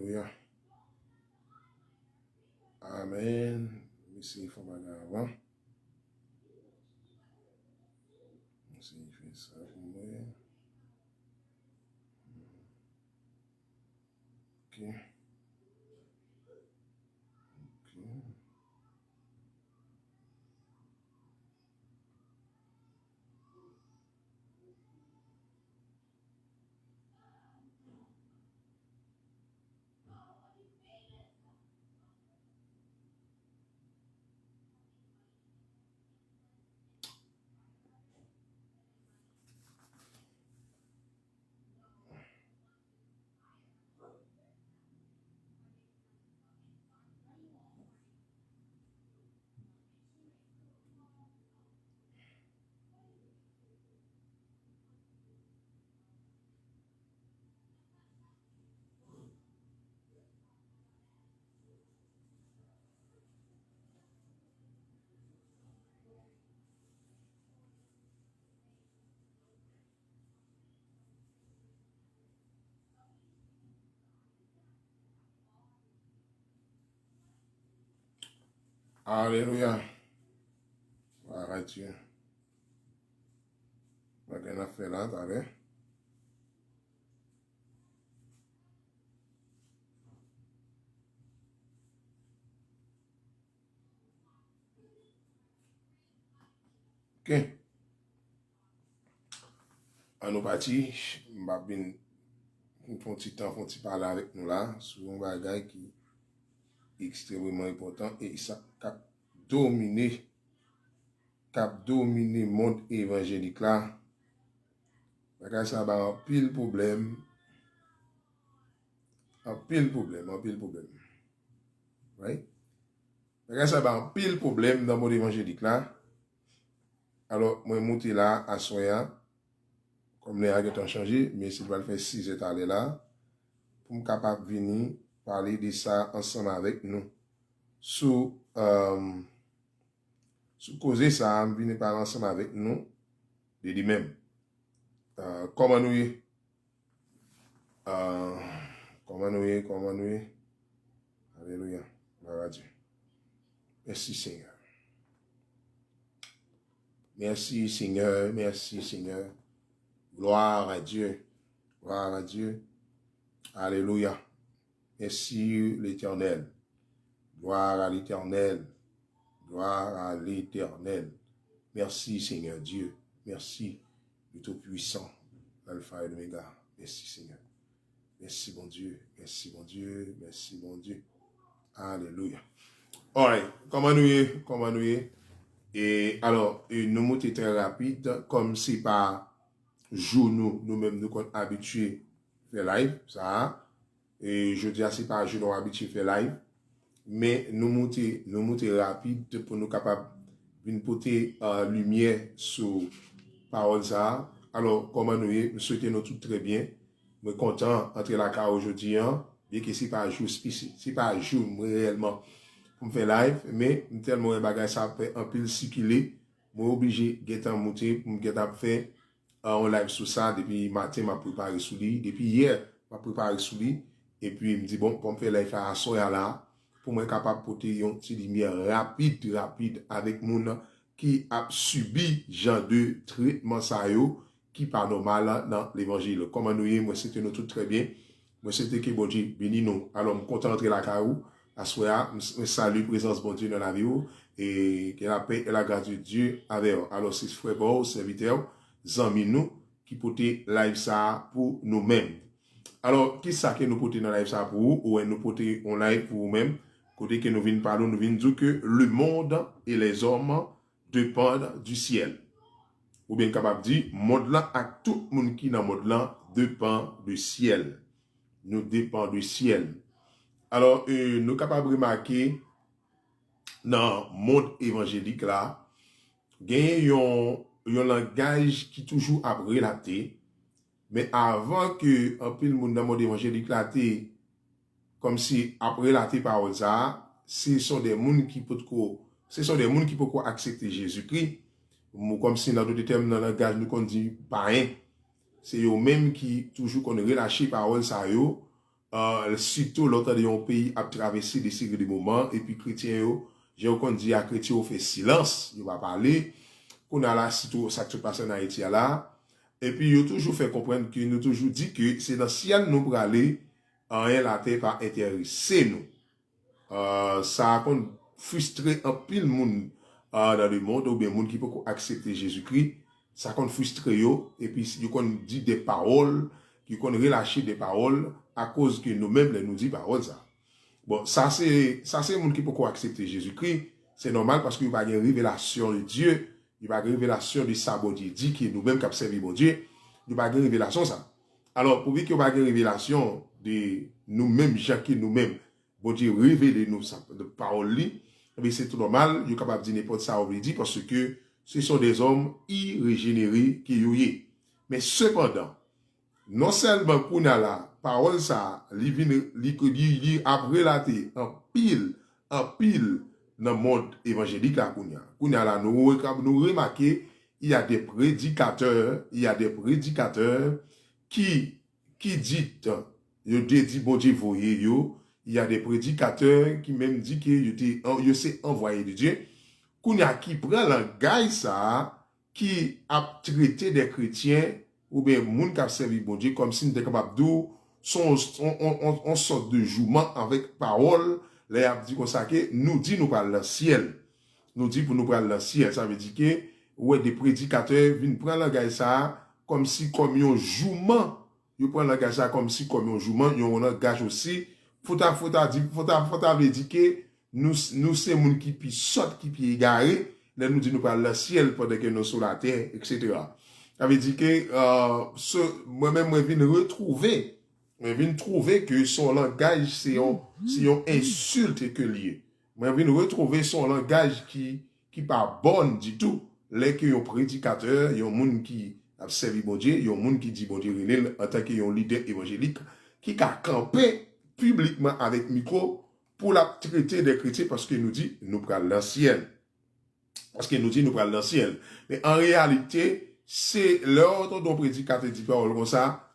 Alléluia. Amen. Merci, il faut bagarre avant. Merci, il fait ça pour moi. Ok. Ok. Alléluia. Gloire à Dieu. Bagarre a fait là, t'as vu? Ok. À nous partis, m'a bien un petit temps, un petit parler avec nous là, sur un bagage qui est extrêmement important et ça a dominé le monde évangélique là. Bagage ça a un pile problème, un pile problème. Right? Bagage ça a un pile problème dans le monde évangélique là. Alors, moi, je suis là à Soya, comme les règles ont changé, mais c'est doit le faire 6 états là, pour me capable de venir parler de ça ensemble avec nous. Sous causer ça, je viens parler ensemble avec nous, de lui-même. Comment nous y comment nous y Alléluia. Gloire à Dieu. Merci Seigneur. Merci Seigneur. Merci Seigneur. Gloire à Dieu. Gloire à Dieu. Alléluia. Merci l'Éternel. Gloire à l'Éternel. Gloire à l'Éternel. Merci Seigneur Dieu. Merci le Tout-Puissant, l'Alpha et l'Oméga. Merci Seigneur. Merci bon Dieu. Merci bon Dieu. Merci bon Dieu. Alléluia. Alright. Comment nous y Et alors, nous montons très rapide, comme c'est pas jour nous-mêmes nous sommes habitués à faire live, ça. Et je dis, c'est pas jour nous habitués à faire live. Mais nous montons rapide pour nous capables de porter lumière sur parole ça. Alors, comment nous souhaitons nous tout très bien. Je suis content d'entrer la car aujourd'hui, bien que ce n'est pas un jour spécifique, ce n'est pas un jour réellement pour me faire live, mais tellement un bagage ça fait un peu circuler, je suis obligé de monter pour me faire un live sur ça depuis matin, je préparé sous lui, depuis hier, je préparé sous lui, et puis je me dis bon, pour me faire live à soir là, pour moi capable de porter une petite lumière rapide avec moun qui a subi genre de traitement ça yo qui pas normal dans l'évangile. Comment nous y moi c'était nous tout très bien. Moi c'était que bon Dieu béni nous. Alors me content d'entrer la caou à soir, me salue présence bon Dieu dans la vie et que la paix et la grâce de Dieu avec vous. Alors c'est frère bon serviteur, amis nous qui porter live ça pour nous-mêmes. Alors, qui ça que nous portons dans live ça pour vous, ou nous portons en live pour vous-même, côté que nous venons parler, nous venons dire que le monde et les hommes dépendent du ciel. Ou bien capable de dire, monde là, à tout le monde qui est dans le monde là, dépend du ciel. Nous dépendons du ciel. Alors, nous sommes capables de remarquer, dans le monde évangélique là, il y a un langage qui toujours a relaté. Mais avant que un peu le monde dans le monde évangélique là, comme si après la parole ça, ce sont des gens qui peuvent accepter Jésus-Christ, comme si dans d'autres termes dans le langage nous dit païen. C'est eux même qui toujours qu'on relâché parole ça yo, surtout l'autre de un pays a traversé des séries de moments, et puis chrétiens, j'ai encore dit à chrétiens, on fait silence, il va parler, qu'on a là, si tout ça qui se passe en Haïti là, et puis il a toujours fait comprendre que nous toujours dit que c'est dans le ciel nous pour aller, rien la terre pas intéressé nous. Ça a frustré un pile monde dans le monde, ou bien monde qui peut accepter Jésus-Christ, ça a frustré yo, et puis ils ont dit des paroles, qui ont relâché des paroles à cause que nous-mêmes nous dit paroles ça. Bon, ça c'est monde qui peut accepter Jésus-Christ, c'est normal parce qu'il va y avoir une révélation de Dieu, il va y avoir une révélation de sa bon Dieu, dit que nous-mêmes qui observons bon Dieu, il va y avoir une révélation ça. Alors, pour qu'il y ait une révélation de nous-mêmes, gens qui nous-mêmes, bon Dieu révèle nous de parole, mais c'est tout normal, il est capable de dire n'importe ça, on veut dire, parce que ce sont des hommes irrégénérés qui y. Mais cependant, non seulement qu'on a la parole ça, li a relaté en pile dans le monde évangélique là qu'on a là nous remarquer il y a des prédicateurs qui dit yo dit bon Dieu voyer yo, il y a des prédicateurs qui même dit que yo c'est envoyé de Dieu qu'on a qui prend langage ça qui a traité des chrétiens ou bien moun qui a servi bon Dieu comme si nous étions capables de on sort de jouement avec parole les a dit comme ça que nous dit nous parle le ciel nous dit pour nous parler le ciel ça veut dire que ouais des prédicateurs viennent prendre langage ça comme si comme un jouement ils prennent langage ça comme si comme un jouement ils ont un langage aussi faut dire que nous c'est moun qui puis saute qui puis égaré là nous dit nous parle le ciel pendant que nous sur la terre etc. Ça veut dire que moi-même, je viens trouver que son langage, c'est une insulte que lié. Moi, je viens retrouver son langage qui pas bon du tout. Là, qu'il y a un prédicateur, il y a un monde qui a servi bon Dieu, il y a un monde qui dit bon Dieu en tant qu'un leader évangélique, qui a campé publiquement avec micro pour la traiter des chrétiens parce qu'il nous dit, nous prenons l'ancien. Parce qu'il nous dit, nous prenons l'ancien. Mais en réalité, c'est l'ordre dont prédicateur dit parole comme ça,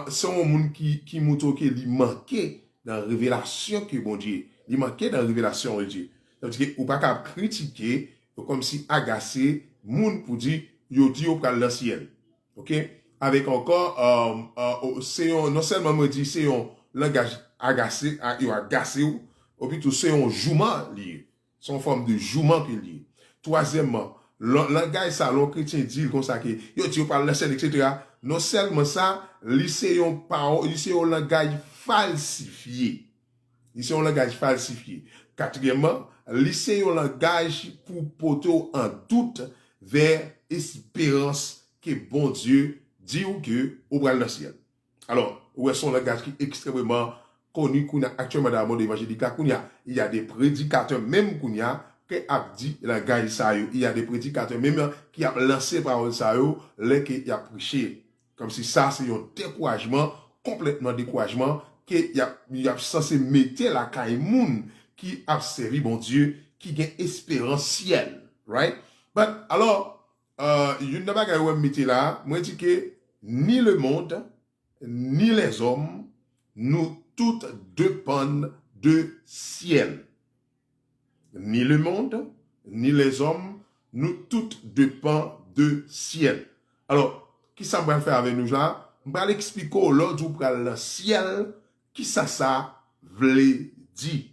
c'est un monde qui montre qu'il manquait dans la révélation que bon Dieu, il manquait dans la révélation de Dieu. C'est-à-dire qu'on ne peut pas critiquer, comme si agacer, monde pour dire, yo dit au pral dans ciel. OK? Avec encore, c'est non seulement me dit, c'est un langage agacé, ou plutôt c'est un jouement lié. C'est une forme de jouement qu'il lié. Troisièmement, le langage ça, le chrétien dit comme ça que yo tu parles le ciel etc. Non seulement ça, c'est un langage falsifié. C'est un langage falsifié. Quatrièmement, c'est un langage pour porter en doute vers espérance que bon Dieu dit ou que au bras le ciel. Alors, où est son langage qui est extrêmement connu qu'on a actuellement dans le monde évangélique là qu'on il y a des prédicateurs même qu'on qui a dit la gagne ça il y a des prédicateurs même qui a lancé parole ça là qui a prêché comme si ça c'est un découragement complètement découragement que il a censé mettre la caille moun qui a servi bon Dieu qui gagne espérance ciel right but alors une bagaille où mettre là moi dis que ni le monde ni les hommes nous toutes dépendent de ciel. Ni le monde, ni les hommes, nous toutes dépendons de ciel. Alors, qui ça va faire avec nous là? Je vais l'expliquer au l'ordre où le ciel, qui ça veut dire?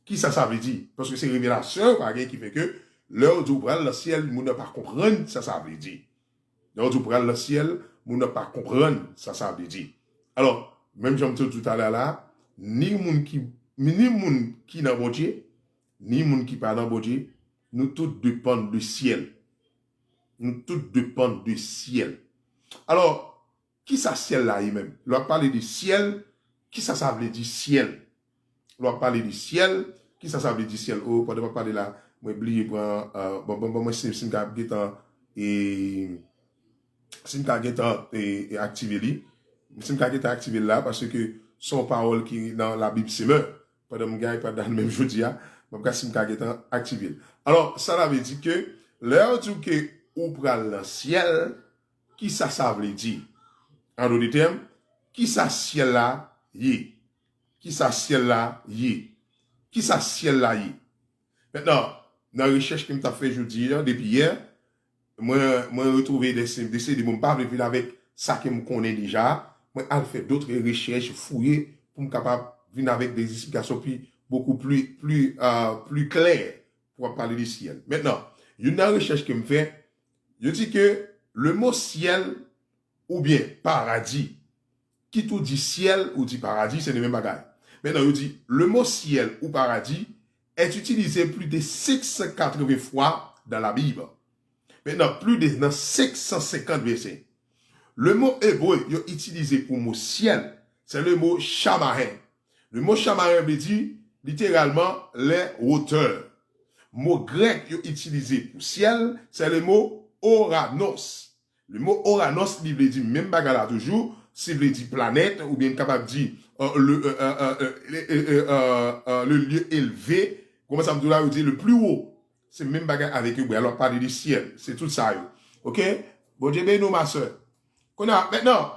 Qui ça veut dire? Parce que c'est révélation qui fait que l'ordre où le ciel, nous ne pas comprendre ça veut dire. L'ordre où le ciel, nous ne pas comprendre ça veut dire. Alors, même j'aime tout à l'heure là, ni moun qui n'a bon Dieu, ni moun qui pas dans bon Dieu, nous tous dépendons du ciel. Nous tous dépendons du ciel. Alors, qui ça ciel là même? On va parler du ciel, qui ça veut dire ciel? On va parler du ciel, qui ça veut dire ciel? Oh, pas de parler là, moi oublier moi c'est et activer lui. C'est une activé là parce que son parole qui dans la Bible c'est meurt. Pas de m'gay pas dans le même jour dia, moi c'est une activé. Alors ça veut dire que l'heure où que ou pral le ciel, qui ça veut dire? En d'autres termes, qui ça ciel là y? qui ça ciel là y qui ça ciel là y. Maintenant, dans la recherche que je fait aujourd'hui, depuis hier, moi retrouvé des de pas venir avec ça que je connais déjà, moi j'ai fait d'autres recherches fouiller pour me capable venir avec des explications beaucoup plus claires pour parler du ciel. Maintenant, une recherche que je fais, je dis que le mot ciel ou bien paradis, qui tout dit ciel ou dit paradis, c'est le même bagage. Maintenant, je dis le mot ciel ou paradis est utilisé plus de 680 fois dans la Bible. Maintenant, plus de 650 versets. Le mot hébreu utilisé pour le mot ciel, c'est le mot shamahin. Le mot shamahin veut dire littéralement les hauteurs. Le mot grec utilisé pour ciel, c'est le mot oranos. Le mot oranos, il veut dire même bagarre toujours, s'il veut dire planète, ou bien capable de dire le lieu élevé, comment ça me dit là, on dit le plus haut. C'est même bagarre avec eux, alors parler du ciel, c'est tout ça. Ok? Bon Dieu, ben nous, ma soeur. Maintenant,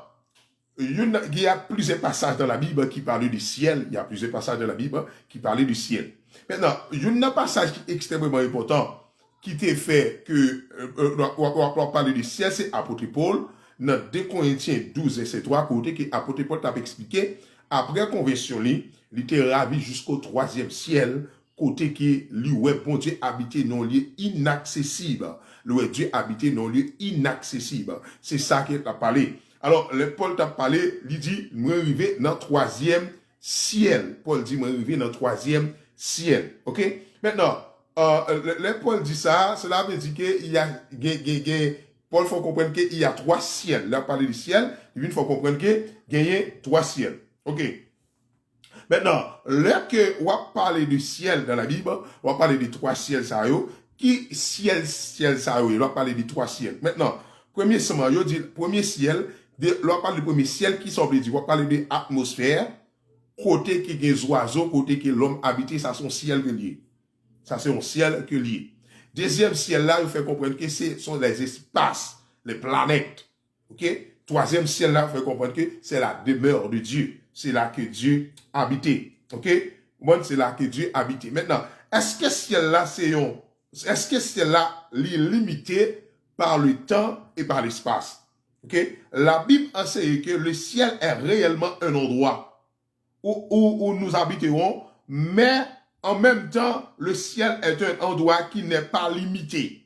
il y a plusieurs passages dans la Bible qui parlent du ciel. Il y a plusieurs passages dans la Bible qui parlent du ciel. Maintenant, il y a un passage qui est extrêmement important qui t'est fait que on parler du ciel, c'est apôtre Paul. Dans 2 Corinthiens 12 verset 3, côté que apôtre Paul t'a expliqué, après conversion, il était ravi jusqu'au 3e ciel, côté que lui, ouais, bon Dieu habité dans un lieu inaccessible. Le Dieu habité dans un lieu inaccessible. C'est ça qu'il a parlé. Alors, le Paul t'a parlé, il dit, moi arrivé dans le 3e ciel. Paul dit, moi arrivé dans le 3e ciel. Ok? Maintenant, le Paul dit ça, cela veut dire qu'il y a, Paul faut comprendre qu'il y a 3 ciels. Là, parler du ciel, il faut comprendre qu'il y a 3 ciels. Ok? Maintenant, là que on va parler du ciel dans la Bible, on va parler des 3 ciels ça yo, qui ciel ça yo, on va parler des 3 ciels. Maintenant, premier ciel, dit premier ciel, on va parler du premier ciel qui semble dire, on va parler de l'atmosphère, côté qui les oiseaux, côté que l'homme habite, ça son ciel que lié. Ça c'est un ciel que lié. Deuxième ciel là, il fait comprendre que ce sont les espaces, les planètes. OK? Troisième ciel là, il fait comprendre que c'est la demeure de Dieu. C'est là que Dieu habite. OK? Bon, c'est là que Dieu habite. Maintenant, est-ce que ciel là est-ce que ciel là est limité par le temps et par l'espace? OK? La Bible enseigne que le ciel est réellement un endroit où nous habiterons, mais en même temps, le ciel est un endroit qui n'est pas limité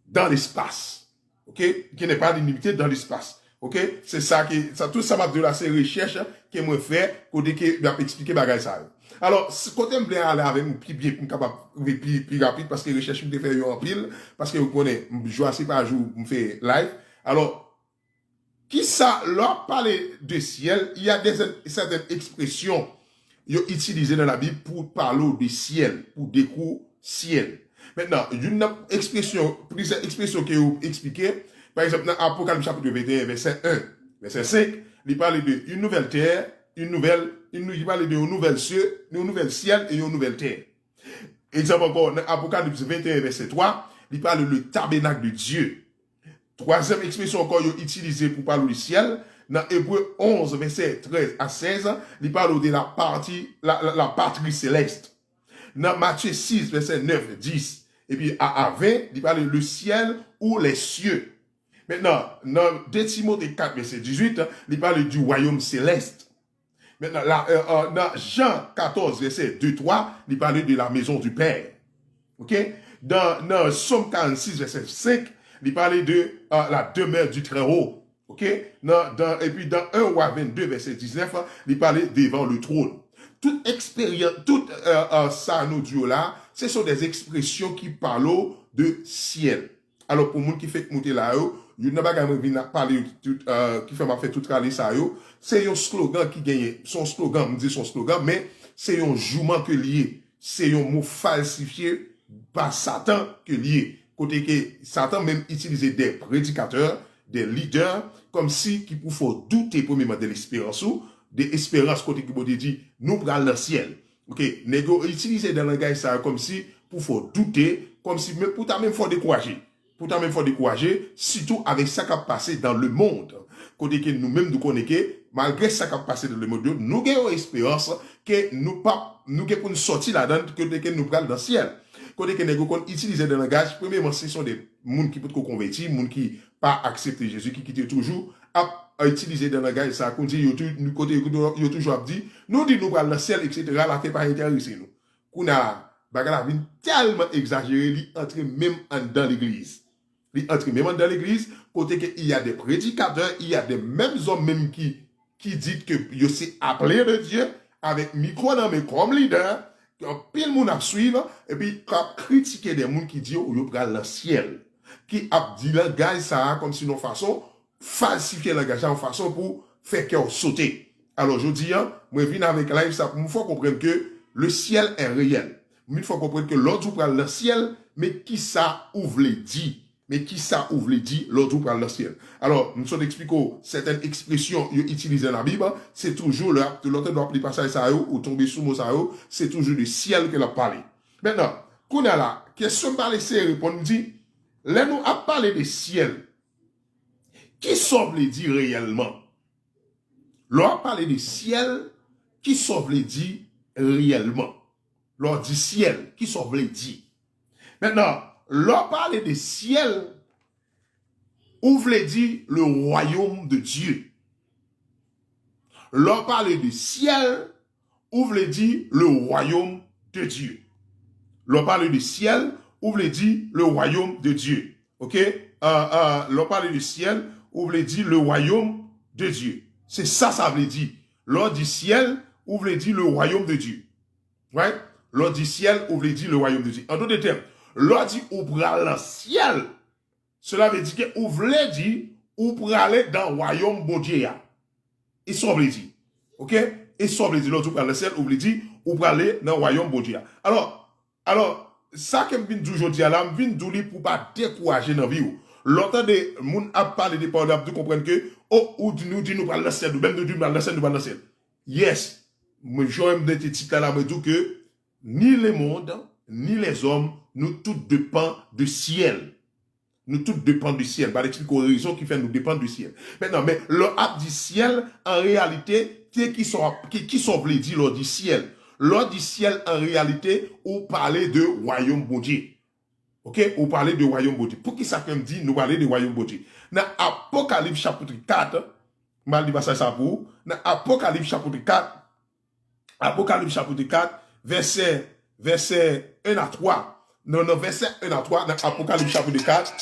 dans l'espace. OK? Qui n'est pas limité dans l'espace. OK? C'est ça tout ça m'a de la série recherche que moi fait, côté que m'a expliquer bagay ça. Alors, côté me plaît aller avec plus bien pour capable plus rapide parce que recherche me fait en pile parce que vous connaissez, je assez par jour me fait live. Alors, qui ça leur parler de ciel, il y a certaines expressions utilisées dans la Bible pour parler du ciel, pour découvrir ciel. Maintenant, une expression, plusieurs expressions que vous expliquez, par exemple, dans Apocalypse chapitre 21, verset 1, verset 5, il parle de une nouvelle terre, il parle de un nouvel ciel et une nouvelle terre. Exemple encore, dans Apocalypse 21, verset 3, il parle de tabernacle de Dieu. Troisième expression encore utilisée pour parler du ciel, dans Hébreu 11, verset 13 à 16, il parle de la patrie céleste. Dans Matthieu 6, verset 9, 10, et puis à 20, il parle le ciel ou les cieux. Maintenant, dans 2 Timothée 4, verset 18, il parle du royaume céleste. Maintenant, dans Jean 14, verset 2, 3, il parle de la maison du Père. OK? Dans Somme 46, verset 5, il parle de la demeure du Très-Haut. OK? Et puis dans 1 roi 22, verset 19, il parle devant le trône. Toute expérience, ça nous dit là, ce sont des expressions qui parlent de ciel. Alors, pour les gens qui fait monter là-haut, il y a un parler qui fait faire tout râler ça, c'est un slogan qui gagne, son slogan, on dit son slogan, mais c'est un joujement que lié. C'est un mot falsifié par Satan que lié. Côté que Satan même utilisait des prédicateurs, des leaders, comme si qui pouvaient douter premièrement de l'espérance ou de l'espérance côté qui vous dit nous prenons le ciel. OK, négo utiliser dans le langage ça comme si pour douter, comme si même pour ta même faut décourager. Pour ta même faut décourager, surtout avec ça qui a passé dans le monde. Côté que nous-mêmes nous connaissons malgré ça qui a passé dans le monde, nous avons espérance que nous pas nous pour nous sortir là-dedans que nous prenons dans le ciel. Quand nous utilisons le langage, premièrement, ce sont des gens qui peuvent convertir, des gens qui pas accepter Jésus, qui quittent toujours à utiliser le langage, ça qu'on dit, nous toujours dit, nous dit nous prenons dans le ciel, etc. La fait pas intéresser nous. Qu'on a bagala vient tellement exagéré, il entre même dans l'église. Il entre même dans l'église, côté qu'il y a des prédicateurs, il y a des mêmes hommes même qui disent que ils sont appelés de Dieu, avec micro dans mais comme leader, pile moun a suivre, et puis critiquer des gens qui disent qu'ils pral dans le ciel. Qui a dit le gars ça comme si une façon falsifier le gars en façon pour faire qu'on sauter. Alors je dis, moi je viens avec live ça pour me faire comprendre que le ciel est réel. Il faut comprendre que l'autre pral dans le ciel, mais qui ça ouvre les dit? Mais qui ça ouvre les dit, l'autre pral dans le ciel. Alors, nous sommes expliquons certaines expressions utilisées dans la Bible, c'est toujours là, l'autre doit appeler passage ça ou tomber sous mot ça, c'est toujours du ciel qu'elle a parlé. Maintenant, qu'on a là, question par laisser répondre, dit, là nous a parlé du ciel. Qui sauve les dit réellement? L'on a parlé du ciel, qui sauve les dit réellement? L'on dit ciel, qui sauve les dit? Maintenant, l'on parle du ciel, ouvre les dit le royaume de Dieu. L'on parle du ciel, ouvre les dit le royaume de Dieu. L'on parle du ciel, ouvre les dit le royaume de Dieu. Ok? L'on parle du ciel, ouvre les dit le royaume de Dieu. C'est ça, ça veut dire. L'on dit ciel, ouvre les dit le royaume de Dieu. Right? L'on dit ciel, ouvre les dit le royaume de Dieu. En d'autres termes, l'on dit ouvre le ciel. Cela veut dire que ouvre les dit, ouvre aller dans le royaume de Dieu. Et sauve les dit. Ok? Et sauve les dit. L'on dit ouvre le ciel, ouvre les dit, ouvre aller dans le royaume de Dieu. Alors, ça que je viens de dire aujourd'hui, je viens de dire pour ne pas décourager dans la vie. L'autre des gens a parlé des paroles de comprendre que, ou nous dit nous parlons le ciel, ou même nous dit nous parlons le ciel, nous parlons le ciel. Yes. Moi, j'aime de ces titres-là, me dire que ni le monde, ni les hommes, nous tous dépendons du ciel. Nous tous dépendons du ciel. Par l'explique aux raisons qui fait nous dépendre du ciel. Maintenant, mais le ap du ciel, en réalité, qui sont voulés dire lors du ciel. Lors du ciel, en réalité, on parlait de royaume bon Dieu. Ok? On parlait de royaume bon Dieu. Pour qui ça me dit, nous parler de royaume bon Dieu? Dans Apocalypse chapitre 4, mal dit ça pour, dans Apocalypse chapitre 4, verset 1 à 3. Non, verset 1 à 3, dans Apocalypse chapitre 4.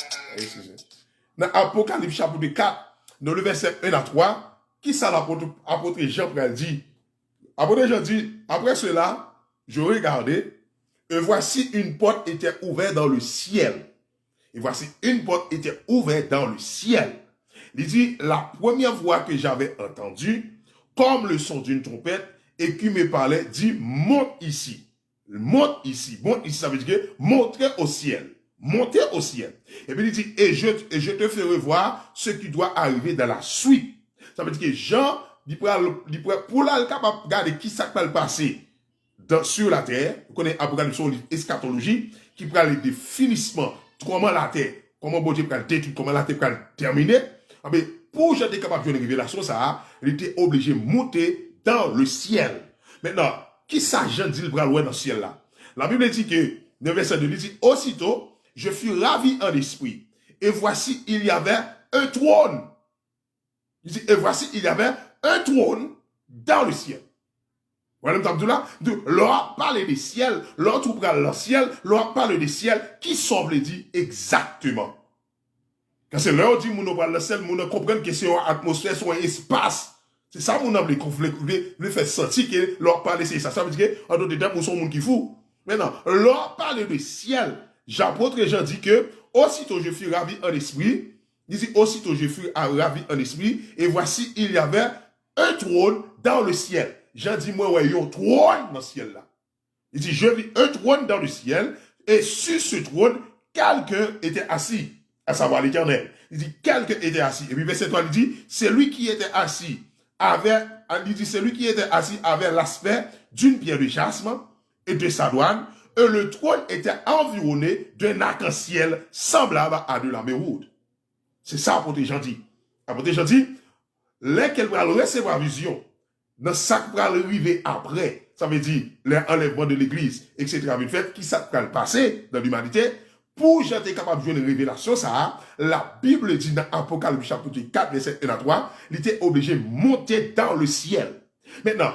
Dans Apocalypse chapitre 4, dans le verset 1 à 3, qui ça l'apôtre Jean dit? Apôtre Jean dit, après cela, je regardais, et voici une porte était ouverte dans le ciel. Et voici une porte était ouverte dans le ciel. Il dit, la première voix que j'avais entendue, comme le son d'une trompette, et qui me parlait, dit, monte ici. Monte ici, ça veut dire que montez au ciel. Montez au ciel. Et puis il dit, et je te ferai voir ce qui doit arriver dans la suite. Ça veut dire que Jean, pour la capable de regarder qui ça peut passer sur la terre, vous connaissez Apocalypse, eschatologie, qui prend les définissements, comment la terre, comment Dieu peut détruire, comment la terre peut terminer. Mais pour Jean être capable de faire une révélation, ça, il était obligé de monter dans le ciel. Maintenant, qui ça Jean dit le bras loin dans le ciel là? La Bible dit que, le verset 2, il dit, aussitôt, je fus ravi en esprit. Et voici, il y avait un trône. Il dit, et voici, il y avait un trône dans le ciel. Voilà, l'on parle des ciels, l'on parle le ciel, l'on parle des ciels, qui semble dire exactement. Quand c'est là, on dit, on parle le ciel, on comprend que c'est une atmosphère, c'est un espace. C'est ça, on a le fait sentir que l'on parle de ça. Ça veut dire que, en d'autres termes, on sont monde qui fou. Maintenant, l'on parle de ciel. J'apôtre Jean dit que, aussitôt je fus ravi en esprit, il dit, aussitôt je fus ravi en esprit, et voici, il y avait un trône dans le ciel. Jean dit, moi, ouais, il y a un trône dans le ciel là. Il dit, je vis un trône dans le ciel, et sur ce trône, quelqu'un était assis, à savoir l'Éternel. Il dit, quelqu'un était assis. Et puis, verset 3, il dit, celui qui était assis avait l'aspect d'une pierre de jasme et de sardoine, et le trône était environné d'un arc-en-ciel semblable à de la méroude. C'est ça, apôtre Jean dit. Apôtre Jean dit, qu'elle va recevoir vision, dans ça qui va arriver après, ça veut dire l'enlèvement de l'église, etc. Mais fait, qui ça va passer dans l'humanité, pour j'être capable de jouer une révélation, ça, la Bible dit dans Apocalypse chapitre 4, verset 1 à 3, il était obligé de monter dans le ciel. Maintenant,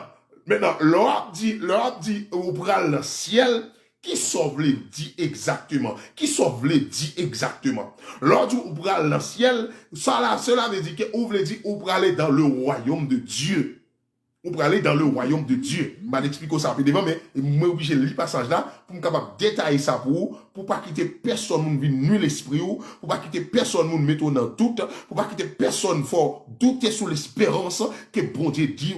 l'ordre dit, au bras le ciel, qui sauve les dit exactement? Qui sauve les dit exactement? L'ordre au bras le ciel, cela veut dire que ouvre les dit, au bras aller dans le royaume de Dieu. On peut aller dans le royaume de Dieu. Je vais expliquer ça rapidement, mais je suis obligé de lire le passage là pour me capable détailler ça pour pas quitter personne qui nuit l'esprit, pour pas quitter personne qui mettre dans doute, pour pas quitter personne fort douter sur l'espérance que bon Dieu dit,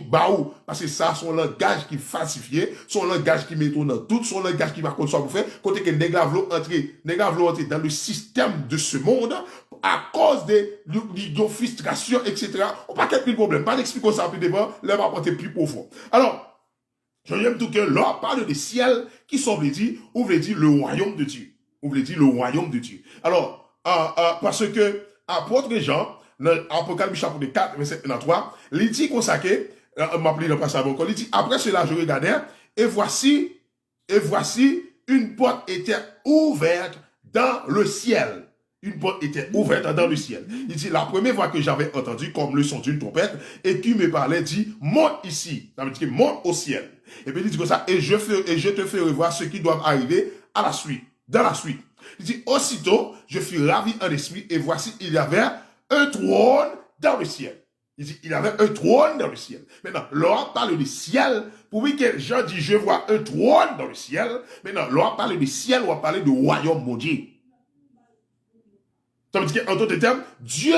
parce que ça, son langage qui est falsifié, son langage qui met dans doute, son langage qui va contre soi pour faire, côté que les gars veulent entrer dans le système de ce monde, à cause de frustration, etc. On pas qu'il y ait de problème. Pas d'expliquer ça rapidement, là, va porter plus profond. Alors, je aime tout que l'on parle des ciels qui sont dit, ou veut dire le royaume de Dieu. Ou veut dire le royaume de Dieu. Alors, parce que, apôtre Jean, dans Apocalypse chapitre 4, verset 1 à 3, il dit qu'on s'acquait, m'appelait le passage encore, il dit, après cela, je regardais, et voici une porte était ouverte dans le ciel. Une porte était ouverte dans le ciel. Il dit, la première fois que j'avais entendu comme le son d'une trompette, et qui me parlait, dit, monte ici. Ça veut dire, monte au ciel. Et puis il dit comme ça, et je te ferai voir ce qui doit arriver à la suite, dans la suite. Il dit, aussitôt, je fus ravi en esprit, et voici, il y avait un trône dans le ciel. Il dit, il y avait un trône dans le ciel. Maintenant, l'on parle du ciel. Pour lui que Jean dit, je vois un trône dans le ciel. Maintenant, l'on parle du ciel, on va parler du royaume maudit. Ça veut dire qu'en d'autres termes, Dieu,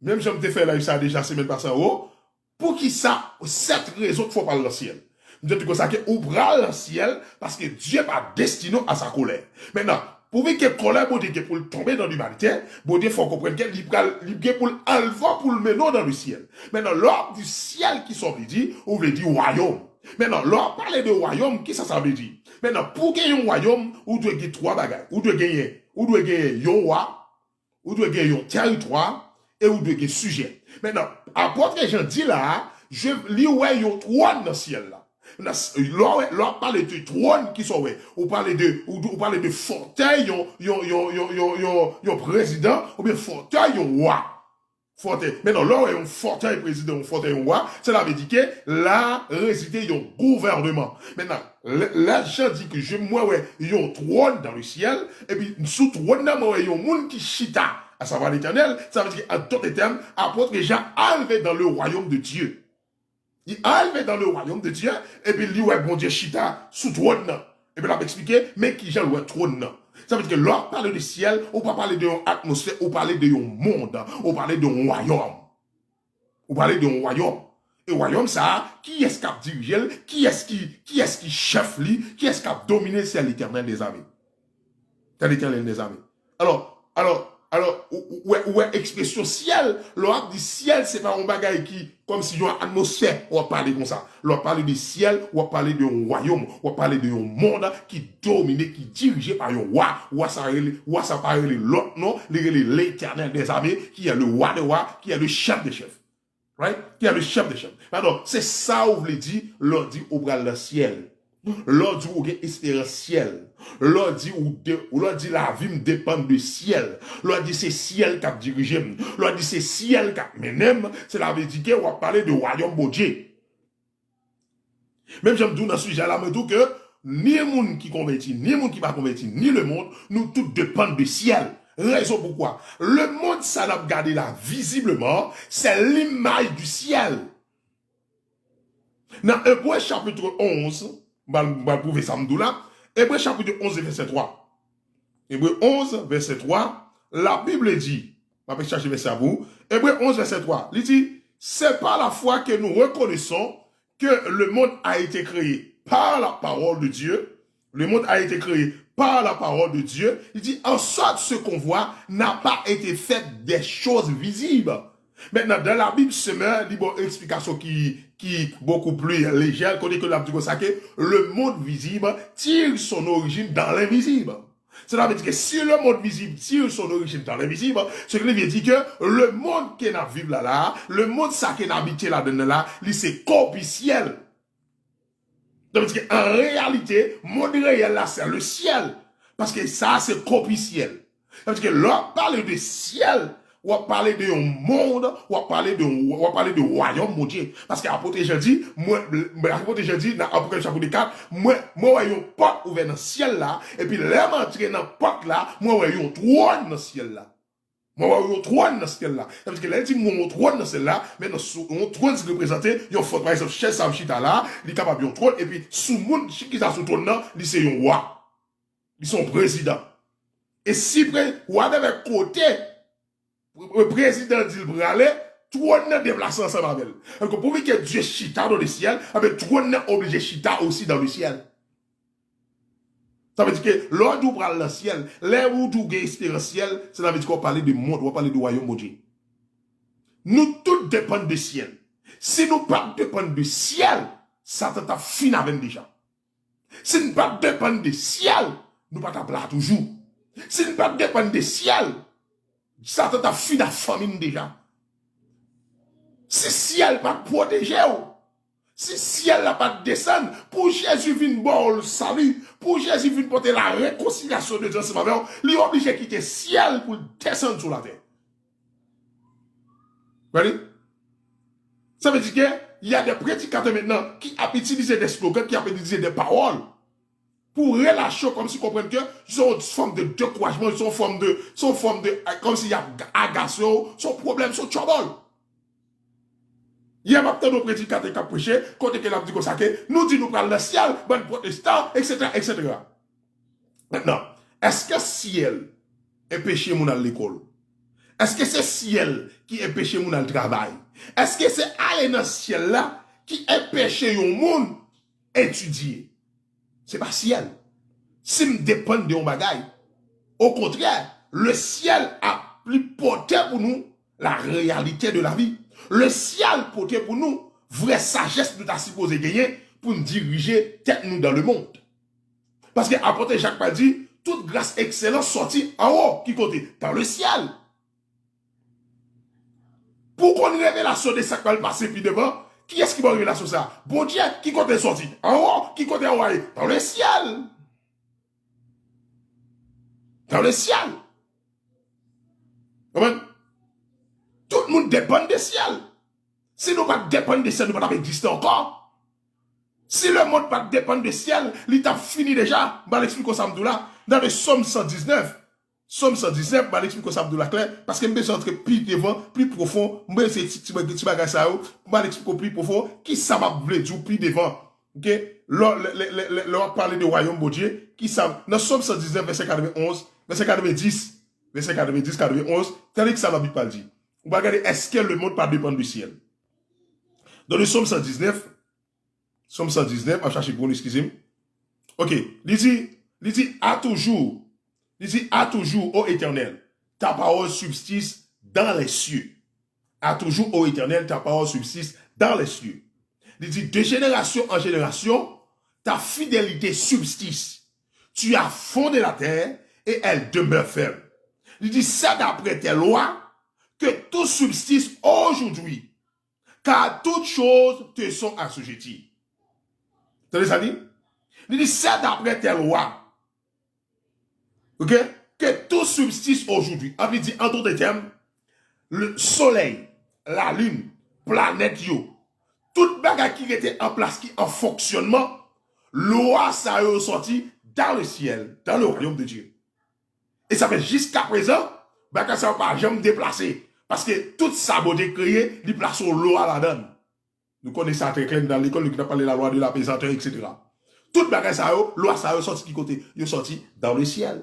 même si je me fait là, ça déjà semaine passée en haut, pour qui ça, cette raison qu'il faut parler dans le ciel. Je dis comme ça, qu'on ouvre le ciel, parce que Dieu n'est pas destiné à sa colère. Maintenant, pour que colère, bon Dieu, pour tomber dans l'humanité, bon Dieu, faut comprendre qu'il est pour l'enlever, pour le mener dans le ciel. Maintenant, l'ordre du ciel qui sont dit, on veut dire royaume. Maintenant, l'ordre parler de royaume, qui ça veut dire? Maintenant, pour gagner un royaume, on doit gagner trois bagages. On doit gagner un roi, ou doit gagner un territoire, et ou doit gagner sujet. Maintenant, apôtre Jean dit là, je lis ouais un trône dans le ciel là. Là, parle de trône qui sont ouais. On parle de fauteuil, yon président, ou bien fauteuil, yon roi. Fauteuil. Maintenant, là, un fauteuil président, un fauteuil roi, cela veut dire que là, résider yon gouvernement. Maintenant, là, je dis que moi, ouais, yon trône dans le ciel, et puis, sous trône, là, moi, yon monde qui chita, à savoir l'Éternel, ça veut dire qu'en d'autres termes, apôtre Jean enlevé dans le royaume de Dieu. Il enlevé dans le royaume de Dieu, et puis il dit, ouais, bon Dieu, chita, sous trône, et puis là, m'expliquer, mais qui j'ai le trône, ça veut dire que l'on parle du ciel, on ne parle pas de l'atmosphère, on parle de monde, on parle de royaume. On parle de royaume. Et royaume, ça, qui est-ce qui a dirigé, qui est-ce qui chef lui, qui est-ce qui a dominé, c'est l'Éternel des armées. C'est l'Éternel des armées. Alors, ouais, expression ciel, l'ordre du ciel, c'est pas un bagage qui, comme si il y a une atmosphère, on va parler comme ça. On va parler du ciel, on va parler d'un royaume, on va parler d'un monde qui domine, qui est dirigé par un roi, ça parle l'autre nom, l'Éternel des armées, qui est le roi des rois, qui est le chef des chefs. Right? Qui est le chef des chefs. Pardon, c'est ça où vous le dit, l'on dit au bras le ciel. L'on dit ou espérance ciel. L'on dit la vie me dépend du ciel. L'on dit c'est ciel qui a dirigé. L'on dit c'est ciel qui a mené. C'est la veut dire qu'on va parler de royaume de Dieu. Même j'aime dire dans ce sujet là, me dis que ni le monde qui convertit, ni le monde qui va convertir, ni le monde, nous tous dépendons du ciel. Raison pourquoi? Le monde, ça n'a pas gardé là visiblement, c'est l'image du ciel. Dans Hébreux chapitre 11, je vais prouver ça là. Hébreux chapitre 11, verset 3. Hébreux 11, verset 3. La Bible dit, je vais chercher verset à vous. Hébreux 11, verset 3. Il dit, c'est par la foi que nous reconnaissons que le monde a été créé par la parole de Dieu. Le monde a été créé par la parole de Dieu. Il dit, en sorte ce qu'on voit n'a pas été fait des choses visibles. Maintenant, dans la Bible, c'est une explication qui est beaucoup plus légère, qu'on dit que la Bible dit que le monde visible tire son origine dans l'invisible. Cela veut dire que si le monde visible tire son origine dans l'invisible, ce qui veut dire que le monde qui est dans vivre là, le monde ça qui est habité là-dedans là, c'est corpiciel. Ça veut dire qu'en réalité, le monde réel là, c'est le ciel. Parce que ça, c'est corpiciel. Ça veut dire que l'on parle de ciel, on va parler de monde, on va parler de royaume, mon Dieu. Parce qu'apôtre Jean dit, apôtre Jean dit, dans Apocalypse chapitre 4, moi, voyons une porte ouverte dans le ciel là, et puis là, m'entrer dans la porte là, moi, voyons un trône dans le ciel là. Moi, voyons un trône dans le ciel là. Ça veut dire que là, dit, moi, un trône dans le ciel là, mais dans un trône, c'est représenté, il y a une par exemple, chez Sam Chita là, il est capable de un trône, et puis, sous le monde qui est sur le trône là, il c'est un roi. Ils sont présidents. Et si roi de leur côté, le président dit le aller, trône n'est déplacé ensemble avec elle. Donc, pour que Dieu chita dans le ciel, trône n'est obligé chita aussi dans le ciel. Ça veut dire que l'ordre où prend le ciel, là où tout est spirituel, ça veut dire qu'on parle de monde, on va parler du royaume de Dieu. Nous tous dépendons du ciel. Si nous ne pas dépendre du ciel, ça t'a fini avec déjà. Si nous ne pas dépendre du ciel, nous ne pas t'appeler toujours. Si nous ne pas dépendre du ciel, ça t'a fini la famine déjà. Si le ciel pas protéger, si le ciel n'a pas descendre, pour Jésus vient boire le salut, pour Jésus vient porter la réconciliation de Dieu, il est obligé de quitter le ciel pour descendre sur la terre. Vous voyez? Ça veut dire qu'il y a des prédicateurs maintenant qui ont utilisé des slogans, qui ont utilisé des paroles pour relâcher, comme si vous comprenez que sont une forme de découragement, sont une forme de, comme s'il y a agacement, son problème, son trouble. Il y a maintenant nos prédicateurs qui ont prêché, côté que nous dit comme ça, nous dit nous parlons le ciel, bon protestant, etc., etc. Maintenant, est-ce que le ciel est péché mon à l'école? Est-ce que c'est le ciel qui est péché mon à le travail? Est-ce que c'est aller dans le ciel là qui est péché au monde étudier? C'est pas ciel. Si me dépend de mon bagaille. Au contraire, le ciel a plus porté pour nous la réalité de la vie. Le ciel porté pour nous vraie sagesse nous t'a supposé gagner pour nous diriger tête nous dans le monde. Parce que apôtre Jacques a dit, toute grâce excellente sortie en haut, qui côté? Dans le ciel. Pour qu'on ait une révélation de ça qui va passer puis devant, qui est-ce qui va révéler sur ça? Bon Dieu, qui côté sorti? En haut, qui côté en haut? Dans le ciel. Dans le ciel. Comment? Tout le monde dépend du ciel. Si nous ne dépendons pas du ciel, nous ne pouvons pas exister encore. Si le monde ne dépend pas du ciel, il a fini déjà. Je vais l'expliquer ça là. Dans le Somme 119, je vais l'expliquer ça clair. Parce que je vais entrer plus devant, plus profond. Je vais essayer de l'expliquer plus profond. Qui ça va dire plus devant? Ok? Là, on parle du royaume de Dieu. Qui ça? Dans Somme 119, verset 91, verset 90, 91, tel que ça va pas dire. On va regarder, est-ce que le monde pas dépend du ciel? Dans le Somme 119, on cherche pour nous, excusez-moi. Ok, il dit, à toujours, ô Éternel, ta parole subsiste dans les cieux. À toujours, ô Éternel, ta parole subsiste dans les cieux. Il dit, de génération en génération, ta fidélité subsiste. Tu as fondé la terre et elle demeure ferme. Il dit, c'est d'après tes lois que tout subsiste aujourd'hui, car toutes choses te sont assujetties. Vous entendez ça dit? Il dit, c'est d'après tes lois, ok, que tout subsiste aujourd'hui. Il dit, en d'autres termes, le soleil, la lune, planète, toute bagarre qui était en place, qui en fonctionnement, loi ça est sorti dans le ciel, dans le royaume de Dieu. Et ça fait jusqu'à présent, bagarre ça va pas jamais déplacer. Parce que toute sa beauté créée, il place au loi là-dedans. Nous connaissons ça très clair dans l'école, nous avons parlé de la loi de la pesanteur, etc. Toute bagarre ça, loi ça est sorti qui côté? Il est sorti dans le ciel.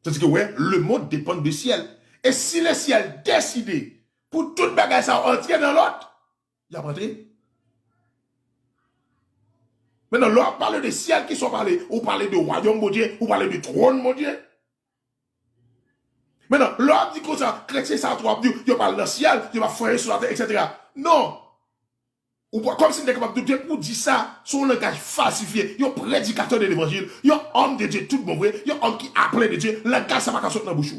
C'est-à-dire que ouais, le monde dépend du ciel. Et si le ciel décide pour toute bagarre ça entrer dans l'autre, il a rentré. Maintenant, là, on parle de ciel qui sont parlés, ou parler de royaume mon Dieu, ou parler de trône mon Dieu. Maintenant, l'homme dit que ça, chrétien, ça, tu vas dire, il parle dans le ciel, il va faire sur la terre, etc. Non. Ou pas, comme si vous êtes capable de pour dire ça, son langage falsifié, yon prédicateur de l'évangile, yon homme de Dieu, tout bon vrai, yon homme qui appelé de Dieu, langage ça va pas sortir dans la bouche.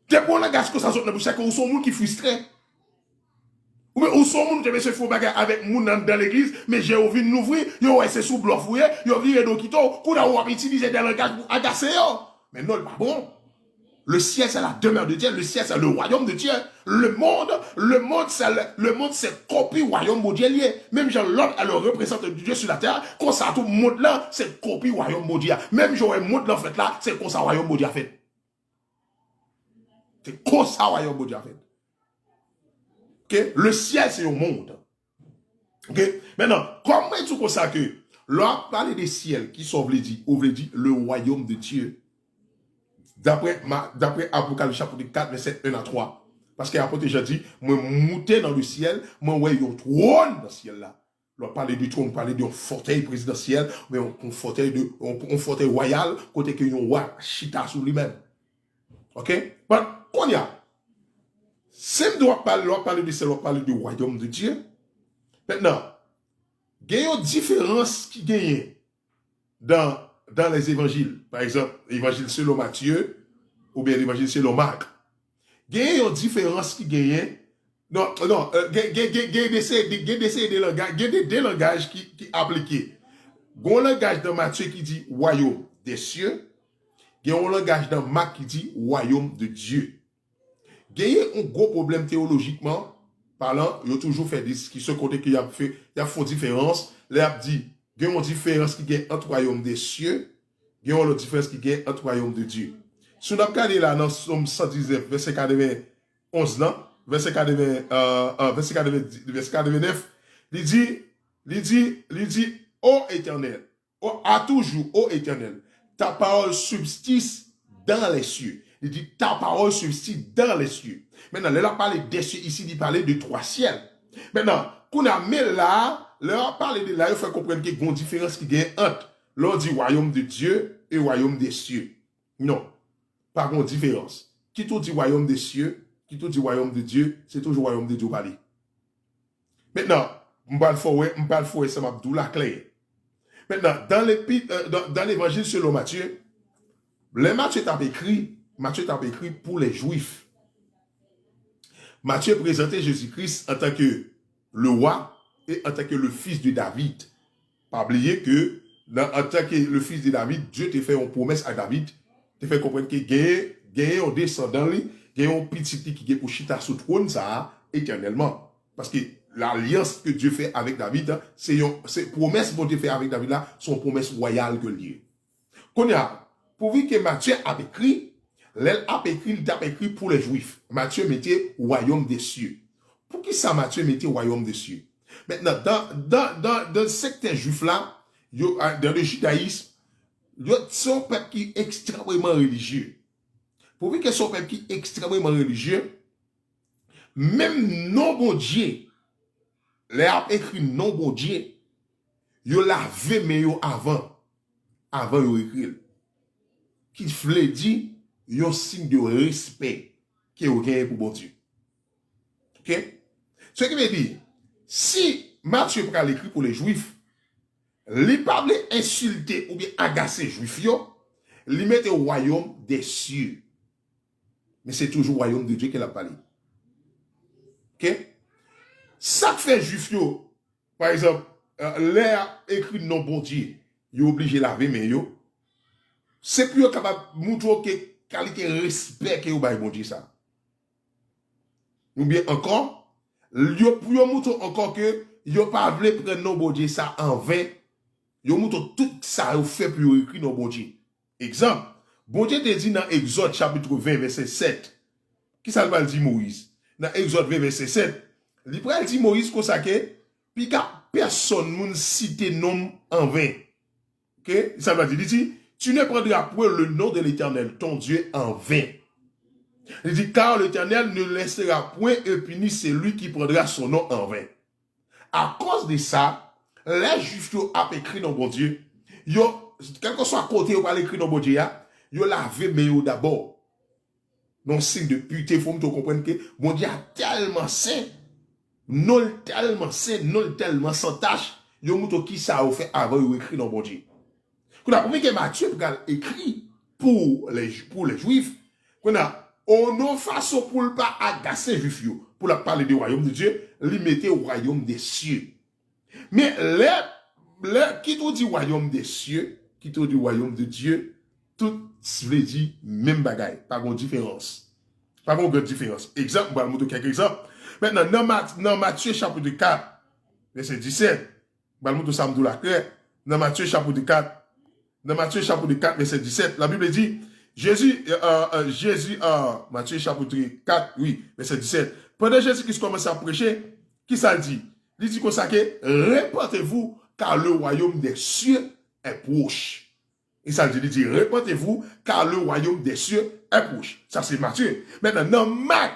Des bons langages que ça sort dans la bouche, c'est que vous sont monde qui frustré. Ou bien, ou sont monde qui se font bagarre avec moun dans l'église, mais j'ai envie de l'ouvrir, yon ouais, c'est sous bluff, yon vire donc qui to, qu'on a utilisé des langages pour agacer yo. Mais non, pas bon. Le ciel, c'est la demeure de Dieu. Le ciel, c'est le royaume de Dieu. Le monde, c'est copie royaume de Dieu lié. Même Jean l'homme, elle représente Dieu sur la terre. Quand ça, tout le monde là, c'est copie royaume de Dieu. Même Jean, le monde là, fait là, c'est comme ça royaume de Dieu fait. C'est comme ça royaume de Dieu fait. Okay? Le ciel, c'est le monde. Okay? Maintenant, comment est-ce que ça que, là, parler des ciels, qui sont, on veut dire, le royaume de Dieu. D'après Apocalypse chapitre 4, verset 1 à 3. Parce qu'après, j'ai dit, moi, monter dans le ciel, moi, ouais, il y a un trône dans le ciel là. On parle du trône, on parle d'un fauteuil présidentiel, mais un fauteuil royal, côté que y a un roi chita sur lui-même. Ok? Mais, qu'on y a, si on doit parler du ciel, on parle du royaume de Dieu. Maintenant, il y a une différence qui gagne dans les évangiles. Par exemple, l'évangile selon Matthieu ou bien l'évangile selon Marc. Il y a une différence qui gagne. Non, il y a des langages qui appliqués. Il y a un langage dans Matthieu qui dit royaume des cieux. Il y a un langage dans Marc qui dit royaume de Dieu. Il y a un gros problème théologiquement parlant. Il y a toujours fait des discussions côté qu'il y a fait différence. Il y a dit il y a une différence qui est entre le royaume des cieux, il y a une différence qui est entre le royaume de Dieu. Si on a regardé là dans Somme 119, verset 91, verset 89, il dit, ô Éternel, à toujours, ô Éternel, ta parole subsiste dans les cieux. Il dit, ta parole subsiste dans les cieux. Maintenant, là, il parle des cieux, ici, il parle de 3 ciels. Maintenant, qu'on a mis là, leur parler de là, il faut comprendre qu'il y a une différence qui est entre l'on dit royaume de Dieu et royaume des cieux. Non, pas une différence. Qui tout dit royaume des cieux, qui tout dit royaume de Dieu, c'est toujours royaume de Dieu parler. Maintenant, je parle fort et ça m'a la clé. Maintenant, dans l'évangile selon Matthieu, Matthieu t'a écrit pour les Juifs. Matthieu présentait Jésus-Christ en tant que le roi et en tant que le fils de David. Pas oublier que, en tant que le fils de David, Dieu t'a fait une promesse à David, t'a fait comprendre qu'il y a un descendant, il y a un petit qui est pour chita sous trône, ça, éternellement. Parce que l'alliance que Dieu fait avec David, c'est promesse que Dieu fait avec David là, sont promesses royales que Dieu. Qu'on a, pourvu que Matthieu a écrit, il a écrit pour les Juifs. Matthieu mettait royaume des cieux. Pour qui ça Matthieu mettait royaume des cieux? Maintenant, dans le secteur juif là, dans le judaïsme, c'est un peuple qui est extrêmement religieux. Pourvu que son peuple qui est extrêmement religieux, même non bon Dieu, les a écrit non bon Dieu, yo lavé mais yo avant yo écrit. Qui voulait dire, yon signe de respect qui est au gain pour bon Dieu. Ok? Ce qui veut dire, si Matthieu prend l'écrit pour les Juifs, il parle insulter ou bien agacer les Juifs, il met au royaume des cieux. Mais c'est toujours le royaume de Dieu qu'il a parlé. Ok? Ça fait Juifs, par exemple, l'air écrit non bon Dieu, il est obligé de laver mais c'est plus capable de montrer que qualité respect que vous avez bon Dieu ça. Ou bien encore, yo montre encore que yo pas voulu prendre non bon Dieu ça en vain. Yo montre tout ça fait pour écrire non bon Dieu. Exemple, bon Dieu te dit dans Exode chapitre 20 verset 7. Qui ça va dire Moïse? Dans Exode 20 verset 7, il va dire Moïse comme ça que puis personne moun cite nom en vain. OK? Ça va dire tu ne prendras point le nom de l'Éternel, ton Dieu, en vain. Il dit, car l'Éternel ne laissera point punir celui qui prendra son nom en vain. À cause de ça, les Juifs ont écrit dans bon Dieu, quel que soit côté où ils écrit dans bon Dieu, ils ont lavé mais d'abord. Non signe de pureté, il faut comprendre que bon Dieu est tellement saint non tellement saint, non tellement sans tâche, yo mouton qui ça a fait avant yo écrit dans bon Dieu. Qu'on a promis que Matthieu a écrit pour les Juifs, qu'on a on a façon pour ne pas agacer Juifs pour la parler du royaume de Dieu, lui mettait au royaume des cieux. Mais qui tout dit royaume des cieux, qui tout dit royaume de Dieu, tout veut dire même bagaille, pas de différence. Pas de différence. Exemple, on va vous donner quelques exemples. Maintenant, dans Matthieu chapitre 4, verset 17, on va vous donner ça la clair. Dans Matthieu chapitre 4, verset 17, la Bible dit, Matthieu chapitre 4, oui, verset 17, pendant Jésus-Christ commence à prêcher, qui ça dit? Il dit comme ça que, répandez-vous, car le royaume des cieux est proche. Et ça dit, répandez-vous, car le royaume des cieux est proche. Ça, c'est Matthieu. Maintenant, dans Marc,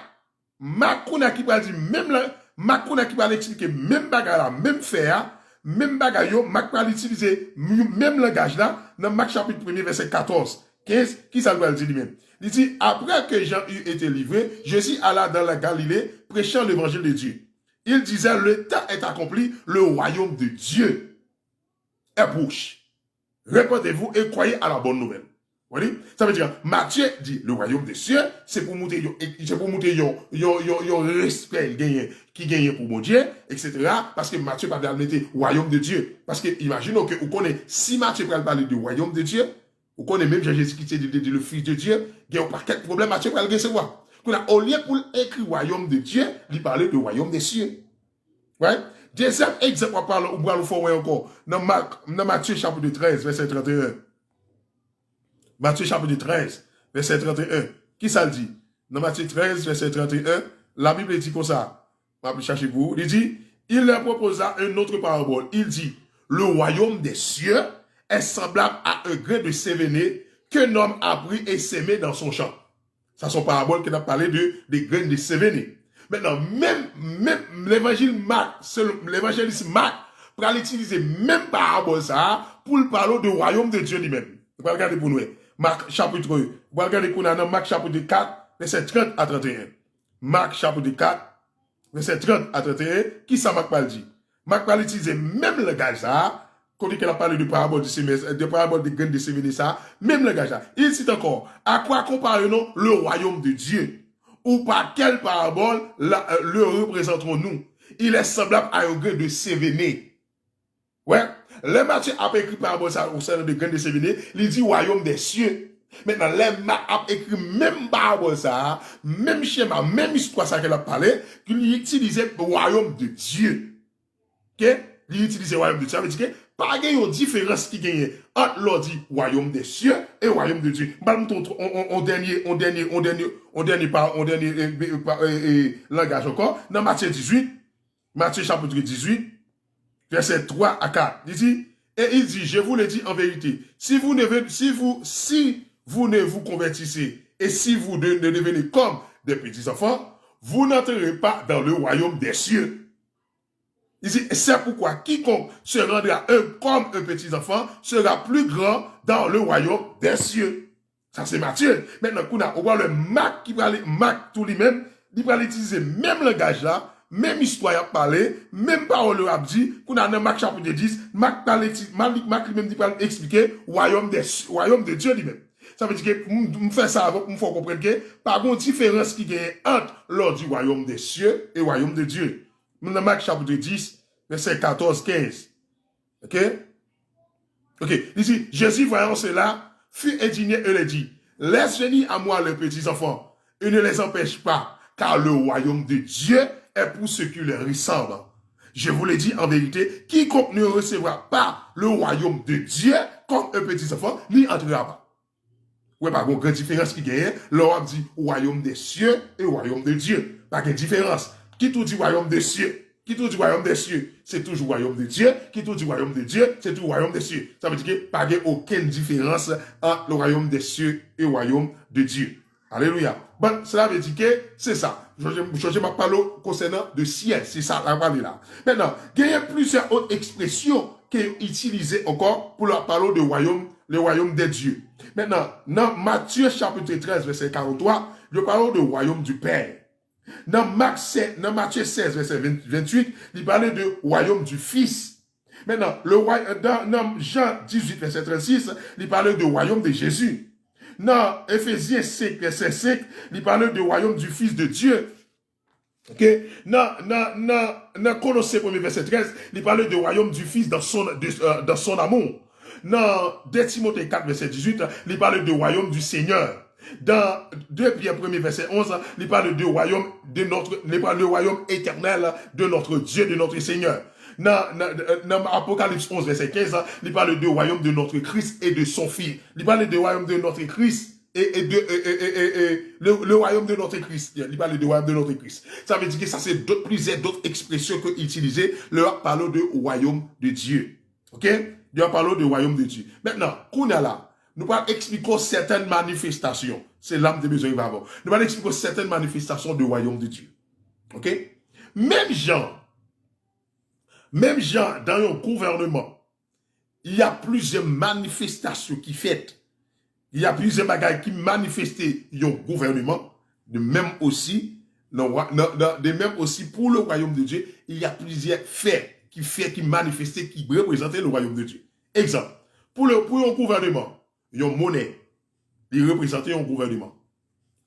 on a qui va dire, même là, Marc, on a qui va expliquer, même bagarre là, même faire, même bagarre, Marc va utiliser, même langage là, dans Marc chapitre 1, verset 14, 15, qui ça va dire lui-même? Il dit, après que Jean eut été livré, Jésus alla dans la Galilée, prêchant l'évangile de Dieu. Il disait, le temps est accompli, le royaume de Dieu est proche. Répandez-vous et croyez à la bonne nouvelle. Vous voyez? Ça veut dire, Matthieu dit, le royaume des cieux, c'est pour montrer yon respect qui gagne pour mon Dieu, etc. Parce que Matthieu va mettre royaume de Dieu. Parce que, imaginons que, vous connaissez, si Matthieu va parler du royaume de Dieu, vous connaissez même Jésus qui dit le Fils de Dieu, il n'y a pas quel problème Matthieu va le recevoir. Au lieu pour écrire royaume de Dieu, il parlait du royaume des cieux. Ouais? Deuxième exemple, on parle, on va le faire encore, dans Matthieu chapitre 13, verset 31. Matthieu chapitre 13, verset 31. Qui ça le dit? Dans Matthieu 13, verset 31, la Bible dit comme ça. On va chercher pour vous. Il dit, il leur proposa une autre parabole. Il dit, le royaume des cieux est semblable à un grain de sévéné qu'un homme a pris et sémé dans son champ. Ça, c'est une parabole qui a parlé des graines de sévéné. Maintenant, même l'évangile Marc, l'évangéliste Marc, pour utiliser même parabole ça, pour parler du royaume de Dieu lui-même. Vous allez regarder pour nous. Marc chapitre 1. Vous allez regarder pour nous dans Marc chapitre 4, verset 30 à 31. Marc chapitre 4, verset 30 à 31. Qui ça Marc parle dit? Marc parle utiliser même le langage ça, quand il a parlé de parabole de parabole de graines de sévéné ça, même le langage ça. Il cite encore, à quoi comparons-nous le royaume de Dieu? Ou par quelle parabole le représenterons-nous? Il est semblable à un grain de sévéné. Ouais. Le Matthieu a écrit parabole ça au sein de grain de sévéné, il dit royaume des cieux. Maintenant, le Marc a écrit même parabole ça, même schéma, même histoire ça qu'elle a parlé, qu'il utilisait le royaume de Dieu. Ok? Il utilisait le royaume de Dieu. Ça veut dire que pas de différence qui gagne entre l'ordre royaume des cieux et royaume de Dieu. On dernier langage encore, dans Matthieu 18, Matthieu chapitre 18, verset 3 à 4. Il dit, et il dit, je vous le dis en vérité, si vous ne vous convertissez et si vous ne devenez comme des petits enfants, vous n'entrerez pas dans le royaume des cieux. Il dit, c'est pourquoi quiconque se rendra comme un petit enfant sera plus grand dans le royaume des cieux. Ça, c'est Matthieu. Maintenant, on voit le Marc qui va Marc tout lui-même, il va utiliser même langage là, même histoire à parler, même parole à dire, qu'on a dans Marc chapitre 10, Marc lui-même dit va expliquer royaume de Dieu lui-même. Ça veut dire que, on fait ça avant, on faut comprendre que, par contre, différence qui gagne entre l'ordre du royaume des cieux et le royaume de Dieu. Dans Marc chapitre 10, verset 14, 15. Ok? Ok. Ici, Jésus, voyant cela, fut indigné et leur dit, laisse venir à moi les petits enfants, et ne les empêche pas, car le royaume de Dieu est pour ceux qui leur ressemblent. Je vous le dis en vérité, quiconque ne recevra pas le royaume de Dieu comme un petit enfant, n'y entrera pas. Ouais, par contre, grande différence qui gagne, l'on dit royaume des cieux et royaume de Dieu. Pas de différence. Qui tout dit royaume des cieux? Qui tout dit royaume des cieux? C'est toujours royaume de Dieu. Qui tout dit royaume de Dieu? C'est toujours royaume des cieux. Ça veut dire qu'il n'y a pas aucune différence entre le royaume des cieux et le royaume de Dieu. Alléluia. Bon, cela veut dire que c'est ça. Je m'en parle concernant le ciel. C'est ça, la parole là. Maintenant, il y a plusieurs autres expressions qui sont utilisées encore pour la parole de royaume, le royaume des dieux. Maintenant, dans Matthieu chapitre 13, verset 43, je parle du royaume du Père. Dans Matthieu 16, verset 28, il parlait du royaume du Fils. Maintenant, dans Jean 18, verset 36, il parlait du royaume de Jésus. Dans Éphésiens 5, verset 5, il parlait du royaume du Fils de Dieu. Ok? Dans Colossiens 1, verset 13, il parlait du royaume du Fils dans son amour. Dans 2 Timothée 4, verset 18, il parle du royaume du Seigneur. Dans 2 Pierre 1, verset 11, il parle du royaume le royaume éternel de notre Dieu, de notre Seigneur. Dans Apocalypse 11, verset 15, il parle du royaume de notre Christ et de son Fils. Il parle du royaume de notre Christ le royaume de notre Christ. Il parle du royaume de notre Christ. Ça veut dire que ça, c'est plusieurs d'autres expressions que utiliser. Leur parle de royaume de Dieu. Ok? Dieu parle du royaume de Dieu. Maintenant, qu'on a là, nous allons expliquer certaines manifestations. C'est l'âme de besoin va avoir. Nous allons expliquer certaines manifestations du royaume de Dieu. Ok? Même Jean, dans un gouvernement, il y a plusieurs manifestations qui faites. Il y a plusieurs bagages qui manifestent un gouvernement. De même aussi pour le royaume de Dieu, il y a plusieurs faits qui manifestaient, qui représentaient le royaume de Dieu. Exemple, pour un gouvernement, il y a une monnaie, il représentait un gouvernement.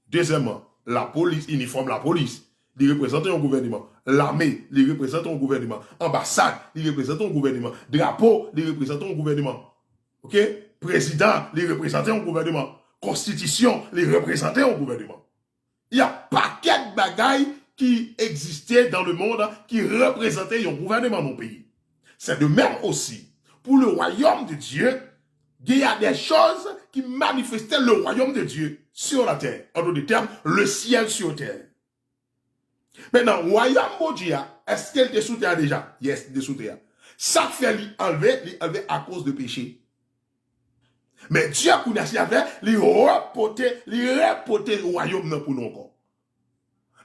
Deuxièmement, la police, uniforme la police, il représentait un gouvernement. L'armée, il représente un gouvernement. Ambassade, il représente un gouvernement. Drapeau, il représente un gouvernement. Ok? Président, il représentait un gouvernement. Constitution, il représentait un gouvernement. Il y a un paquet de bagailles qui existaient dans le monde qui représentaient un gouvernement dans le pays. C'est de même aussi pour le royaume de Dieu. Il y a des choses qui manifestaient le royaume de Dieu sur la terre. En d'autres termes, le ciel sur terre. Maintenant, le royaume de Dieu, est-ce qu'elle était sous terre déjà? Yes, il est sous terre. Ça fait l'enlever à cause de péché. Mais Dieu, qu'on a fait, il reportait le royaume pour nous encore.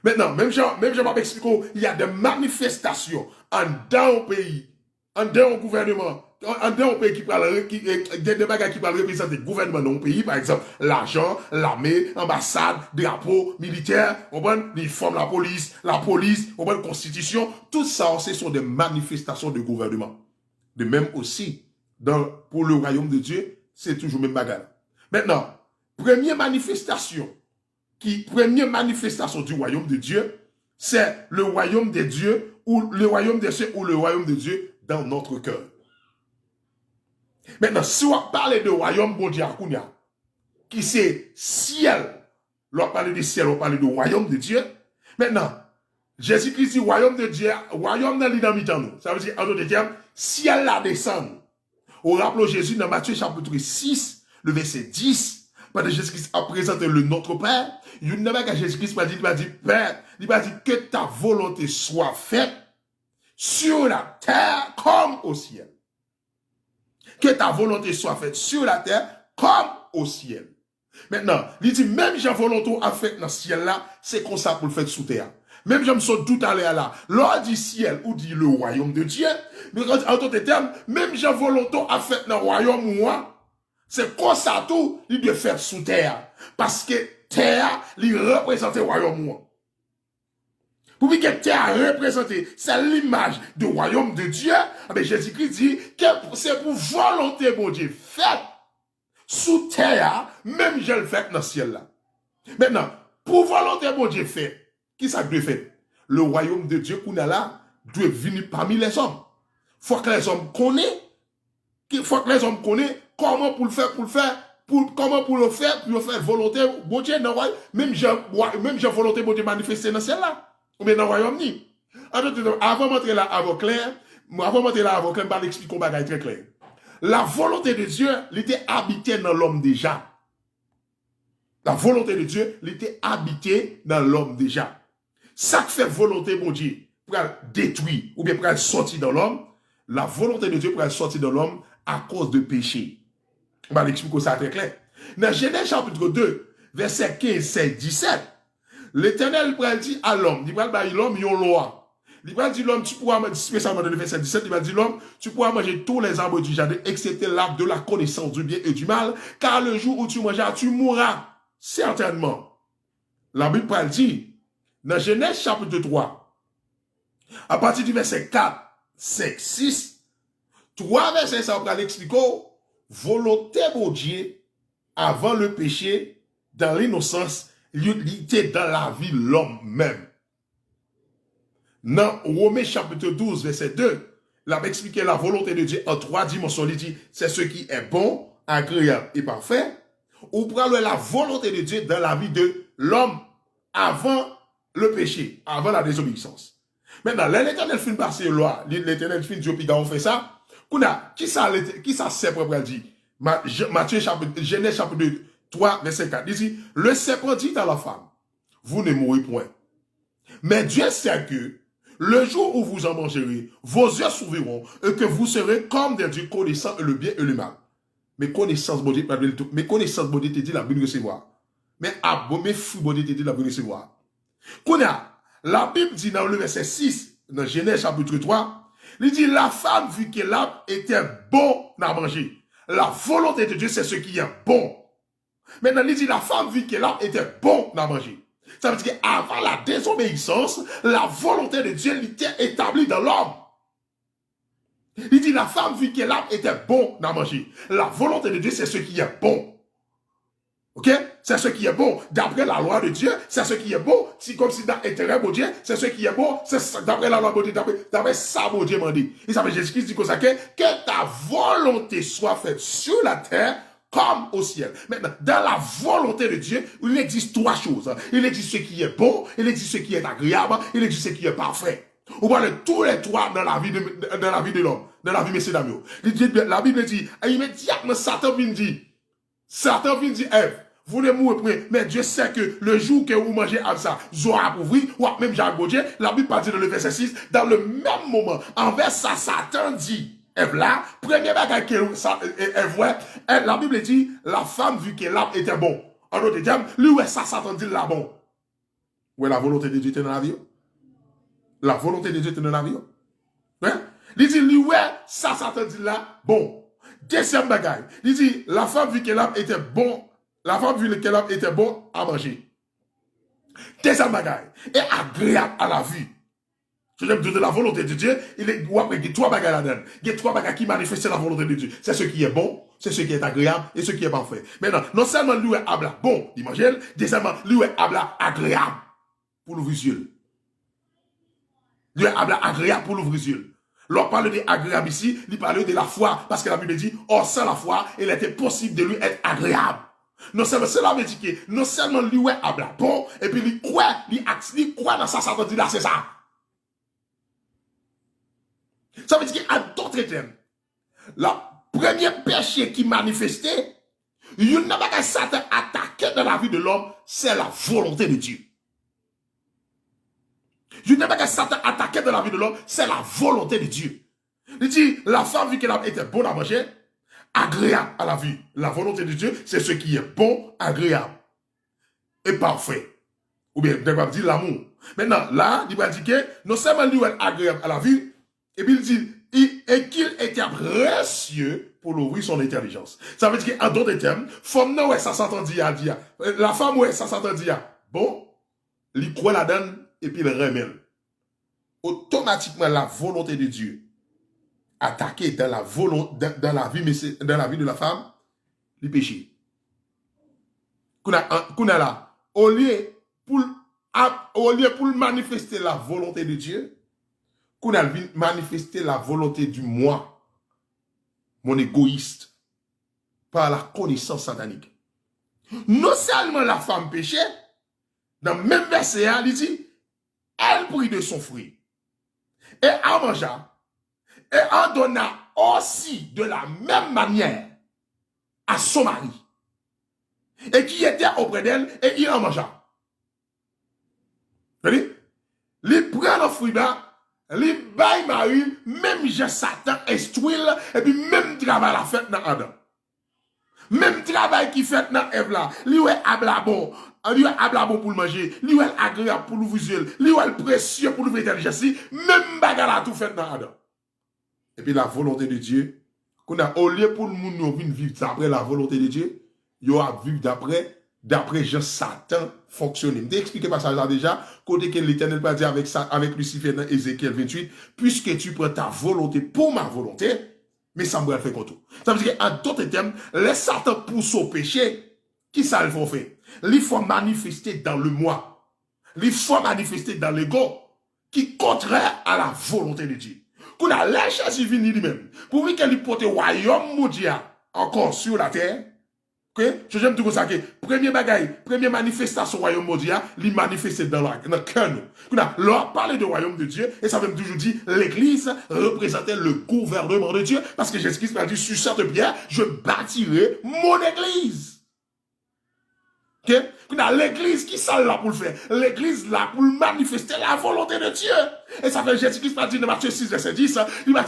Maintenant, même je vais m'expliquer, il y a des manifestations en dans un pays, en dans un gouvernement, en dans un pays qui parle, des bagages qui parlent représenter le gouvernement dans un pays, par exemple, l'argent, l'armée, l'ambassade, drapeau, militaire, ils forment la police, la constitution, tout ça, ce sont des manifestations de gouvernement. De même aussi, pour le royaume de Dieu, c'est toujours le même bagage. Maintenant, première manifestation du royaume de Dieu, c'est le royaume de Dieu ou le royaume des cieux ou le royaume de Dieu dans notre cœur. Maintenant, si on parle de royaume bon Dieu, qui c'est ciel, on parle de ciel, on parle de royaume de Dieu. Maintenant, Jésus-Christ dit royaume de Dieu, royaume dans l'identité. Ça veut dire, en d'autres termes, ciel la descend. On rappelle Jésus dans Matthieu chapitre 6, le verset 10, parce que Jésus-Christ a présenté le Notre Père. Il n'a pas qu'à Jésus-Christ, il va dire, Père, il va dire que ta volonté soit faite sur la terre comme au ciel. Que ta volonté soit faite sur la terre comme au ciel. Maintenant, il dit, même j'ai volonté à faire dans le ciel là, c'est comme ça pour le faire sous terre. Même je me suis tout à l'heure là, l'ordre du ciel ou dit le royaume de Dieu, mais en d'autres termes, même j'ai volonté à faire dans le royaume moi, c'est comme ça tout, il doit faire sous terre. Parce que terre, il représente le royaume moi. Pour que terre représente, c'est l'image du royaume de Dieu, mais Jésus-Christ dit que c'est pour volonté de Dieu faite sous terre, même je le fais dans le ciel là. Maintenant, pour volonté de Dieu faite, qui ça doit faire? Le royaume de Dieu qu'on a là doit venir parmi les hommes. Faut que les hommes connaissent. Comment pour le faire, comment pour le faire volonté de Dieu dans le royaume. Même j'ai volonté de Dieu manifester dans celle là. Ou bien dans le royaume ni. Avant de montrer là avant clair, je vais l'expliquer un bagage très clair. La volonté de Dieu, elle était habitée dans l'homme déjà. La volonté de Dieu, elle était habitée dans l'homme déjà. Ça qui fait volonté, mon Dieu, pour détruire ou bien pour sortir dans l'homme, la volonté de Dieu pour sortir dans l'homme à cause de péché. On va l'expliquer ça très clair. Dans Genèse chapitre 2, verset 15, 16, 17, l'Éternel dit à l'homme, il va dire l'homme, il y a une loi. Il va dire l'homme, tu pourras manger, spécialement dans le verset 17, il va dire l'homme, tu pourras manger tous les arbres du jardin, excepté l'arbre de la connaissance du bien et du mal, car le jour où tu mangeras, tu mourras. Certainement. La Bible dit, Dans Genèse chapitre 3, à partir du verset 4, 5, 6, 3 versets, ça va l'expliquer, volonté de Dieu avant le péché, dans l'innocence, l'unité dans la vie de l'homme même. Dans Romains chapitre 12, verset 2, là, expliqué la volonté de Dieu en 3 dimensions. Il dit, c'est ce qui est bon, agréable et parfait. Ou prendre la volonté de Dieu dans la vie de l'homme avant le péché, avant la désobéissance. Maintenant, l'Éternel fin passer loi, l'Éternel fin Dieu, puis on fait ça. Qui ça serpent pour dire? Matthieu chapitre, Genèse chapitre 3, verset 4. Il dit, le serpent dit à la femme, vous ne mourrez point. Mais Dieu sait que le jour où vous en mangerez, vos yeux s'ouvriront et que vous serez comme des dieux connaissant le bien et le mal. Mais connaissance, bon Dieu, mais connaissance, bon Dieu, te dit la Bible recevoir. Mais abomé fou, bon Dieu, te dit la Bible recevoir. La Bible dit dans le verset 6, dans Genèse chapitre 3, il dit, la femme, vu que l'arbre était bon à manger, la volonté de Dieu, c'est ce qui est bon. Maintenant, il dit, la femme, vu que l'arbre était bon à manger. Ça veut dire qu'avant la désobéissance, la volonté de Dieu était établie dans l'homme. Il dit, la femme, vu que l'arbre était bon à manger. La volonté de Dieu, c'est ce qui est bon. Ok? C'est ce qui est bon. D'après la loi de Dieu, c'est ce qui est bon. C'est comme si dans l'intérêt de Dieu, c'est ce qui est bon. C'est d'après la loi de Dieu, d'après ça, mon Dieu m'a dit. Il s'appelle Jésus-Christ dit comme ça, que ta volonté soit faite sur la terre comme au ciel. Maintenant, dans la volonté de Dieu, il existe trois choses. Il existe ce qui est bon, il existe ce qui est agréable, il existe ce qui est parfait. On parle de tous les trois dans la vie de l'homme, dans la vie, messieurs dames. La Bible dit, immédiatement, Satan vient dire, Ève, vous ne mourrez point, mais Dieu sait que le jour que vous mangez à ça, vous aurez appauvri, ou même Jacques Baudier, la Bible parle dans le verset 6, dans le même moment, envers ça, Satan dit, Ève là, premier bagage qu'elle voit, la Bible dit, la femme, vu que l'arbre était bon. En d'autres termes, lui, ouais, ça, Satan dit là bon. Ouais, la volonté de Dieu était dans la vie. La volonté de Dieu était dans la vie. Hein? Il dit, lui, ouais, ça, Satan dit là bon. Deuxième bagage, il dit, la femme, vu que l'arbre était bon, la femme, vu que l'arbre était bon à manger. Deuxième bagage, est agréable à la vue. Je l'aime de la volonté de Dieu, il y a trois bagages là-dedans. Il y a trois bagages qui manifestent la volonté de Dieu. C'est ce qui est bon, c'est ce qui est agréable et ce qui est parfait. Maintenant, non seulement lui est bon, imagine, deuxièmement, lui est agréable pour le visuel. Lui est agréable pour le visuel. L'on parle de agréable ici, il parle de la foi, parce que la Bible dit, oh, sans la foi, il était possible de lui être agréable. Non seulement cela veut dire que, non seulement lui est bon, et puis il croit dans ça, ça veut dire là, c'est ça. Ça veut dire qu'à d'autres termes, la première péché qui manifestait, il n'a pas qu'à Satan attaquer dans la vie de l'homme, c'est la volonté de Dieu. Il n'a pas qu'à Satan attaquer dans la vie de l'homme, c'est la volonté de Dieu. Il dit, la femme, vu qu'elle était bonne à manger, agréable à la vie. La volonté de Dieu, c'est ce qui est bon, agréable et parfait. Ou bien, on va dire l'amour. Maintenant, là, il va dire que non seulement lui est agréable à la vie, et puis il dit, et qu'il était précieux pour l'ouvrir son intelligence. Ça veut dire qu'en d'autres termes, femme non, ouais, ça s'entend dire, la femme, ouais, ça s'entend dire, bon, il croit la donne, et puis il remèle. Automatiquement, la volonté de Dieu, attaquée dans la vie de la femme, le péché. Qu'on a là, au lieu pour manifester la volonté de Dieu, qu'on a manifesté la volonté du moi, mon égoïste, par la connaissance satanique. Non seulement la femme péchait, dans le même verset, il dit, elle prit de son fruit, et en mangea, et en donna aussi de la même manière à son mari, et qui était auprès d'elle, et il en mangea. Vous voyez? Il prend le fruit là, il baille Marie, même j'ai Satan instruit, et puis même travail la fête dans Adam. Même travail qui fait dans Ève là, lui est ablabon, lui est ablabon pour le manger, lui est agréable pour le visuel, lui est précieux pour le intelligence, même bagarre tout fait dans Adam. Et puis la volonté de Dieu, qu'on a au lieu pour le monde vivre d'après la volonté de Dieu, il a vivre d'après d'après Jean Satan fonctionne. Je expliqué pas ça déjà, côté que l'Éternel va dire avec Lucifer dans Ézéchiel 28, puisque tu prends ta volonté pour ma volonté, mais ça me fait contre. Ça veut dire qu'en d'autres termes, les Satan poussent au péché, qui ça le faut faire? Il faut manifester dans le moi. Il faut manifester dans l'ego, qui est contraire à la volonté de Dieu. Qu'on a la Jésus venu lui-même, pour qu'il porte le royaume mondial encore sur la terre. Je j'aime tout ça que premier bagaille, première manifestation royaume mondial, il manifeste dans le cœur nous. On a leur parlé du royaume de Dieu et ça veut toujours dire l'église représentait le gouvernement de Dieu parce que Jésus-Christ a dit sur cette pierre, je bâtirai mon église. Okay? On a l'église qui s'en là pour le faire. L'église là pour manifester la volonté de Dieu. Et ça fait Jésus-Christ m'a dit dans Matthieu 6, verset 10, il m'a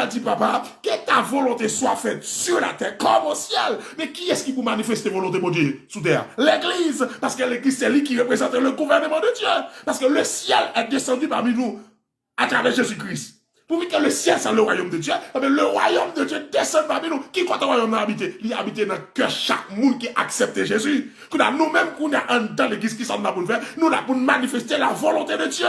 dit, papa, que ta volonté soit faite sur la terre comme au ciel. Mais qui est-ce qui peut manifester la volonté de Dieu sous terre? L'église. Parce que l'église, c'est lui qui représente le gouvernement de Dieu. Parce que le ciel est descendu parmi nous à travers Jésus-Christ. Pour que le ciel, c'est le royaume de Dieu, le royaume de Dieu descend parmi nous. Qui compte le royaume habité? Il habite dans que chaque monde qui accepte Jésus. Nous-mêmes, qu'on a dans l'église qui s'en a pour faire, nous là pour manifester la volonté de Dieu.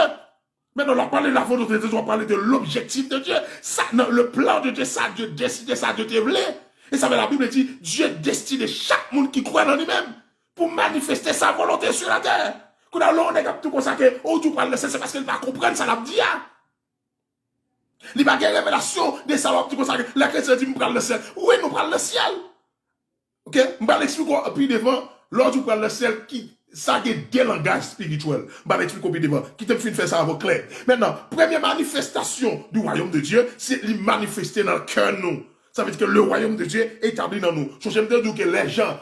Maintenant, on va parler de la volonté de Dieu, on va parler de l'objectif de Dieu. Ça, le plan de Dieu, ça, Dieu décide, ça, Dieu te voulait. Et ça, la Bible dit, Dieu décide chaque monde qui croit en lui-même pour manifester sa volonté sur la terre. Quand on est tout consacré, oh, tu parles de ça, c'est parce qu'il va comprendre ça, l'a dit. Il n'y a pas de révélation de ça, tu consacres. La chrétien dit, nous parlons le ciel. Oui, nous parlons le ciel. Ok? Je vais l'expliquer puis devant, lorsque tu parles le ciel, ça a des langages spirituels. Je vais l'expliquer puis devant. Qui te fait faire ça avec clair. Maintenant, première manifestation du royaume de Dieu, c'est de manifester dans le cœur de nous. Ça veut dire que le royaume de Dieu est établi dans nous. J'aime bien dire que les gens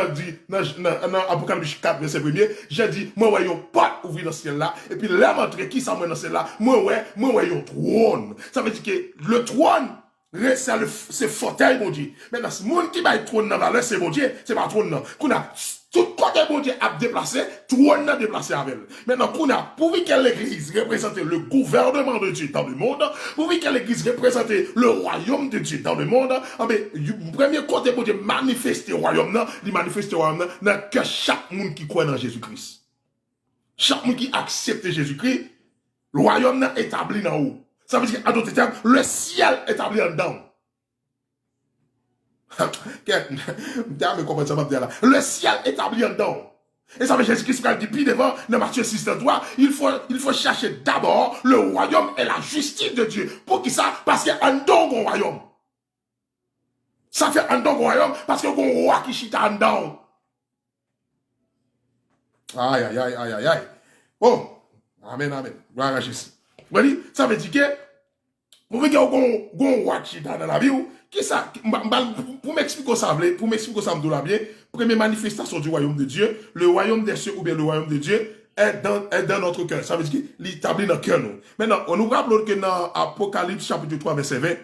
disent, dans Apocalypse 4, verset 1er, j'ai dit, moi, voyons pas ouvrir dans ce ciel-là, et puis là, montrer qui ça, moi, dans ce ciel-là, moi, voyons trône. Ça veut dire que le trône, c'est fauteuil, mon Dieu. Maintenant, ce monde qui va être trône dans la valeur, c'est mon Dieu, c'est pas trône, non. Qu'on a, tout côté, mon Dieu, a déplacé, trône a déplacé avec elle. Maintenant, qu'on a, pour que l'église représente le gouvernement de Dieu dans le monde, pour que l'église représente le royaume de Dieu dans le monde, le premier côté, mon Dieu, manifester le royaume, il manifeste le royaume, dans que chaque monde qui croit dans Jésus-Christ. Chaque monde qui accepte Jésus-Christ, le royaume est établi en haut. Ça veut dire qu'à d'autres termes, le ciel est établi en dedans. Le ciel est établi en dedans. Et ça veut dire que Jésus-Christ dit puis devant, dans Matthieu 6, 3, il faut chercher d'abord le royaume et la justice de Dieu. Pour qui ça? Parce qu'il y a un don au royaume. Ça fait un don au royaume parce qu'il y a un roi qui chita en dedans. Aïe, aïe, aïe, aïe, aïe, aïe. Oh, amen, amen. Voilà, Jésus. Ça veut dire que, pour que un roi qui chita dans la vie, qui ça, pour m'expliquer ça, bien, première manifestation du royaume de Dieu, le royaume des cieux ou bien le royaume de Dieu est dans notre cœur. Ça veut dire qu'il est établi dans le cœur, nous. Maintenant, on nous rappelle que dans Apocalypse chapitre 3, verset 20,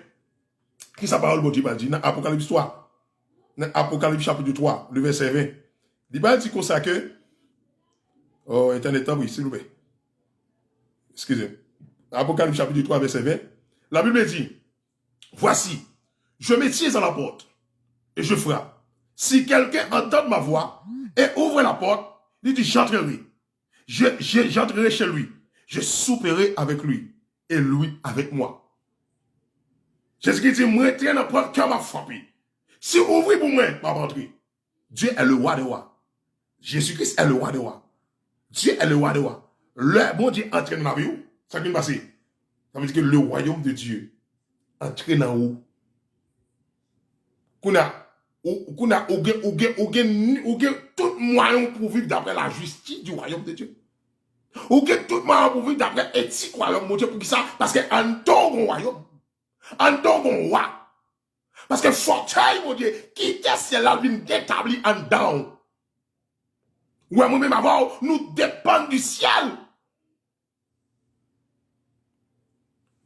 qui sa parole, bon Dieu, dit, dans Apocalypse 3, dans Apocalypse chapitre 3, le verset 20, il dit comme ça que, oh, Internet, oui, s'il vous plaît. Excusez. Apocalypse chapitre 3, verset 20, la Bible dit, voici, je me tiens à la porte et je frappe. Si quelqu'un entend ma voix et ouvre la porte, il dit, j'entrerai. J'entrerai chez lui. Je souperai avec lui et lui avec moi. Jésus dit, moi, tiens la porte qui m'a frappé. Si vous ouvrez pour moi, ma rentrer. Dieu est le roi des rois. Jésus-Christ est le roi des rois. Dieu est le roi des rois. Le bon Dieu entraîne ma vie. Ça qui passe. Ça veut dire que le royaume de Dieu entraîne en haut. Qu'on a tout moyen pour vivre d'après la justice du royaume de Dieu. Ou tout moyen pour vivre d'après l'éthique royaume de Dieu. Pour qui ça? Parce que en don au royaume. En don au roi. Parce que fauteuil, mon Dieu, qui était celle-là, vient d'établir en don. Ouais, moi-même avant, nous dépendons du ciel.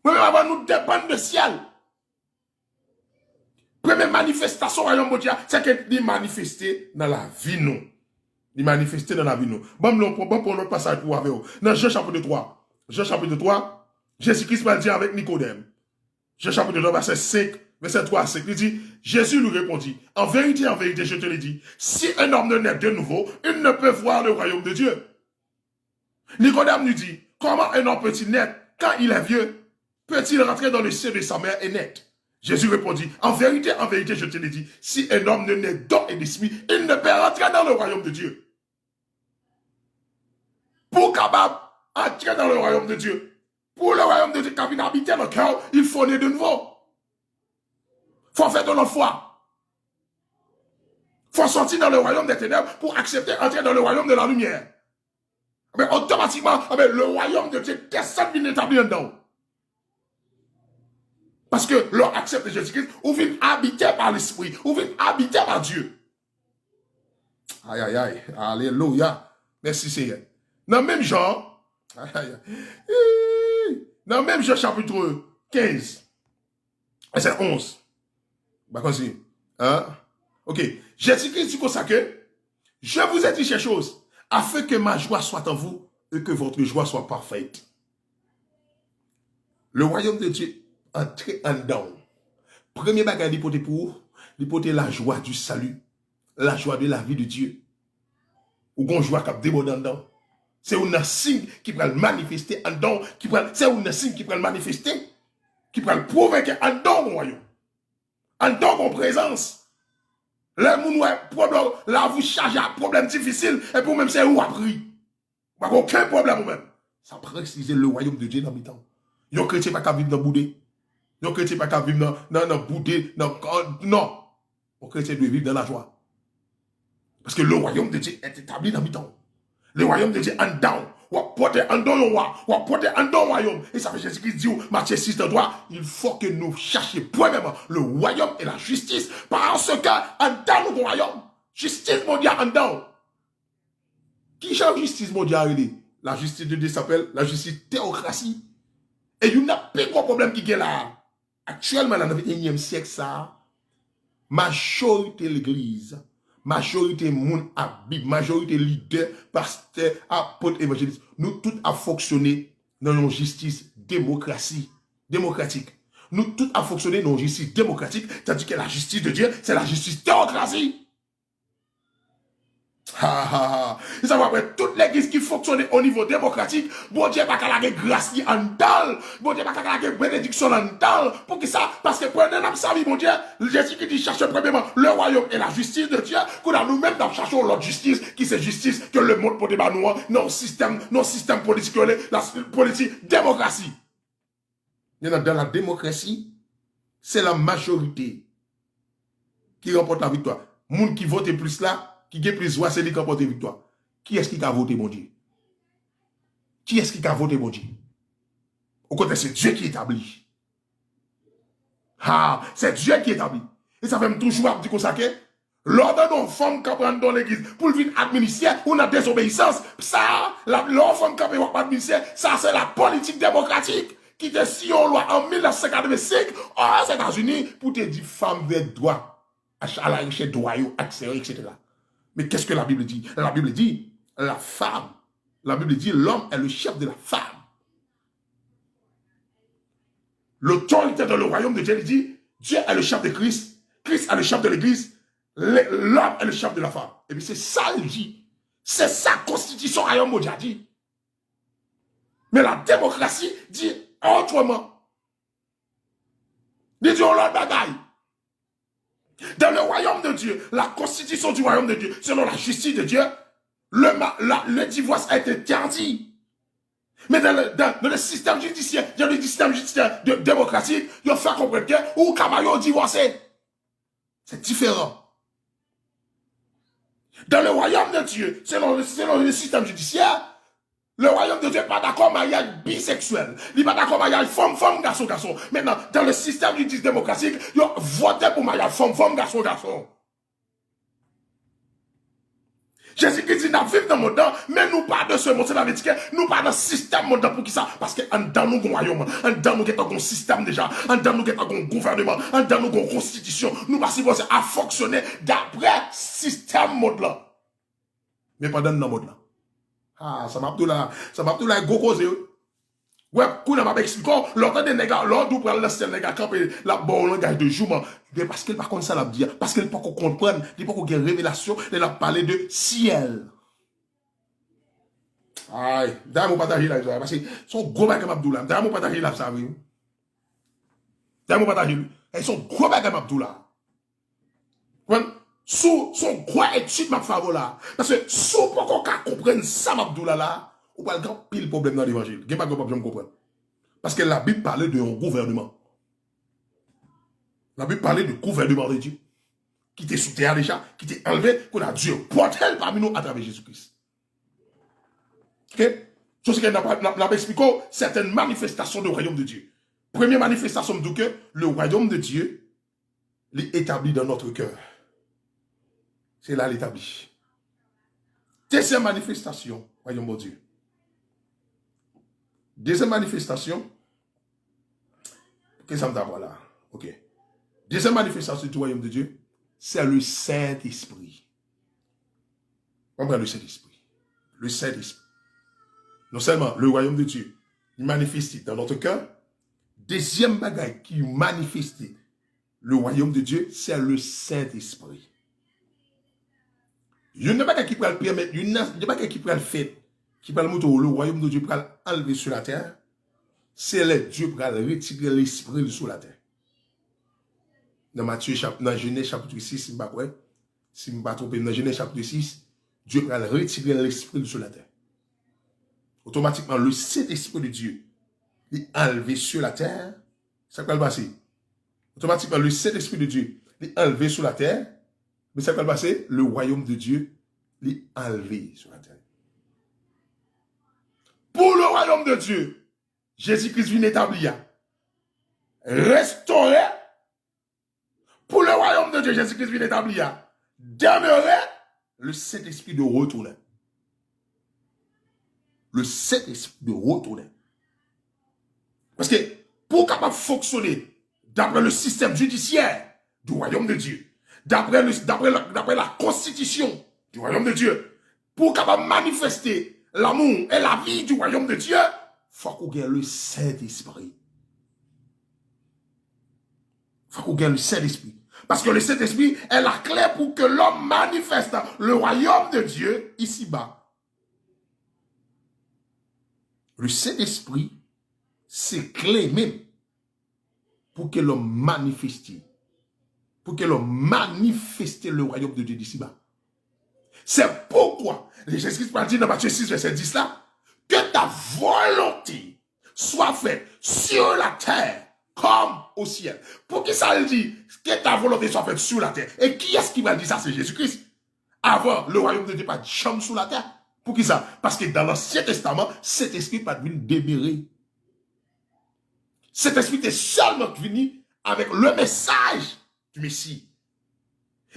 Moi-même avant, nous dépendons du ciel. Première manifestation royaume de Dieu, c'est que manifester dans la vie nous. Manifester dans la vie nous. Bon, pour notre passage pour avec vous. Dans Jean chapitre 3. Jésus-Christ va dire avec Nicodème. Jean chapitre 3, verset 5, Verset 3, c'est qu'il dit, Jésus lui répondit, en vérité, je te le dis, si un homme ne naît de nouveau, il ne peut voir le royaume de Dieu. Nicodème lui dit, comment un homme peut-il naître quand il est vieux? Peut-il rentrer dans le sein de sa mère et naître? Jésus répondit, en vérité, je te le dis, si un homme ne naît d'eau et d'esprit, il ne peut rentrer dans le royaume de Dieu. Pour capable entrer dans le royaume de Dieu, pour le royaume de Dieu, quand il habite dans le cœur, il faut naître de nouveau. Il faut faire de la foi. Il faut sortir dans le royaume des ténèbres pour accepter d'entrer dans le royaume de la lumière. Mais automatiquement, le royaume de Dieu, personne ne vient établir dedans. Parce que l'on accepte Jésus-Christ, ou vient habiter par l'esprit, ou vient habiter par Dieu. Aïe, aïe, aïe. Alléluia. Merci Seigneur. Dans le même genre, dans le même genre chapitre 15, verset 11. Bah, comme hein? Ok. Jésus-Christ dit comme ça que je vous ai dit ces choses afin que ma joie soit en vous et que votre joie soit parfaite. Le royaume de Dieu entre en dedans. Premier bagage l'hypothèse pour l'hypothèse la joie du salut, la joie de la vie de Dieu. Ou qu'on joie cap débordant dedans. C'est un signe qui peut le manifester en dedans, c'est un signe qui peut le manifester, qui peut le prouver qu'en dedans au royaume. En dedans en présence. Les gens là vous chargez un problème difficile et pour même c'est où appris. Pas aucun problème ou même. Ça précise le royaume de Dieu dans le temps. Yon chrétien pas qu'à vivre dans boudé. Yon chrétien pas qu'à vivre dans boudé, non. Yon chrétien doit vivre dans la joie. Parce que le royaume de Dieu est établi dans le temps. Le royaume de Dieu en dedans. Ou porter en dedans le roi, ou porter en dedans le royaume. Et ça fait Jésus-Christ dit, Matthieu 6 de droit, il faut que nous cherchions premièrement le royaume et la justice. Parce que en dedans le royaume, justice mondiale en dedans. Qui change justice mondiale? La justice de Dieu s'appelle la justice théocratie. Et il y a un plus gros problème qui est là. Actuellement, dans le 21e siècle, ça, majorité de l'église, majorité moun à Bible, majorité leader, pasteur, apôtre, évangéliste, nous tous à fonctionner dans une justice démocratique. Nous tous à fonctionner dans une justice démocratique, tandis que la justice de Dieu, c'est la justice théocratie. Et ça va après toute l'église qui fonctionne au niveau démocratique, bon Dieu pas qu'à la grâce en dal, bon Dieu pas qu'à la bénédiction en dal, pour que ça, parce que prenez notre vie, mon Dieu, Jésus qui dit cherche premièrement le royaume et la justice de Dieu, qu'on a nous-mêmes nous cherchons l'autre justice, qui c'est justice que le monde peut débattre nous, non système politique, la politique démocratie. Dans la démocratie, c'est la majorité qui remporte la victoire. Monde qui vote plus là, qui est plus voix, c'est lui qui remporte la victoire. Qui est-ce qui a voté, mon Dieu? Qui est-ce qui a voté, mon Dieu? Au contraire, c'est Dieu qui établit. C'est Dieu qui établit. Et ça fait même toujours dire comme ça que l'ordre d'une femme qui prend dans l'église pour venir administrer ou la désobéissance, ça, l'ordre femme qui prend administrer, ça c'est la politique démocratique qui était si on loi en 1985 aux États-Unis pour te dire femme des droits à la richesse droit, accès, etc. Mais qu'est-ce que la Bible dit? La Bible dit la femme. La Bible dit l'homme est le chef de la femme. L'autorité dans le royaume de Dieu dit Dieu est le chef de Christ, Christ est le chef de l'église, l'homme est le chef de la femme. Et puis c'est ça il dit. C'est sa constitution royaume mondial dit. Mais la démocratie dit autrement. Dit on l'autre bagaille. Dans le royaume de Dieu, la constitution du royaume de Dieu, selon la justice de Dieu, le divorce a été interdit. Mais dans le système judiciaire, démocratique, il a fait comprendre que ou Kamayo divorcé. C'est différent. Dans le royaume de Dieu, selon le système judiciaire, le royaume de Dieu n'est pas d'accord mariage bisexuel. Il n'est pas d'accord mariage femme, garçon. Maintenant, dans le système judiciaire démocratique, il a voté pour mariage femme, garçon. Jésus-Christ dit, nous vivons dans le monde, mais nous pas de ce monde, c'est la vérité, nous pas dans le système monde pour qui ça? Parce que dans nous, royaume, dans nous, avons un système déjà, dans nous, avons un gouvernement, dans nous, avons une constitution, nous pas supposés à fonctionner d'après le système monde là. Mais pas dans le monde là. Ça m'a tout là, gros cause. Ouais, qu'on a expliqué, l'autre des nègres, l'autre prend le ciel nègre camper la bon langage de jour, mais parce qu'elle pas contre ça l'a dire, parce qu'elle pas comprendre, il pas qu'on révélation, elle a parlé de ciel. Aïe, d'ailleurs mon partage là, parce que son gros bagage Abdoula, d'ailleurs mon partage là, ça oui. D'ailleurs mon partage, elles sont gros bagage Abdoula. Sous son gros étude ma faveur là, parce que sous pour qu'on comprenne ça Abdoula là, ou pas le grand pile problème dans l'évangile, il n'y a pas de problème comprendre. Parce que la Bible parlait d'un gouvernement. La Bible parlait du gouvernement de Dieu, qui était sous terre déjà, qui était enlevé, qu'on a Dieu porté parmi nous à travers Jésus-Christ. Ok? Chose que n'a pas expliqué certaines manifestations du royaume de Dieu. Première manifestation de que le royaume de Dieu est établi dans notre cœur. C'est là l'établi. Deuxième manifestation, royaume de Dieu. Deuxième manifestation, qu'est-ce que ça me d'abord là? Ok. Deuxième manifestation du royaume de Dieu, c'est le Saint-Esprit. On prend le Saint-Esprit. Le Saint-Esprit. Non seulement le royaume de Dieu, il manifeste dans notre cœur. Deuxième bagaille qui manifeste le royaume de Dieu, c'est le Saint-Esprit. Il n'y a pas qui peut le permettre, il n'y a pas qui peut le faire, qui peut le montrer le royaume de Dieu pour enlever sur la terre. C'est le Dieu pour retirer l'esprit sur la terre. Dans Genèse chapitre 6, si je ne me pas tromper, dans Genèse chapitre 6, Dieu va retirer l'esprit sur la terre. Automatiquement, le Saint-Esprit de Dieu est enlevé sur la terre. Ça va le passer. Automatiquement, le Saint-Esprit de Dieu est enlevé sur la terre. Mais ça va le passer. Le royaume de Dieu est enlevé sur la terre. Pour le royaume de Dieu, Jésus-Christ vient établir, restaurer. Pour le royaume de Dieu, Jésus-Christ vient établir, demeurer, le Saint-Esprit de retourner. Le Saint-Esprit de retourner. Parce que pour capable fonctionner d'après le système judiciaire du royaume de Dieu, d'après la constitution du royaume de Dieu, pour capable manifester l'amour et la vie du royaume de Dieu, il faut qu'on ait le Saint-Esprit. Il faut qu'on ait le Saint-Esprit. Parce que le Saint-Esprit est la clé pour que l'homme manifeste le royaume de Dieu ici-bas. Le Saint-Esprit, c'est clé même pour que l'homme manifeste. Pour que l'homme manifeste le royaume de Dieu d'ici-bas. C'est pourquoi Jésus-Christ va dire dans Matthieu 6, verset 10 là, que ta volonté soit faite sur la terre comme au ciel. Pour qui ça le dit? Que ta volonté soit faite sur la terre. Et qui est-ce qui va dire ça? C'est Jésus-Christ. Avant, le royaume de Dieu pas de chambre sur la terre. Pour qui ça? Parce que dans l'Ancien Testament, cet esprit pas venu demeurer. Cet esprit est seulement venu avec le message du Messie.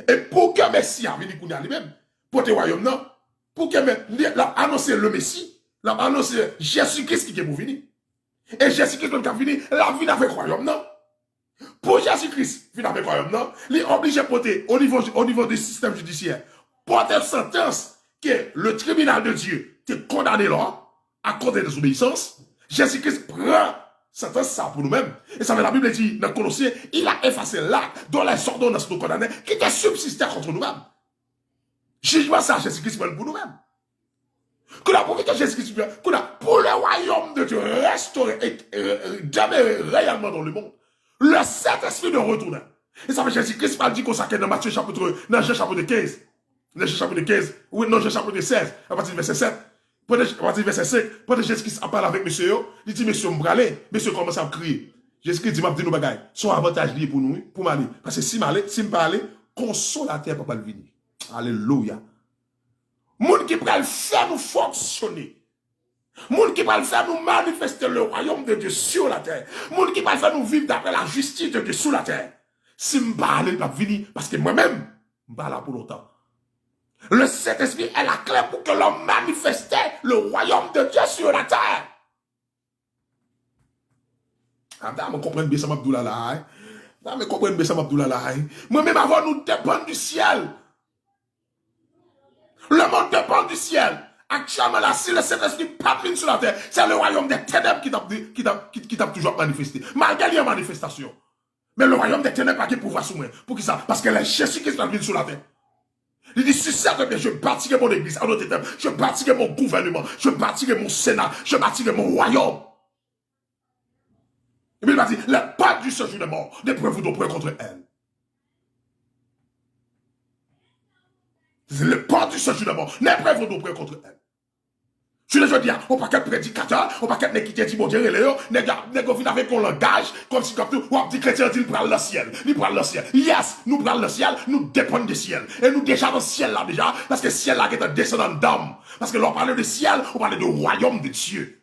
Et pour que le Messie a venu lui-même, pour le royaume, non, pour que l'a annoncé le Messie, l'a annoncé Jésus-Christ qui est pour venir. Et Jésus-Christ qui est venu, la vie avec le royaume, non. Pour Jésus-Christ, venir avec le royaume, non, il est obligé de porter au niveau du système judiciaire, porter sentence que le tribunal de Dieu t'est condamné là, à cause de désobéissance. Jésus-Christ prend sentence ça pour nous-mêmes. Et ça veut la Bible dit, dans Colossiens, il a effacé l'acte dont les ordonnances nous condamnaient, qui était subsisté contre nous-mêmes. Jugement ça, Jésus-Christ pour nous-mêmes. Que la pour que Jésus-Christ pour le royaume de Dieu restaurer et demeurer réellement dans le monde, le Saint-Esprit de retourner. Et ça veut Jésus-Christ pas dit qu'on s'acquiert dans Matthieu chapitre 15. Dans Jean chapitre 15, oui, non, Jean chapitre 16, à partir du verset 7, à partir du verset 5, pendant que Jésus-Christ a parlé avec monsieur, il dit, monsieur, m'bralé, monsieur commence à crier. Jésus-Christ dit, m'a dit nous bagaille, son avantage lié pour nous, pour m'aller. Parce que si m'aller, consolateur pas le venir. Alléluia. Moun qui peut le faire nous fonctionner. Moun qui peut le faire nous manifester le royaume de Dieu sur la terre. Moun qui peut le faire nous vivre d'après la justice de Dieu sur la terre. Si m'parler, il va venir, parce que moi-même, m'parle là pour longtemps. Le Saint-Esprit est la clé pour que l'homme manifeste le royaume de Dieu sur la terre. Madame, comprenez bien ça, Abdoula là. Madame, comprenez bien ça, Abdoula là. Moi-même, avant, nous dépendons du ciel. Le monde dépend du ciel. Actuellement, là, si le Saint-Esprit pas venu sur la terre, c'est le royaume des ténèbres qui t'a toujours manifesté. Malgré les manifestations. Mais le royaume des ténèbres n'a pas de pouvoir sur moi. Pour qui ça? Parce que le Jésus-Christ est venu sur la terre. Il dit, si ça bien, je bâtirai mon église en notre termes, je bâtirai mon gouvernement, je bâtirai mon sénat, je bâtirai mon royaume. Et puis il va dire, la patte du séjour de mort, n'éprouvez-vous donc point contre elle. Le patte du séjour de mort, n'éprouvez-vous donc point contre elle. Je veux dire, on pas qu'un prédicateur, on pas qu'un qui dit bon Dieu, n'est avec un langage, comme si comme tout, on dit chrétien, il prend le ciel, il prend le ciel. Yes, nous prenons le ciel, nous dépendons du ciel. Et nous déjà dans le ciel là déjà, parce que le ciel là est un descendant d'âme. Parce que l'on parle de ciel, on parle du royaume de Dieu.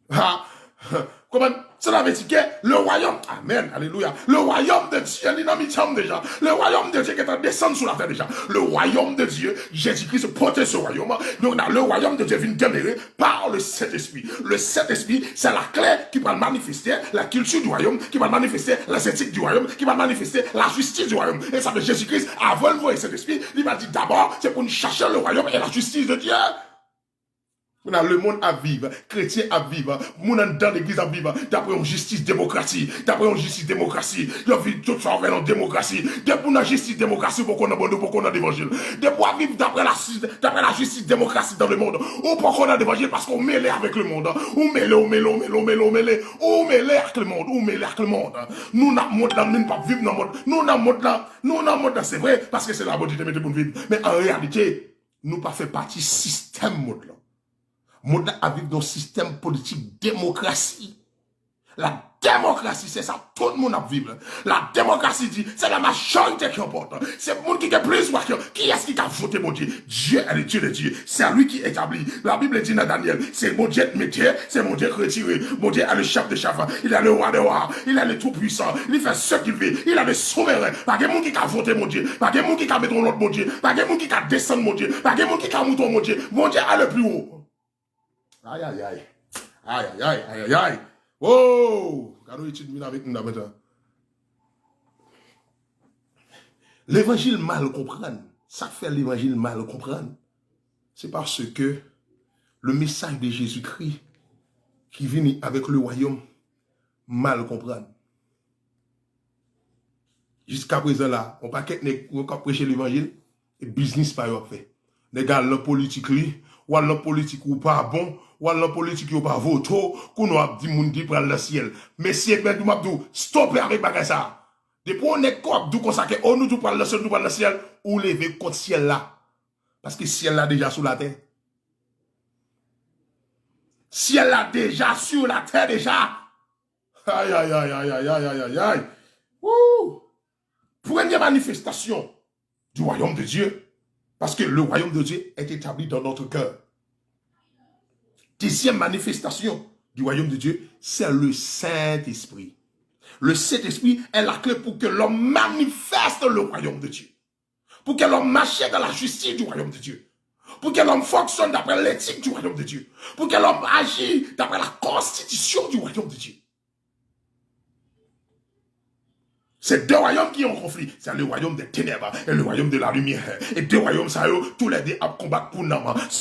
Ah, comment cela veut dire que le royaume, amen, alléluia, le royaume de Dieu, il n'a mis déjà, le royaume de Dieu qui est en descendre sur la terre déjà, le royaume de Dieu, Jésus-Christ porte ce royaume, donc le royaume de Dieu vient demeurer par le Saint-Esprit. Le Saint-Esprit, c'est la clé qui va manifester la culture du royaume, qui va manifester les éthiques du royaume, qui va manifester la justice du royaume. Et ça veut Jésus-Christ, avant de voir le Saint-Esprit, il m'a dit d'abord, c'est pour nous chercher le royaume et la justice de Dieu. Le monde à vivre, chrétien à vivre, monde dans l'église à vivre, d'après une justice démocratie, d'après une justice démocratie, il vit tout ça en démocratie, depuis une justice démocratie pour qu'on a bon, pour qu'on a l'évangile, depuis vivre d'après la justice démocratie dans le monde, ou pour qu'on a l'évangile parce qu'on mêle avec le monde, ou mêle avec le monde, nous n'avons monde là, nous pas vivre dans le monde, nous n'avons monde là, c'est vrai, parce que c'est la bonne de pour vivre, mais en réalité, nous pas fait partie du système monde là. Monde à vivre dans un système politique démocratie. La démocratie, c'est ça, tout le monde a vivre. La démocratie dit, c'est la majorité qui importe. C'est le monde qui a plus voir qui est-ce qui a voté mon Dieu? Dieu est le Dieu de Dieu. C'est lui qui établit. La Bible dit dans Daniel, c'est mon Dieu de métier, c'est mon Dieu retiré. Mon Dieu est le chef de chef. Il est le roi des rois. Il est le tout-puissant. Il fait ce qu'il veut. Il est le souverain. Pas de monde qui a voté mon Dieu. Pas de monde qui a mis l'autre mon Dieu. Pas de monde qui a descendu mon Dieu. Pas de monde qui a monté mon Dieu. Mon Dieu est le plus haut. Aïe, aïe, aïe. Aïe, aïe, aïe, aïe, aïe. Oh! Quand étude avec nous maintenant. L'évangile mal comprendre. Ça fait l'évangile mal comprendre. C'est parce que le message de Jésus-Christ qui vient avec le royaume mal comprendre. Jusqu'à présent là, on pas qu'à prêcher l'évangile et business pas fait. Les gars, la politique ou la politique ou pas bon, ou la politique ou pas voto, qu'on a dit moun di pral le ciel. Mais si et ben mabdou, stoppez avec bagay ça. Depuis on est quoi d'où consacré, on nous pral le ciel, nous pral le ciel, ou lever contre ciel là. Parce que ciel là déjà sous la terre. Ciel là déjà sur la terre déjà. Aïe aïe aïe aïe aïe aïe aïe aïe aïe. Ouh. Première manifestation du royaume de Dieu. Parce que le royaume de Dieu est établi dans notre cœur. Deuxième manifestation du royaume de Dieu, c'est le Saint-Esprit. Le Saint-Esprit est la clé pour que l'homme manifeste le royaume de Dieu. Pour que l'homme marche dans la justice du royaume de Dieu. Pour que l'homme fonctionne d'après l'éthique du royaume de Dieu. Pour que l'homme agisse d'après la constitution du royaume de Dieu. C'est deux royaumes qui ont conflit. C'est le royaume des ténèbres et le royaume de la lumière. Et deux royaumes, ça tous les deux à combattre pour nous.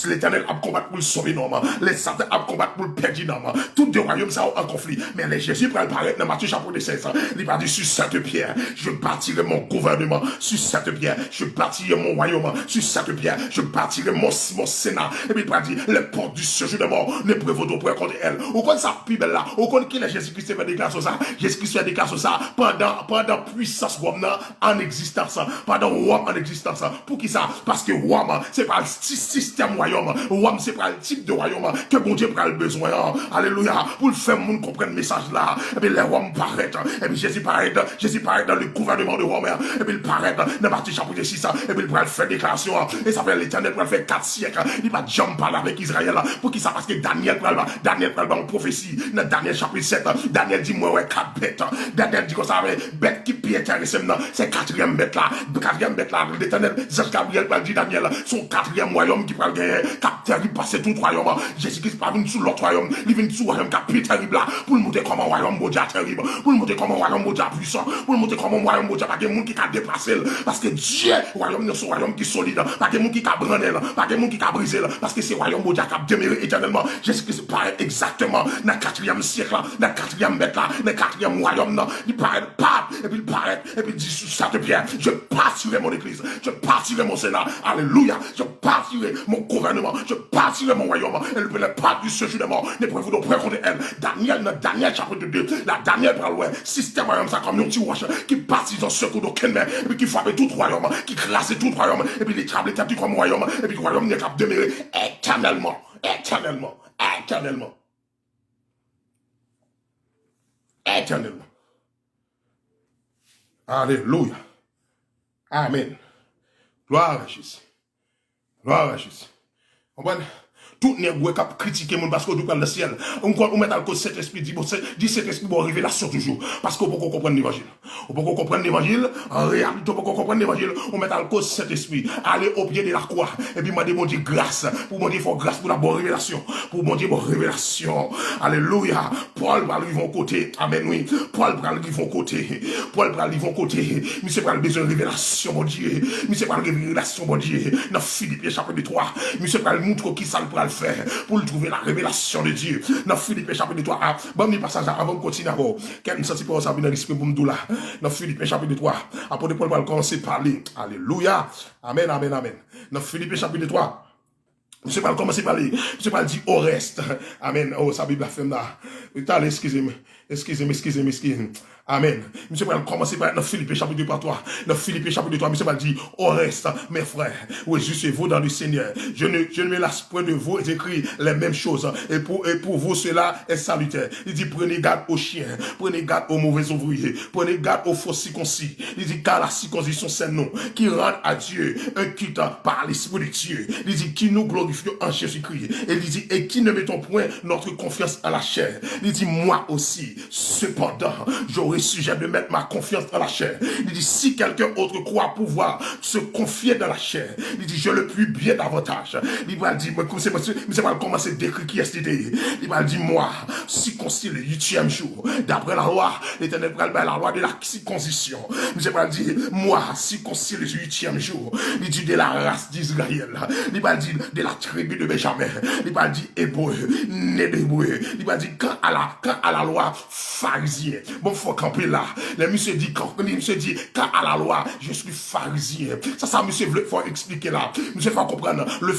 L'Éternel a combattre pour le sauver nous. Les Satan a combattre pour le perdre nous. Tous deux royaumes, ça ont un conflit. Mais les Jésus prend paraître dans Matthieu chapitre 16. Il va dire sur cette pierre, je bâtirai mon gouvernement. Sur cette pierre, je bâtirai mon royaume. Sur cette pierre, je bâtirai mon sénat. Et puis il va dire, les portes du séjour de mort ne prévaudront point contre elle. Au compte ça, plus belle là. Au compte qui est Jésus-Christ fait déclarer ça. Jésus-Christ fait déclarer ça pendant puissance Rome en existence, pendant Rome en existence. Pour qui ça? Parce que Rome, c'est pas le système royaume. Rome, c'est pas le type de royaume que bon Dieu prend le besoin. Alléluia. Pour le faire, monde comprenne le message là. Et puis les Roms paraissent. Et puis Jésus paraît dans le gouvernement de Rome. Et puis il paraît dans Matthieu chapitre 6. Et puis il prend faire déclaration. Et ça fait l'Éternel pour le faire 4 siècles. Il va jamais parler avec Israël. Pour qui ça? Parce que Daniel prend en prophétie. Dans Daniel chapitre 7. Daniel dit, moi, ouais, 4 bêtes. Daniel dit que ça avait bête bête qui pied intéressé maintenant, c'est quatrième bête là, l'éternel, Zach Gabriel, dit Daniel, son quatrième royaume qui va le gagner, cap terrible, passer tout royaume, Jésus-Christ pas venu sous l'autre royaume, il vient sous royaume cap pied terrible là, pour le montrer comment royaume Bodia terrible, pour le montrer comment royaume Bodia puissant, pour le montrer comment royaume Bodia, pas de monde qui a déplacé, parce que Dieu, royaume n'est son royaume qui est solide, pas de monde qui a brûlé, pas de monde qui a brisé, parce que c'est royaume Bodia qui a demeuré éternellement, Jésus-Christ paraît exactement dans le 4e siècle là, dans le 4e bête là, dans le 4e royaume là, il paraît pas, et puis il paraît, et puis il dit sur cette pierre, je bâtirai mon église, je bâtirai mon sénat, alléluia, je bâtirai mon gouvernement, je bâtirai mon royaume, et le pas du séjour des morts, ne pouvez-vous donc contre elle. Daniel chapitre 2, la Daniel par loin, système royaume, ça comme un petit roche, qui bâtit dans ce coup d'aucun main, et puis qui frappe tout royaume, qui classe tout royaume, et puis les tables établis comme royaume, et puis le royaume n'est qu'à demeurer éternellement, éternellement, éternellement. Éternellement. Alléluia. Amen. Gloire à Jésus. Gloire à Jésus. Comprenez? Tout n'est pas critiquer mon parce que nous parlons le ciel. On met dans le cause cet esprit dit cet esprit bon révélation toujours parce qu'on peut comprendre l'évangile. On peut comprendre l'évangile, en réalité on peut comprendre l'évangile, on met dans le cause cet esprit, aller au pied de la croix et puis demander mon Dieu grâce, pour mon Dieu faut grâce pour la bonne révélation, pour mon Dieu bonne révélation. Alléluia. Paul va lui vont côté. Amen oui. Paul va lui vont côté. Paul va lui vont côté. Mais c'est pas le besoin de révélation mon Dieu. Mais c'est pas la révélation mon Dieu. Dans Philippiens chapitre 3, mais c'est pas le montre qui ça le faire pour le trouver la révélation de Dieu. Dans Philippiens chapitre 3, bon, mi passage avant de continuer avant. Quel senti pour ça dans l'esprit pour nous là. Dans Philippiens chapitre 3, apôtre Paul va commencer à parler. Alléluia. Amen, amen, amen. Dans Philippiens chapitre 3, je ne sais pas commencer à parler. Je ne sais pas dire au reste. Amen. Oh, sa Bible a fait là. Excusez-moi. Amen. Je ne sais pas commencer par dans Philippiens chapitre 3. Dans Philippiens chapitre 3, je ne sais pas dire au reste, mes frères. Oui, juste vous dans le Seigneur. Je ne me lasse point de vous écrire les mêmes choses. Et pour vous, cela est salutaire. Il dit, prenez garde aux chiens. Prenez garde aux mauvais ouvriers. Prenez garde aux faux circoncis. Il dit, car la circoncision, c'est nous qui rend à Dieu un culte par l'Esprit de Dieu. Il dit, qui nous glorifie en Jésus-Christ. Et il dit, et qui ne mettons point notre confiance à la chair. Il dit, moi aussi, cependant, j'aurai sujet de mettre ma confiance dans la chair. Il dit, si quelqu'un autre croit pouvoir se confier dans la chair, il dit, je le puis bien davantage. Il va dire, mais c'est pas commencer à décrire qui est cette idée. Il va dire, moi, circoncis le 8e jour, d'après la loi, l'Éternel va la loi de la circoncision. Il va dire, moi, circoncis le 8e jour, il dit, de la race d'Israël. Il va dire, de la tribu de Benjamin. Il va dire, hébreu, né d'hébreu. Il va dire, quand à la loi pharisien. Bon, faut camper là. Le monsieur dit, quand à la loi, je suis pharisien. Ça, monsieur, faut expliquer là. Monsieur, faut comprendre le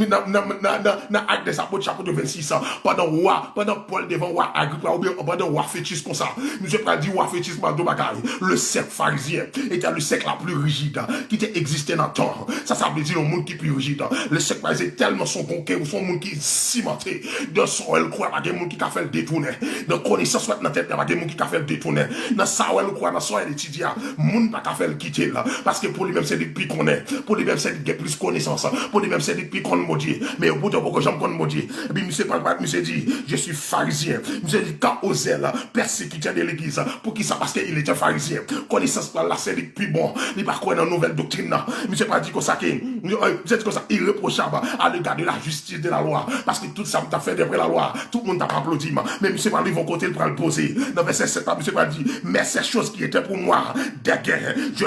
dans Actes des Apôtres, chapitre 26, pendant Paul devant roi Agrippa, ou bien pendant roi fétiche comme ça. Monsieur, pas dit roi fétiche, de bagaille. Le cercle pharisien était le cercle la plus rigide qui était existé dans le temps. Ça veut dire le monde qui est plus rigide. Le cercle pharisien tellement son conquête, ou son monde qui est cimenté. Dans son elle croit, pas de monde qui a fait le détourner. Dans connaissance, soit dans la tête, pas de monde qui a fait le détourner. Dans ça, elle croit, dans son elle étudiant. Monde pas fait le quitter là. Parce que pour lui-même, c'est depuis qu'on est. Pour lui-même, c'est depuis plus connaissance. Pour lui-même, c'est depuis qu'on maudit. Mais au bout de beaucoup, j'aime qu'on maudit. Et puis, monsieur dit, je suis pharisien. Monsieur dit, quand Osel persécutait de l'église, pour qui ça? Parce qu'il était pharisien. Connaissance là, c'est le plus bon. Il va croire dans la nouvelle doctrine là. Monsieur pas dit comme ça, c'est comme ça, irréprochable à l'égard de la justice de la loi. Parce que tout ça t'a fait d'après la loi. Tout le monde t'a pas applaudi. Mais monsieur pas dit, vont côté pour le poser. Dans verset 7, monsieur pas dit, mais ces choses qui étaient pour moi des guerres, je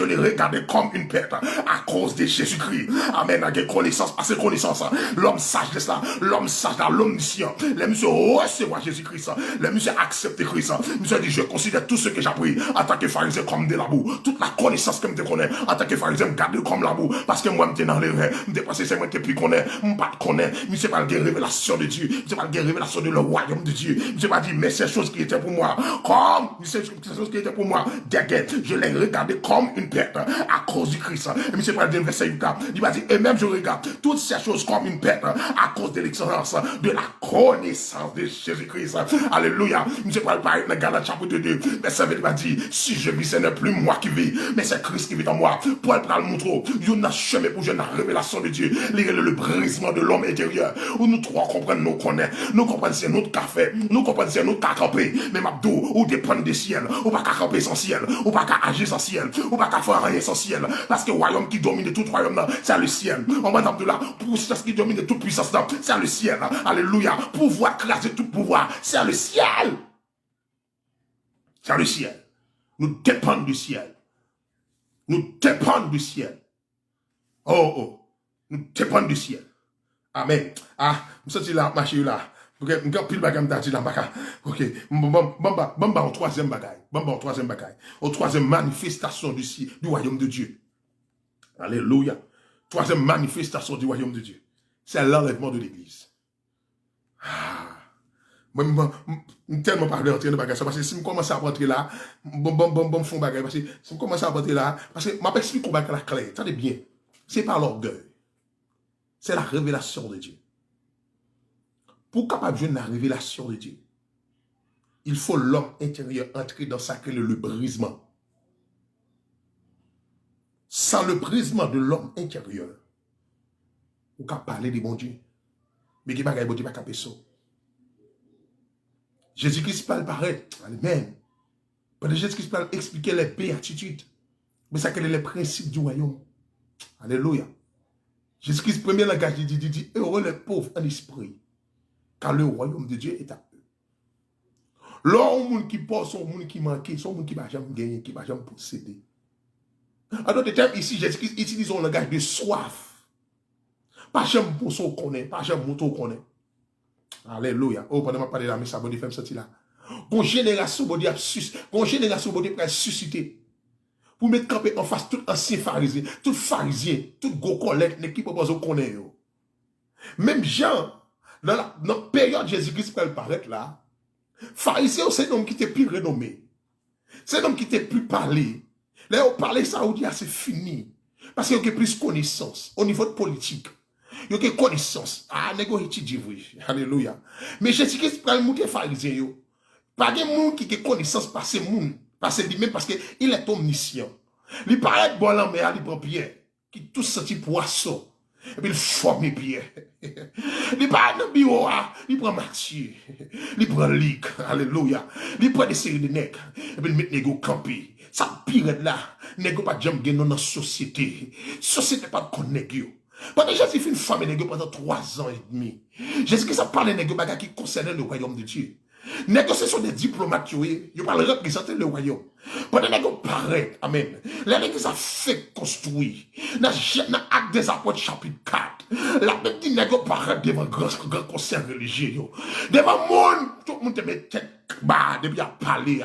les regardais comme une perte à cause de Jésus-Christ. Amen. Avec connaissance, parce que connaissance, l'homme sage de cela, l'homme sage dans l'omniscient. Les monsieur recevoir Jésus-Christ, les monsieur accepter Christ. Monsieur dit, je considère tout ce que j'ai appris en tant que pharisien comme de la boue. Toute la connaissance que je connais en tant que pharisien, me garde comme la boue. Parce que moi, je suis dans les rêves, je dépasse c'est moi qui puis connais, je ne connais. Monsieur pas de révélation de Dieu, monsieur pas de révélation de le royaume de Dieu. Monsieur pas dit, mais ces choses qui étaient pour moi, comme ces choses qui étaient pour moi, des guerres, je les regardais comme une perte à cause du Christ. Et monsieur pas de verset 8, il va dire, et même je regarde toutes ces choses comme une perte à cause de l'excellence, de la connaissance de Jésus-Christ. Alléluia. Monsieur pas parler dans Galates chapitre 2, verset 20, il va dire, si je vis, ce n'est plus moi qui vis, mais c'est Christ qui vit en moi. Paul prend le montreau, il y a un chemin pour jouer la révélation de Dieu, le brisement de l'homme intérieur, où nous trois comprenons, nous connaissons, nous comprenons c'est notre café, nous comprenons c'est notre caca, camper, mais m'abdou, ou dépendre des ciels, ou pas qu'à camper sans ciel, ou pas qu'à agir sans ciel, ou pas qu'à faire rien sans ciel, parce que le royaume qui domine tout royaume, c'est le ciel. On va dire là, puissance qui domine toute puissance, c'est le ciel. Alléluia. Pouvoir craser tout pouvoir, c'est le ciel. C'est le ciel. Nous dépendons du ciel. Nous dépendons du ciel. Oh, oh. Nous dépendons du ciel. Amen. Ah, je suis là, ma chérie là. Ok, je suis pile bagage, je suis là, ok, au troisième bagaille. Au troisième manifestation du royaume de Dieu. Alléluia. Troisième manifestation du royaume de Dieu. C'est l'enlèvement de l'église. Ah. Moi, je tellement parlé en train de bagage. Parce que si je commence à rentrer là, fond bagage. Parce que si je commence à rentrer là, parce que je m'explique comment la clé. Attendez bien. C'est pas l'orgueil. C'est la révélation de Dieu. Pour capable de jouer la révélation de Dieu, il faut l'homme intérieur entrer dans ça que le brisement. Sans le brisement de l'homme intérieur, on peut parler de bon Dieu. Mais qui ne peut pas capter ça. Jésus-Christ parle pareil. Amen. Parce que Jésus-Christ parle expliquer les béatitudes. Mais ça, quel est le principe du royaume. Alléluia. Jésus-Christ, premier langage, dit, heureux les pauvres en esprit, car le royaume de Dieu est à eux. L'homme qui pense, son monde qui manque, son monde qui va jamais gagner, qui va jamais posséder. En d'autres termes, ici, Jésus-Christ utilise un langage de soif. Pas jamais pour son connaît, pas jamais moto connaît. Alléluia. Oh, pendant que je parle là, mais ça va me sortir là. Une génération va susciter. Pour mettre campé en face tout ancien pharisien, tout gros collègue qui peut pas connaître. Même Jean, dans la période Jésus-Christ peut paraître là, pharisien, c'est un homme qui était plus renommé. C'est un homme qui était plus parlé. Là, on parlait ça, on dit, c'est fini. Parce qu'il y a plus de connaissances au niveau de politique. Il y a connaissance. Ah, n'est-ce pas étudié, oui. Alléluia. Mais Jésus-Christ peut monter pharisien. Pas de monde qui a connaissance par ce monde. Parce qu'il est omniscient. Il paraît bon là, mais il prend Pierre, qui tout senti poisson. Et puis il forme Pierre. Il paraît dans le bureau, il prend Matthieu. Il prend Luc. Alléluia. Il prend des séries de nègres. Et puis il met les camper. Ça pire là. Nègres pas jamais gagner dans la société. Société pas de connaître. Pendant que Jésus fait une femme et pendant 3 ans et demi. Jésus qui ça parle de nègres qui concernait le royaume de Dieu. Nègres, ce sont des diplomates qui parlent représenter le royaume. Pendant que nègres paraît, amen. Les nègres ça fait construire. Dans Actes des Apôtres chapitre 4. La même dit nègres paraît devant grand conseil religieux. Devant le monde, tout le monde te met tête bas, depuis à parler.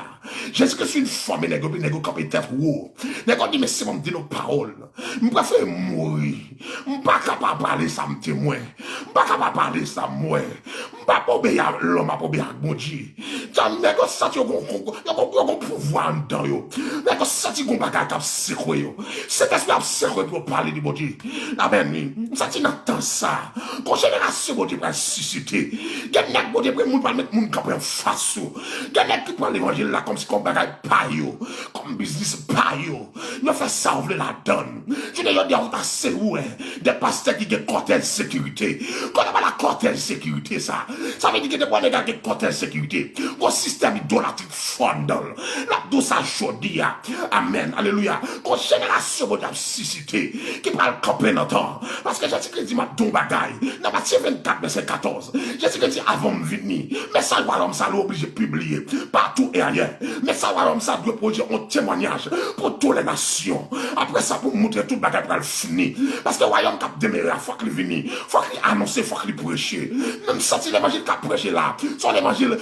Jésus que c'est une femme et nègres comme tête haut. Nègres dit mais c'est moi me dire nos paroles. Je préfère mourir. Je ne suis pas capable de parler ça me témoin. Je ne suis pas capable de parler ça moi. Je ne suis pas capable d'obéir l'homme, je ne obéir à mon Dieu. J'en ai senti un pouvoir dedans. J'ai senti un bagage qui secoué. C'est qu'est-ce qui a secoué pour parler de mon Dieu. Amen. Senti n'entend ça. Quand génération mon Dieu va susciter. Il y a des mon Dieu pour mettre mon cap en face. Il y a des qui prennent l'évangile là comme si comme bagage pas yo, comme business pas yo. Nous fait ça ouvrir la donne. Je ne dis pas c'est où des pasteurs qui ont côté sécurité. Quand on a la côté sécurité ça veut dire que des gens qui ont côté sécurité. Au système idolâtrique fondant. La douce à jodi. Amen. Alléluia. Qu'on génération de suscité qui parle camper dans temps. Parce que Jésus dit m'a don bagaille. Dans Matthieu 24 verset 14. Jésus dit avant me venir. Mais ça l'homme ça l'oblige de publier partout et ailleurs. Mais ça l'homme ça doit produire un témoignage pour toutes les nations. Après ça pour montrer tout bagaille pour le finir. Parce que le royaume cap démarrer faut qu'il vienne. Faut qu'il annonce, faut qu'il prêche. Même si l'évangile qu'a prêché là, son l'évangile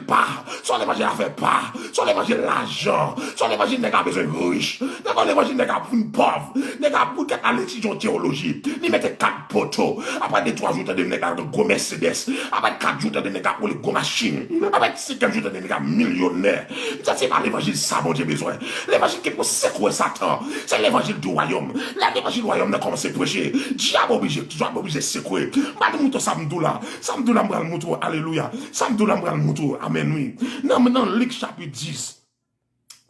pas, son l'évangile fait pas, son l'évangile l'argent, son l'évangile n'est pas besoin de riche, son l'évangile n'est pas pour une pauvre, n'est pas pour qu'elle a l'étudiant théologie, ni mettre 4 poteaux, après 2-3 jours de nègres de gros Mercedes, après 4 jours de nègres pour les gros machines, après 5 jours de nègres millionnaires. Ça c'est pas l'évangile ça mon Dieu besoin. L'évangile qui est pour secouer Satan, c'est l'évangile du royaume. L'évangile du royaume n'a commencé à prêcher. Diable obligé de secouer. Malgré Samdoula m'bral moutou, alléluia. Samdoula m'bral moutou, amen oui. Non, maintenant, Luc chapitre 10.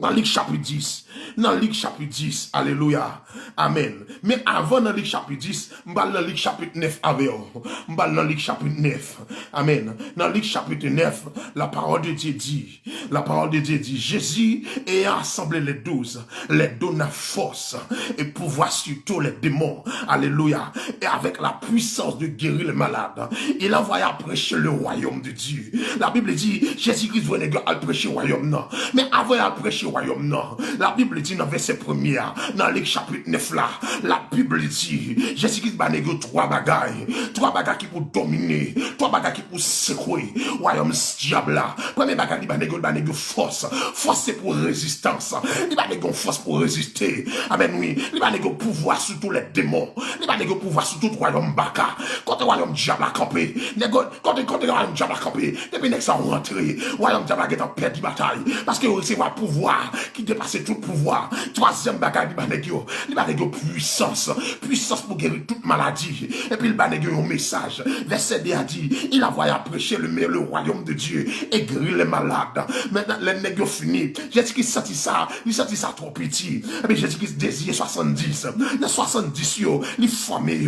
Dans Luc chapitre 10. Dans Luc chapitre 10. Alléluia. Amen. Mais avant dans Luc chapitre 10, m'bal dans Luc chapitre 9 avec vous. M'bal dans Luc chapitre 9. Amen. Dans Luc chapitre 9, la parole de Dieu dit, Jésus ayant assemblé les 12, les donna force et pouvoir sur tous les démons. Alléluia. Et avec la puissance de guérir les malades, il envoya prêcher le royaume de Dieu. La Bible dit, Jésus-Christ venait à prêcher le royaume, non. Mais avant de prêcher le royaume, non. La Bible dit dans verset 1er, dans Luc chapitre 9 là, la Bible dit, Jésus-Christ va négocier trois bagailles qui pour dominer, trois bagailles qui pour secouer, royaume diable là. Premier bagaille, il va négocier force. Force c'est pour résistance. Il va négocier force pour résister. Amen, oui. Il va négocier pouvoir sur tous les démons. Il va négocier pouvoir sur tout royaume baka. Quand le royaume diable a campé, quand le royaume diable a campé, depuis que ça rentré, royaume diable est en perte de bataille. Parce que vous recevez un pouvoir qui dépasse tout pouvoir. Troisième bagaille, il va négocier puissance. Puissance pour guérir toute maladie. Et puis il va négocier un message. Verset 2 a dit, il envoya prêcher le royaume de Dieu et guérir les malades. Maintenant, les négociations fini. Jésus-Christ sentit ça, il sentit ça trop petit. Et puis Jésus-Christ désire 70. Les 70 il formé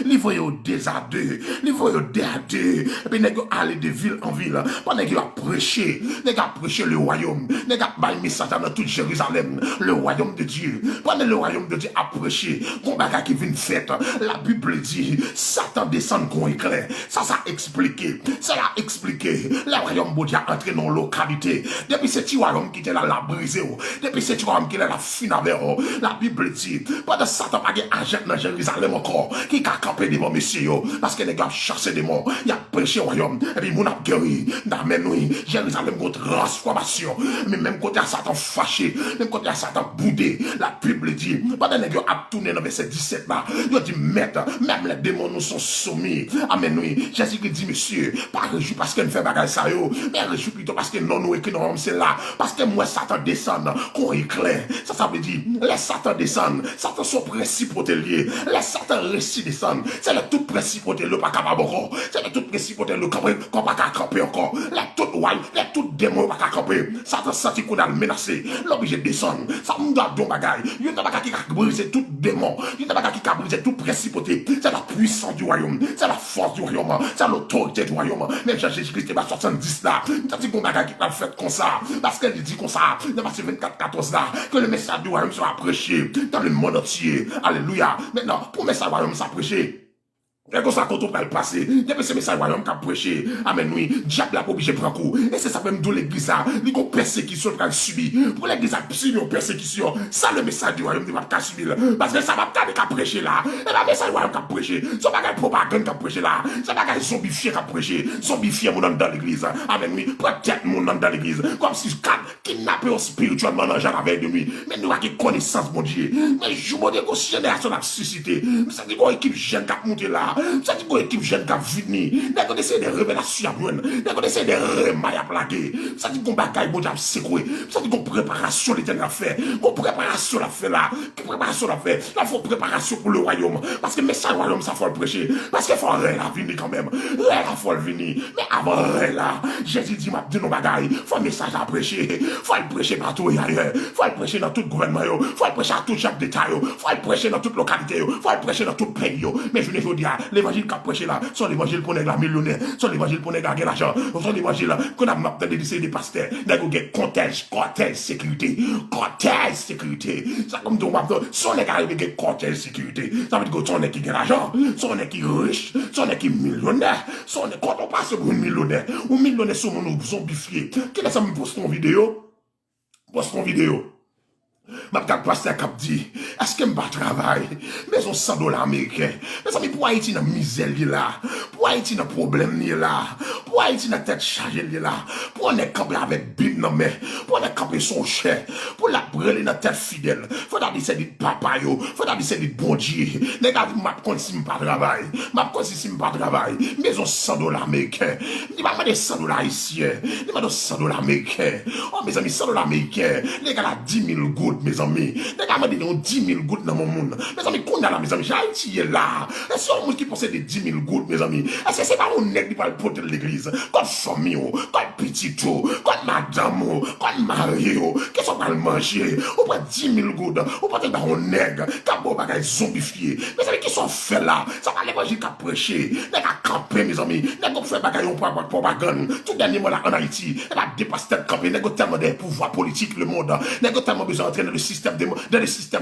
il voyait deux à deux, il voyait deux à deux. Et puis négociations aller de ville en ville. Pendant qu'il a prêché le royaume. Négociations bail message dans toute Jérusalem, le royaume de Dieu. Pendant le royaume de Dieu a prêché, combat qui vient fait. La Bible dit, Satan descend comme éclair. Ça a expliqué. Ça a expliqué. Le royaume de Dieu a entré dans la localité. Depuis ce petit royaume qui était là, la brisé. Depuis ce petit royaume qui était là, fin avec. La Bible dit, pendant Satan n'a pas agent dans Jérusalem encore, qui a campé devant messieurs, parce que les gars chassé des morts, il a prêché le royaume, et puis mon a guéri. D'amen, oui, Jérusalem a transformation. Mais même côté à Satan fâché, même côté à Satan boudé, la Bible dit, pendant les gars a tourné dans verset 17 là, il dit, maître, même les démons nous sont soumis. Amen, oui. Jésus qui dit, monsieur, pas réjoui parce qu'elle fait bagage ça, mais réjoui plutôt parce que non, nous écrit dans c'est là. Parce que moi, Satan descend, qu'on éclaire. Ça veut dire, les Satan descendent, Satan sont principautés liés. Les Satan récits descendent. C'est le tout principauté, le pas capable encore. C'est le tout principauté, le qu'on pas camper encore. Les tout royaume, les tout démons pas camper. Satan senti qu'on a menacé. L'obligé de descendre. Ça nous donne deux bagailles. Il y a un bagage qui a brisé tout démon. Il y a un bagage qui a brisé toute principauté. C'est la puissance du royaume. C'est la force du royaume. C'est l'autorité du royaume. Même Jésus-Christ est 70 là. Ça dit qu'on a qui va faire comme ça. Parce qu'elle dit comme ça. Dans verset 24-14 là. Que le message du royaume sera prêché dans le monde entier. Alléluia. Maintenant, pour le message du royaume sera prêché. Et comme ça, quand on va le passer, depuis ce message royaume qui a prêché, amen, oui, diable a obligé de prendre coup. Et c'est ça même d'où l'église a, il y a une persécution qu'elle subit. Pour l'église a subi une persécution, ça le message du royaume ne va pas subir. Parce que ça va pas qu'à prêcher là. Et le message du royaume qui a prêché, c'est pas une propagande qui a prêché là. C'est pas un zombifié qui a prêché. Zombifié mon dans l'église. Amen, oui, peut-être mon dans l'église. Comme si kidnappé spirituellement dans la veille de nuit. Mais nous avons connaissance, mon Dieu. Mais je me dis que si génération a suscité, ça dit qu'on équipe jeune qui a monté là. Ça dit qu'on équipe jeune qui a fini. N'a qu'on essaie de révélations à prendre. N'a qu'on essaie de remailles à plaquer. Ça dit qu'on bagaille bon diable secoué. Ça dit qu'on préparation l'éternel a fait. Qu'on préparation la fait là. Préparation la fait. Là faut préparation pour le royaume. Parce que message royaume ça faut le prêcher. Parce qu'il faut rien la venir quand même. Rien la faut le venir. Mais avant rien là, Jésus dit m'a dit nos bagailles. Faut message à prêcher. Faut le prêcher partout et ailleurs. Faut le prêcher dans tout gouvernement. Faut le prêcher à tout chaque détail. Faut le prêcher dans toute localité. Faut le prêcher dans tout pays. Mais je ne veux dire l'évangile qu'a prêché là, c'est l'évangile pour les millionnaires, c'est l'évangile pour les gagner l'argent, c'est l'évangile qu'on a maintenant des pasteurs, des cortège sécurité, ça comme donc maintenant, son les gars qui cortège sécurité, ça veut dire que son qui gagne l'argent, son qui riche, son qui millionnaire, son quand on passe pour un millionnaire, ou millionnaire sur mon zombifié, qui laisse me poster une vidéo, ma petite pasteur cap dit, est-ce que je vais travailler? Mais on $100 américains. Mais ça, pour Haïti, dans la misère, là. Pour Haïti, dans le problème, là. Pour Haïti, dans la tête chargée, là. Pour on est campé avec Bible, non, mais. Pour on est campé son cher. Pour la brûler dans la tête fidèle. Faut d'abord c'est du papa, yo. Faut d'abord c'est du bon Dieu. Les gars, ma compte si je pas travail. Ma compte si je pas travail. Mais on $100 américains. Il m'a demandé $100 haïtiens. Il m'a demandé $100 américains. Oh, mes amis, $100 américains. Les gars, là, 10 000 gouttes. Mes amis, les gars m'ont dit 10 000 gouttes dans mon monde. Mes amis, qu'on a là, mes amis, Haïti est là. Est-ce que c'est un monde qui possède 10 000 gouttes, mes amis? Est-ce que c'est pas un nègre qui va le porter de l'église? l'église, contre famille, contre petit tout, contre madame, contre mari, qui sont pas le manger, ou pas 10 000 gouttes, ou pas un nègre, qui a beau bagage zombifié. Mes amis, qui sont faits là, ça va l'évangile qui a prêché, n'est qu'à camper, mes amis, n'est qu'à faire bagage pour propagande. Tout dernier mot là en Haïti, elle a dépassé cette camper, n'est qu'à tellement des pouvoirs politiques le monde, n'est qu'à tellement besoin d'entrer dans le système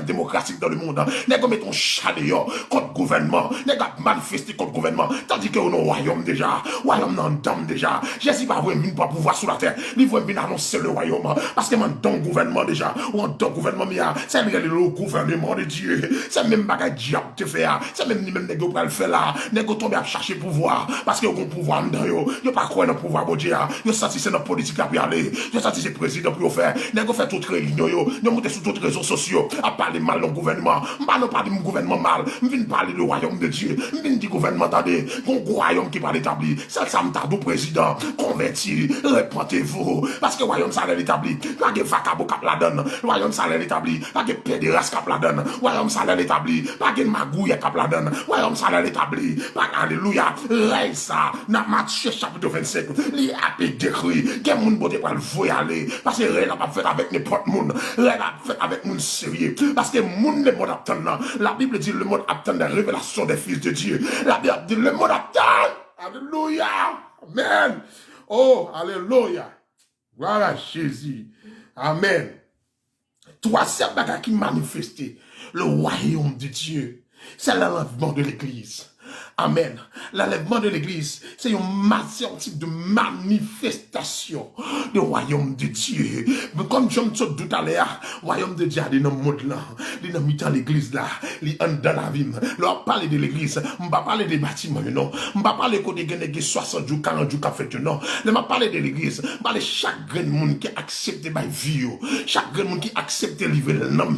démocratique dans le monde, n'est qu'à mettre un chat dehors contre le gouvernement, n'est qu'à manifester contre le gouvernement, tandis que on a un royaume déjà, royaume dans dame déjà. Jésus va vraiment pas pouvoir sur la terre, il va venir annoncer le royaume, parce que dans le gouvernement déjà, ou en dans le gouvernement, c'est le gouvernement de Dieu, c'est même bagage diable te faire, c'est même même nèg pour le faire là, nèg tomber à chercher pouvoir, parce que on pouvoir dedans yo pas croire dans pouvoir bon Dieu, yo senti c'est notre politique à aller, yo senti c'est président pour faire, nèg fait toute réunion yo monter sur toutes les réseaux sociaux à parler mal dans gouvernement, pas non parler gouvernement mal, vinn parler du royaume de Dieu, vinn dire gouvernement attendez, un royaume qui va établi, c'est ça m'ta du président, converti, répentez-vous, parce que royaume ça l'établi, pas de vacabo cap la donne, royaume ça l'établi, pas de pédéraste cap la donne, royaume ça l'établi, pas de magouille cap la donne, royaume ça l'établi, pas alléluia, règle ça, dans Matthieu chapitre 25, li a décrit, que moun bote pour le voyaler, parce que règle n'a pas fait avec n'importe monde, règle a fait avec moun sérieux, parce que moun le monde attend, la Bible dit le monde attend des révélations des fils de Dieu, la Bible dit le monde attend, alléluia, amen, oh, alléluia, voilà Jésus, amen. Troisième bagage qui manifestait le royaume de Dieu, c'est l'enlèvement de l'église. Amen. L'enlèvement de l'église, c'est un type de manifestation du royaume de Dieu. Mais comme je me suis dit tout à l'heure, le royaume de Dieu est dans le monde là, il est dans l'église là, il est dans la vie. Lorsque parler de l'église, je ne vais pas parler des bâtiments, non. Je ne vais pas parler de 60 jours, 40 jours qu'a fait, non. Je vais parler de l'église, je vais parler de chaque grand monde qui accepte ma vie, chaque grand monde qui accepte de livrer le nom,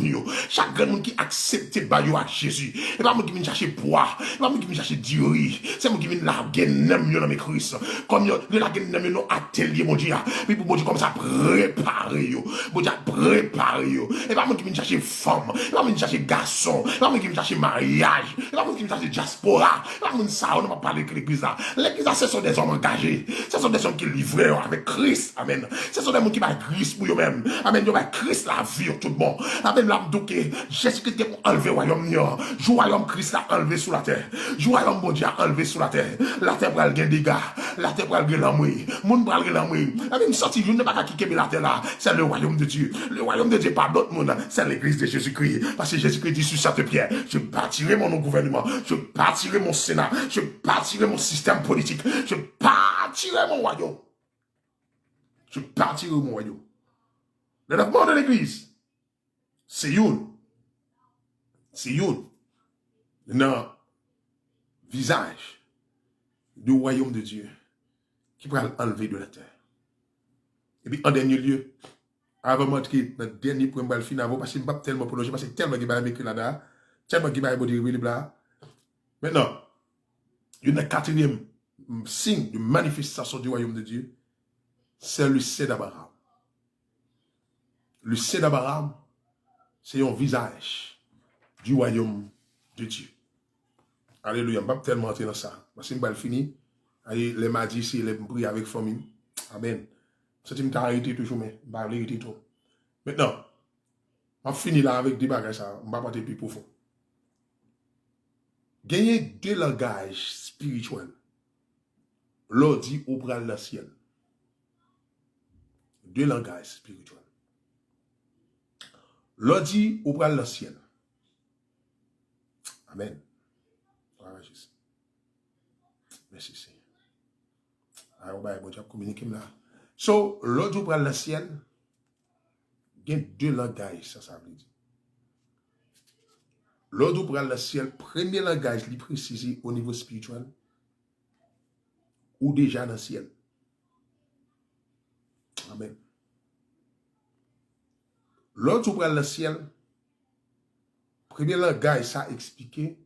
chaque grand monde qui accepte de bailler à Jésus. Et pas moi qui viens chercher poids, et pas moi qui viens chercher diori, c'est moi qui viens larguer nem dans mes Christ. Comme yo larguer nem dans atelier mon Dieu. Puis pour mon Dieu comme ça préparer yo. Mon Dieu préparer yo. Et pas moi qui viens chercher femme, et pas moi qui viens chercher garçon, et pas moi qui viens chercher mariage, et pas moi qui viens chercher diaspora. Et pas moi ça on ne va pas parler de l'église là. L'église là ce sont des hommes engagés. Ce sont des hommes qui livrent avec Christ. Amen. Ce sont des gens qui va Christ pour eux-mêmes. Amen. Yo va Christ la vie tout le monde. Amen. Là m'douké Jésus-Christ pour enlever royaume yo. Royaume Christ l'a enlevé sur la terre. Royaume bon Dieu a enlevé sur la terre. La terre pral gen dégâts. La terre pral gen l'amour. Moun pral gen l'amour. Amen. Sorti je ne pas quitter la terre là. C'est le royaume de Dieu. Le royaume de Dieu pas d'autre monde. C'est l'église de Jésus-Christ. Parce que Jésus-Christ dit sur cette pierre, je bâtirai mon gouvernement. Je bâtirai mon Sénat. Je bâtirai mon système politique. Je bâtirai mon royaume. Je bâtirai mon royaume. Le développement de l'église, c'est une. C'est une. Non. Visage du royaume de Dieu qui va enlever de la terre. Et puis, en dernier lieu, avant de montrer notre dernier point de fin, parce que je ne vais pas tellement prolonger, parce que tellement qui va écrire là-dedans, tellement qui va dire là. Maintenant, il y a un quatrième signe de manifestation du royaume de Dieu, c'est le C d'Abraham. Le C d'Abraham, c'est un visage du royaume de Dieu. Alléluia, je ne vais pas tellement entrer dans ça. Parce que je vais finir. Les mardis, c'est les prier avec famille. Amen. C'est une caractère toujours, mais je vais arrêter tout. Maintenant, je vais finir là avec des bagages. Je ne vais pas partir plus profond. Gagner deux langages spirituels. L'autre dit au bras dans le ciel. Deux langages spirituels. L'autre dit au bras dans le ciel. Amen. Merci, Seigneur. Alors, bon, tu as communiqué là. So, l'autre pour le ciel, il y a deux langages, ça veut dire. L'autre pour le ciel, premier langage, il est précisé au niveau spirituel, ou déjà dans le ciel. Amen. L'autre pour le ciel, premier langage, ça expliqué.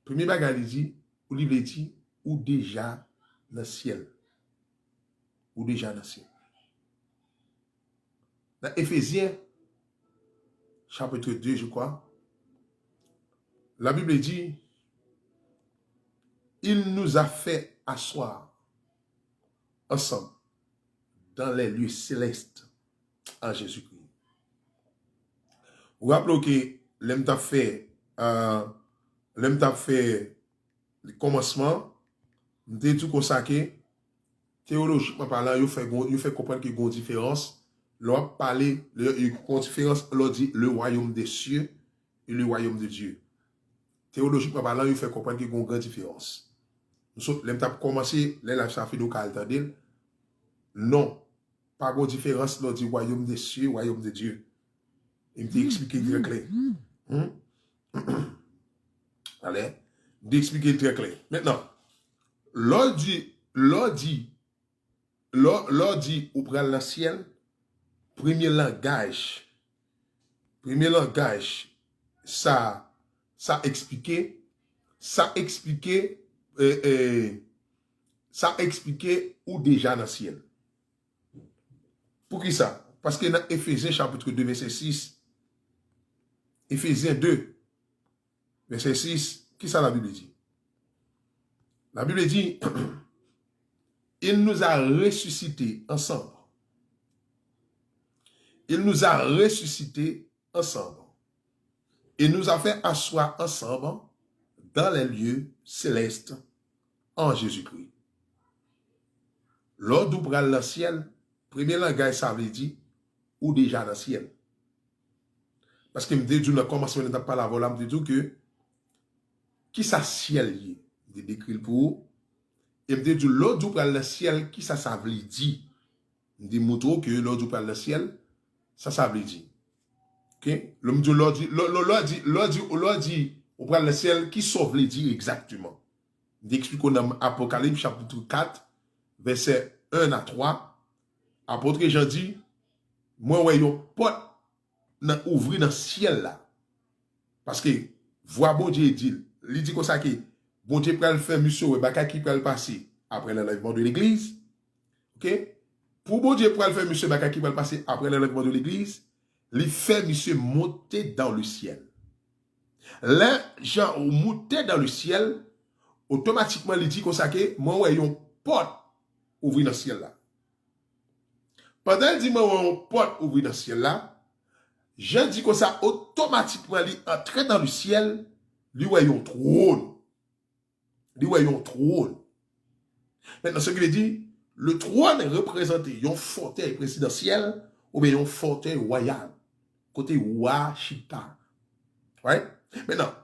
Premier bagage, il dit, ou livre dit, ou déjà dans le ciel. Ou déjà dans le ciel. Dans Éphésiens, chapitre 2, je crois, la Bible dit, il nous a fait asseoir ensemble dans les lieux célestes en Jésus-Christ. Vous rappelez que l'homme t'a fait le commencement, de tout consacré, théologiquement parlant, il fait comprendre qu'il y a une différence. L'on parler, il y a une différence, l'on dit le royaume des cieux et le royaume de Dieu. Théologiquement parlant, il fait comprendre qu'il y a une grande différence. L'homme t'a commencé, là, ça fait donc à entendre. Non, pas de différence, l'on dit royaume des cieux, royaume de Dieu. Il m'a expliqué très clair. Allez, d'expliquer très clair. Maintenant, l'on dit, ou pral dans ciel, premier langage, ça expliqué ou déjà dans ciel. Pour qui ça? Parce que dans Éphésiens chapitre 2, verset 6, Éphésiens 2, verset 6, qui ça la Bible dit? La Bible dit, il nous a ressuscités ensemble. Il nous a ressuscités ensemble. Il nous a fait asseoir ensemble dans les lieux célestes en Jésus-Christ. Lors d'où pral le ciel, premier langage, ça veut dire, ou déjà dans le ciel. Parce que je me dis, dans le commencement de la parole, je me dis que, qui ça ciel y est? Je décris pour vous. Et je me dis, l'autre d'où pral le ciel, qui ça veut dire? Je me dis, que l'autre d'où pral le ciel, ça veut dire. Ok? L'autre dit, on prend le ciel, qui sauve les dit exactement. Je explique dans Apocalypse chapitre 4, verset 1 à 3. Apôtre Jean dit, moi, ouais, yon porte ouvrir dans le ciel là. Parce que, voix bon Dieu dit, il dit comme ça que, bon Dieu peut le faire, monsieur, et baka qui peut le passer après l'enlèvement de l'église. Ok? Pour bon Dieu peut le faire, monsieur, baka qui peut le passer après l'enlèvement de l'église, il fait, monsieur, monter dans le ciel. Là, gens monter dans le ciel, automatiquement, il dit comme ça que, moi, ouais, yon porte ouvrir dans le ciel là. Pendant qu'il dit, moi, on porte ouvrir dans le ciel là, je dis que ça, automatiquement, il entre dans le ciel, lui, voyons trône. Lui, voyons trône. Maintenant, ce qu'il dit, le trône est représenté, un fauteuil présidentiel ou bien un fauteuil royal, côté Washington. Ouais? Maintenant,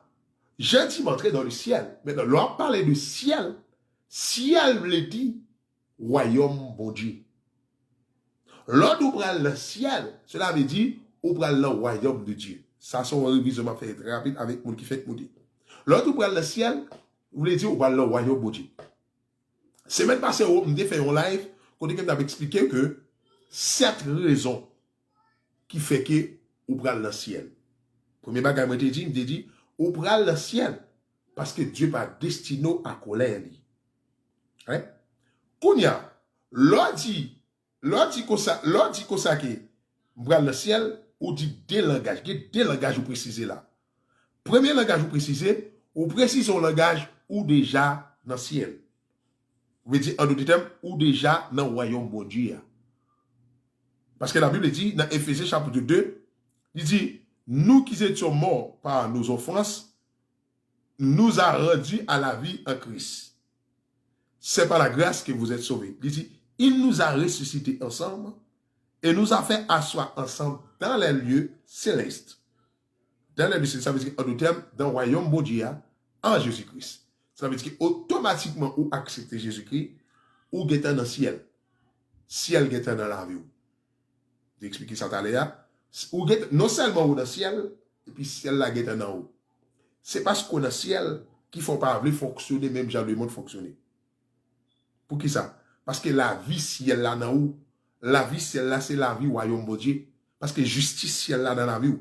je dis m'entrer dans le ciel. Maintenant, l'on parle de ciel. Ciel, le dit, royaume bon Dieu. L'on ouvre le ciel, cela veut dire, ouvre le royaume de Dieu. Ça, c'est un révision fait très rapide avec mon qui fait mourir. L'on ouvre le ciel, vous voulez dire, ouvre le royaume de Dieu. C'est même passé, on me fait un live, quand on a expliqué que 7 raisons qui fait que ouvre le ciel. Premier bagage, je me dit, ouvre le ciel, parce que Dieu pas destiné à colère. Hein? Kounya, l'on dit comme ça que ouvre le ciel, ou dit deux langages. Il y a deux langages vous précisez là. Premier langage vous précisez, ou précise un langage ou déjà dans le ciel. Vous voulez dire en d'autres termes, ou déjà dans le royaume bon Dieu. Parce que la Bible dit, dans Éphésiens chapitre 2, il dit, nous qui étions morts par nos offenses, nous a rendus à la vie en Christ. C'est par la grâce que vous êtes sauvés. Il dit, il nous a ressuscités ensemble et nous a fait asseoir ensemble dans les lieux célestes. Dans les lieux célestes, ça veut dire en d'autres termes, dans le royaume bon Dieu, en Jésus-Christ. Ça veut dire qu'automatiquement, ou accepter Jésus-Christ, ou guetter dans le ciel. Ciel guetter dans la vie. D'expliquer ça tout à l'heure. Non seulement ou dans le ciel, et puis ciel la guetter dans haut. C'est parce qu'on a le ciel qui ne faut pas fonctionner, même genre le monde fonctionner. Pour qui ça? Parce que la vie ciel là dans haut, la vie ciel là, c'est la vie royaume bon Dieu. Parce que justice ciel là dans la vie.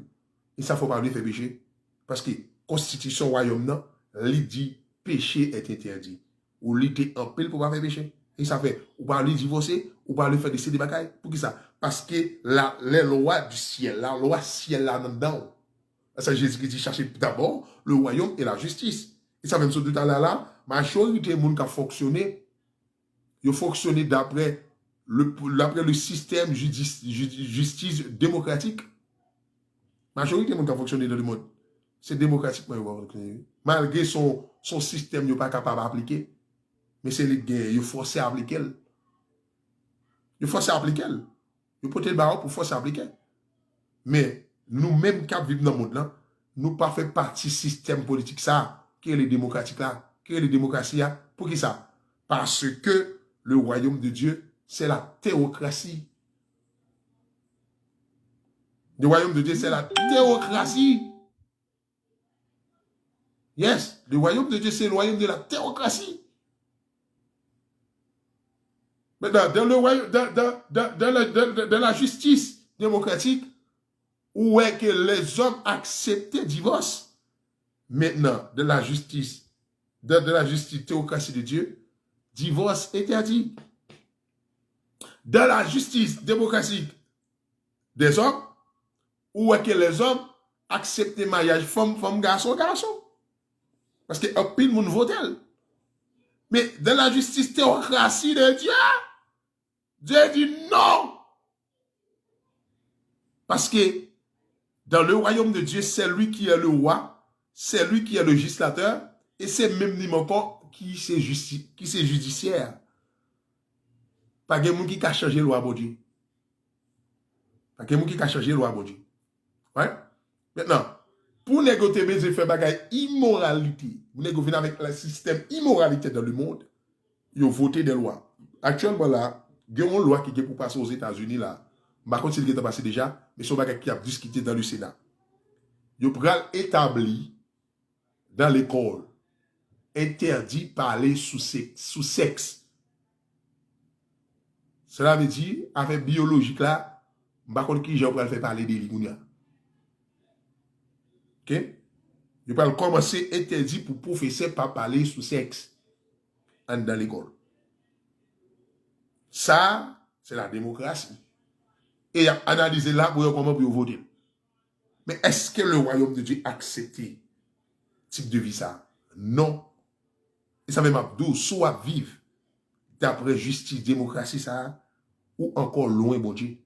Et ça ne faut pas faire péché. Parce que constitution royaume non, il dit péché est interdit. Ou il était en pile pour pas faire péché. Et ça fait, ou pas lui divorcer, ou pas lui faire décider des bagailles. Pour qui ça? Parce que les lois du ciel, la loi ciel là dedans. Ça, Jésus qui dit chercher d'abord le royaume et la justice. Et ça même ce tout à l'heure là, majorité des gens qui ont fonctionné, ils fonctionnaient d'après le système justice démocratique. La majorité de gens qui fonctionné dans le monde, c'est démocratiquement. Malgré son système, il n'est pas capable d'appliquer. Mais c'est les gars, il forcé à appliquer. Il forcé à appliquer. Il porte le barreau pour forcer à appliquer. Mais nous-mêmes qui vivons dans le monde, là, nous pas fait partie du système politique ça, qui est le démocratique là, qui est la démocratie là. Pour qui ça? Parce que le royaume de Dieu, c'est la théocratie. Le royaume de Dieu, c'est la théocratie. Yes, le royaume de Dieu, c'est le royaume de la théocratie. Maintenant, dans la justice démocratique, où est que les hommes acceptaient le divorce? Maintenant, de la justice théocratie de Dieu, divorce interdit. Dans la justice démocratique des hommes, où est que les hommes acceptent le mariage femme, garçon. Parce que un pile moun vote. Mais dans la justice théocratie de Dieu, Dieu dit non. Parce que dans le royaume de Dieu, c'est lui qui est le roi, c'est lui qui est le législateur, et c'est même lui encore qui c'est judiciaire. Pas de monde qui a changé la loi de Dieu. Pas de monde qui a changé la loi de Dieu. Ouais? Maintenant, pour négocier mes effets bagaille immoralité, vous négociez avec le système immoralité dans le monde, ils ont voté des lois. Actuellement là, il y a une loi qui est pour passer aux États-Unis là. Par contre, il est passé déjà, mais c'est bagaille qui a discuté dans le Sénat. Ils ont établi dans l'école interdit parler sous sexe. Cela veut dire, avec biologique là, par contre, qui j'ai faire parler de l'igounia. Ok? Je vais commencer interdit pour professeur pas parler sous sexe dans l'école. Ça, c'est la démocratie. Et analyser là pour comment vous voter. Mais est-ce que le royaume de Dieu a accepté type de vie ça? Non. Et ça même Abdou, soit vivre d'après justice, démocratie ça, ou encore loin, bon Dieu.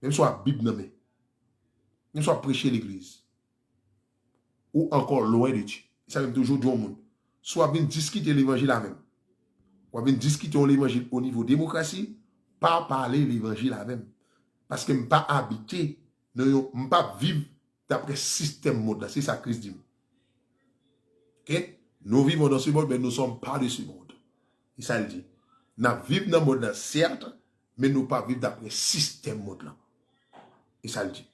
Même soit Bible nommé. Même soit prêcher l'église. Ou encore loin de Dieu. Ça même toujours du monde. Soit bien discuter l'évangile la même. Ou bien discuter l'évangile au niveau démocratie, pas parler l'évangile la même. Parce que je ne pas habiter, je ne pas vivre d'après le système monde. C'est ça que Christ dit. Okay? Nous vivons dans ce monde, mais nous ne sommes pas de ce monde. Et ça le dit. Nous vivons dans le monde, certes, mais nous ne pas vivre d'après le système monde. Et ça le dit.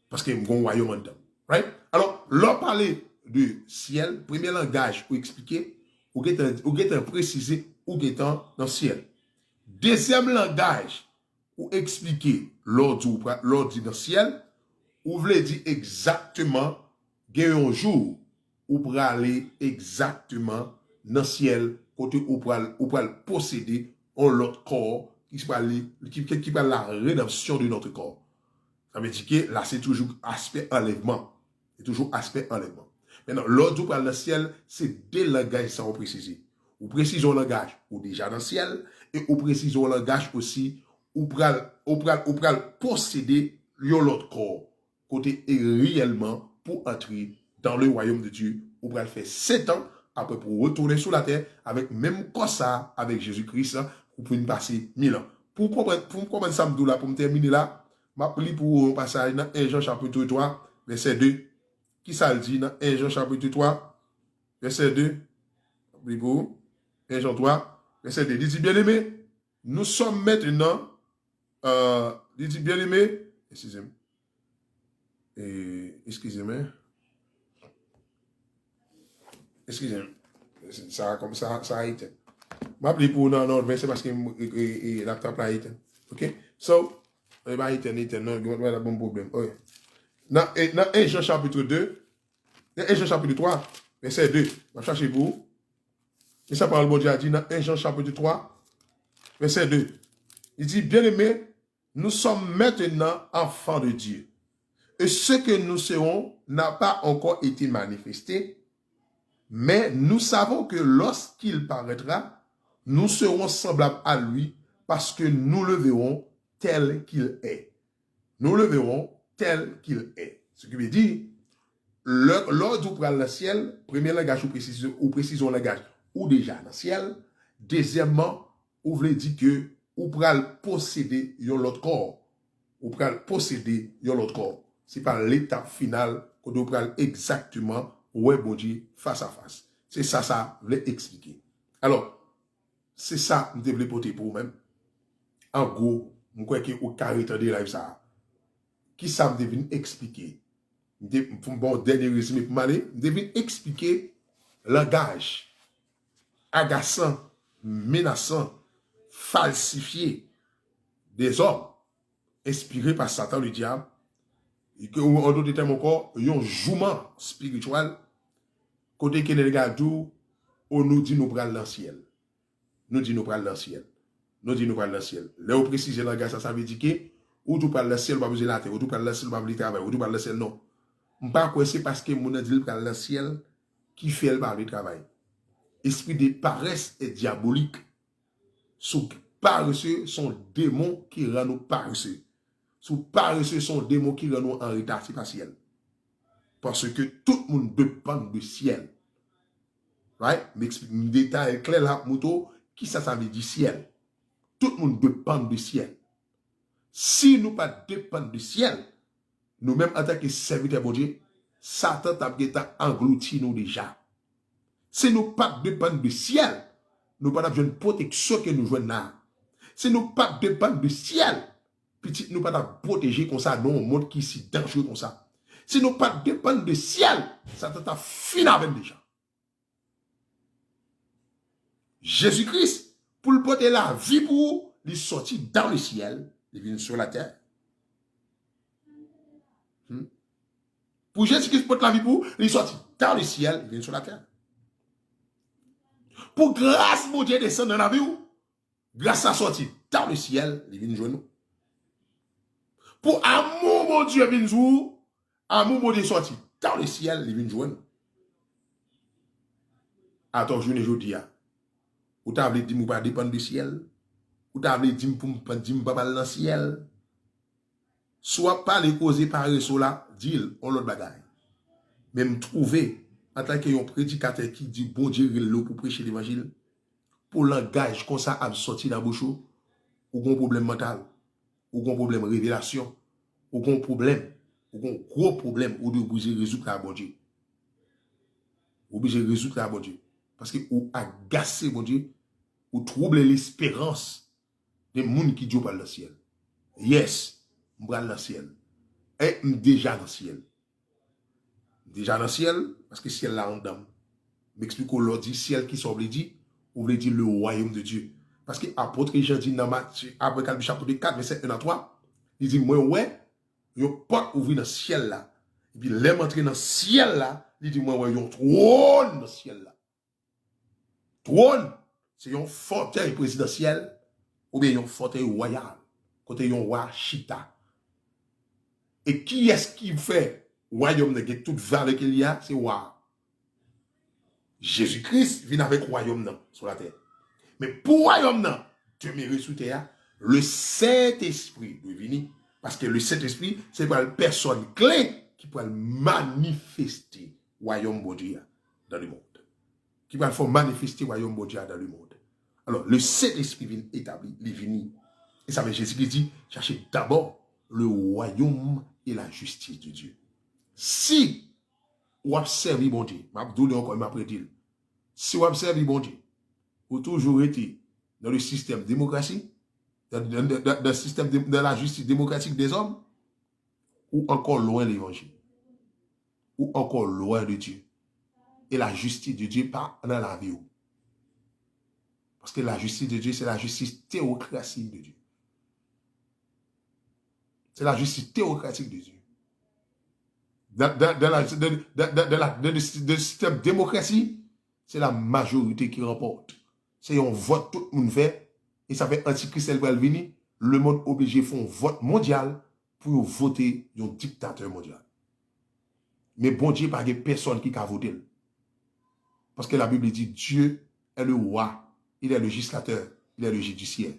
Parce que nous avons un royaume en dedans. Right? Alors, l'on parler du ciel, premier langage pour expliquer, ou est précisé, ou est dans le ciel. Deuxième langage pour expliquer l'ordre dans le ciel, ou voulez dire exactement, il y a un jour où pour aller exactement dans le ciel, côté où pour posséder un autre corps qui parle la rédemption de notre corps. Ça veut dire que là, c'est toujours aspect enlèvement. C'est toujours aspect enlèvement. Maintenant, l'autre où parle dans le ciel, c'est deux langages ça on précise. Ou précisons le langage ou déjà dans le ciel, et ou précisons le langage aussi, ou pral posséder l'autre corps, côté réellement pour entrer dans le royaume de Dieu, ou pral faire 7 ans, après pour retourner sur la terre, avec même corps ça, avec Jésus-Christ, pour pouvoir passer 1000 ans. Pour comprendre ça, pour me terminer là, je vais pour un passage dans 1 Jean chapitre 3, verset 2. Qui ça le dit dans 1 Jean chapitre 3, verset 2? Pour 1 Jean 3, verset 2. Il dit bien aimé, nous sommes maintenant, il dit bien aimé, excusez-moi, ça comme ça a été. Je vais pour non, verset parce que laptop a été. Ok? So, il va être non, il va avoir un bon problème. Okay. Dans 1 Jean chapitre 2, dans 1 Jean chapitre 3, verset 2, je vais chercher vous. Et ça parle, bon Dieu a dit dans 1 Jean chapitre 3, verset 2. Il dit, bien aimé, nous sommes maintenant enfants de Dieu. Et ce que nous serons n'a pas encore été manifesté, mais nous savons que lorsqu'il paraîtra, nous serons semblables à lui parce que nous le verrons tel qu'il est. Nous le verrons tel qu'il est. Ce qui veut dire, lors où prend le ciel, premier langage ou précision langage ou déjà dans le ciel. Deuxièmement, vous voulez dire que vous prenez posséder l'autre corps. Vous prenez posséder l'autre corps. C'est pas l'étape finale que vous prenez exactement ouais bon Dieu face à face. C'est ça voulait expliquer. Alors, c'est ça que je voulais porter pour vous-même. En gros, je crois que vous carré de live ça. Qui ça me devine expliquer? Bon, dernier résumé pour m'aller, je devine expliquer langage agaçant, menaçant, falsifié des hommes inspirés par Satan le diable et que en d'autres termes encore un jouement spirituel côté que les regarde on nous dit nous prenons dans le ciel. Nous dit nous prenons dans le ciel. Nous dit nous prenons dans le ciel. Là on précise le langage ça veut dire que ou tu parles dans le ciel pas besoin la terre ou tu parles dans le ciel pas besoin travail ou tu parles dans le ciel non. Pas quoi c'est parce que mon dit le dans le ciel qui fait le travail. Esprit de paresse est diabolique. Sous paresseux sont démons qui rendent nous paresseux. Sous paresseux sont démons qui rendent nous en retard partiel. Parce que tout le monde dépend du ciel. Right? M'explique un détail clair là, moto, qui ça veut dire ciel. Tout le monde dépend du ciel. Si nous pas dépendons du ciel, nous-mêmes en tant que serviteurs de Dieu, Satan t'a englouti nous déjà. Si nous pas dépendons du ciel, nous pas besoin de protection que nous jouons là. Si nous pas dépendons du ciel, petit nous pas protéger comme ça dans un monde qui est si dangereux comme ça. Si nous pas dépendons du ciel, Satan t'a fini avec déjà. Jésus-Christ, pour le porter la vie pour il sortit dans le ciel, il vient sur la terre. Pour Jésus-Christ porter la vie pour il sortit dans le ciel, il vient sur la terre. Pour grâce, mon Dieu, descendre dans la vie, grâce à sortir dans le ciel, il vient jouer nous. Pour amour, mon Dieu, vient jouer, amour, mon Dieu, sorti dans le ciel, il vient jouer nous. Attends, je ne dis pas. Ou t'as voulu dire, pas dépendre du ciel. Ou t'as voulu dire, pas dire, pas dans le ciel. Soit pas les causer par eux, là, dis-le, on l'autre bagaille. Même trouver, en tant qu'un prédicateur qui dit, bon Dieu, l'eau pour prêcher l'évangile, pour langage, comme ça, a sorti dans la bouche, ou un problème mental, ou un problème révélation, ou un problème, ou un gros problème, ou de obligé de résoudre la bon Dieu. Obligé de résoudre la bon Dieu. Parce que ou agacer, bon Dieu, ou troubler l'espérance des gens qui Dieu parle dans le ciel. Yes, je parle dans le ciel. Et déjà dans le ciel. Déjà dans le ciel, parce que le ciel là en dame. M'explique où l'on dit ciel qui semble dit, ou veut dire le royaume de Dieu. Parce que apôtre Jean dit dans Apocalypse chapitre 4, verset 1 à 3, il dit, moi, ouais, il pas ouvrir dans le ciel là. Et puis, l'aime entrer dans le ciel là, il dit, moi, ouais, il y a un trône dans le ciel là. Trône, c'est un fauteuil présidentiel, ou bien un fauteuil royal, côté un roi chita. Et qui est-ce qui fait royaume de toute valeur qu'il y a? C'est roi. Jésus-Christ vient avec royaume sur la terre. Mais pour royaume demeurer sous terre, le Saint-Esprit doit venir. Parce que le Saint-Esprit, c'est pas une personne clé qui peut manifester royaume de Dieu dans le monde. Qui va faire manifester royaume de Dieu dans le monde. Alors, le Saint-Esprit vient établir, il vient. Et ça veut dire Jésus qui dit, cherchez d'abord le royaume et la justice de Dieu. Si vous observez bon Dieu, je encore après dire, si vous observez bon Dieu, vous toujours été dans le système démocratie, dans le système de la justice démocratique des hommes, ou encore loin de l'évangile, ou encore loin de Dieu. Et la justice de Dieu pas dans la vie. Parce que la justice de Dieu, c'est la justice théocratique de Dieu. C'est la justice théocratique de Dieu. Dans le système démocratie, c'est la majorité qui remporte. C'est un vote, tout le monde fait, et ça fait antichrist elle va venir, le monde obligé de faire un vote mondial pour voter un dictateur mondial. Mais bon Dieu, pas de personne qui a voté. Parce que la Bible dit Dieu est le roi Il est le législateur. Il est le judiciaire.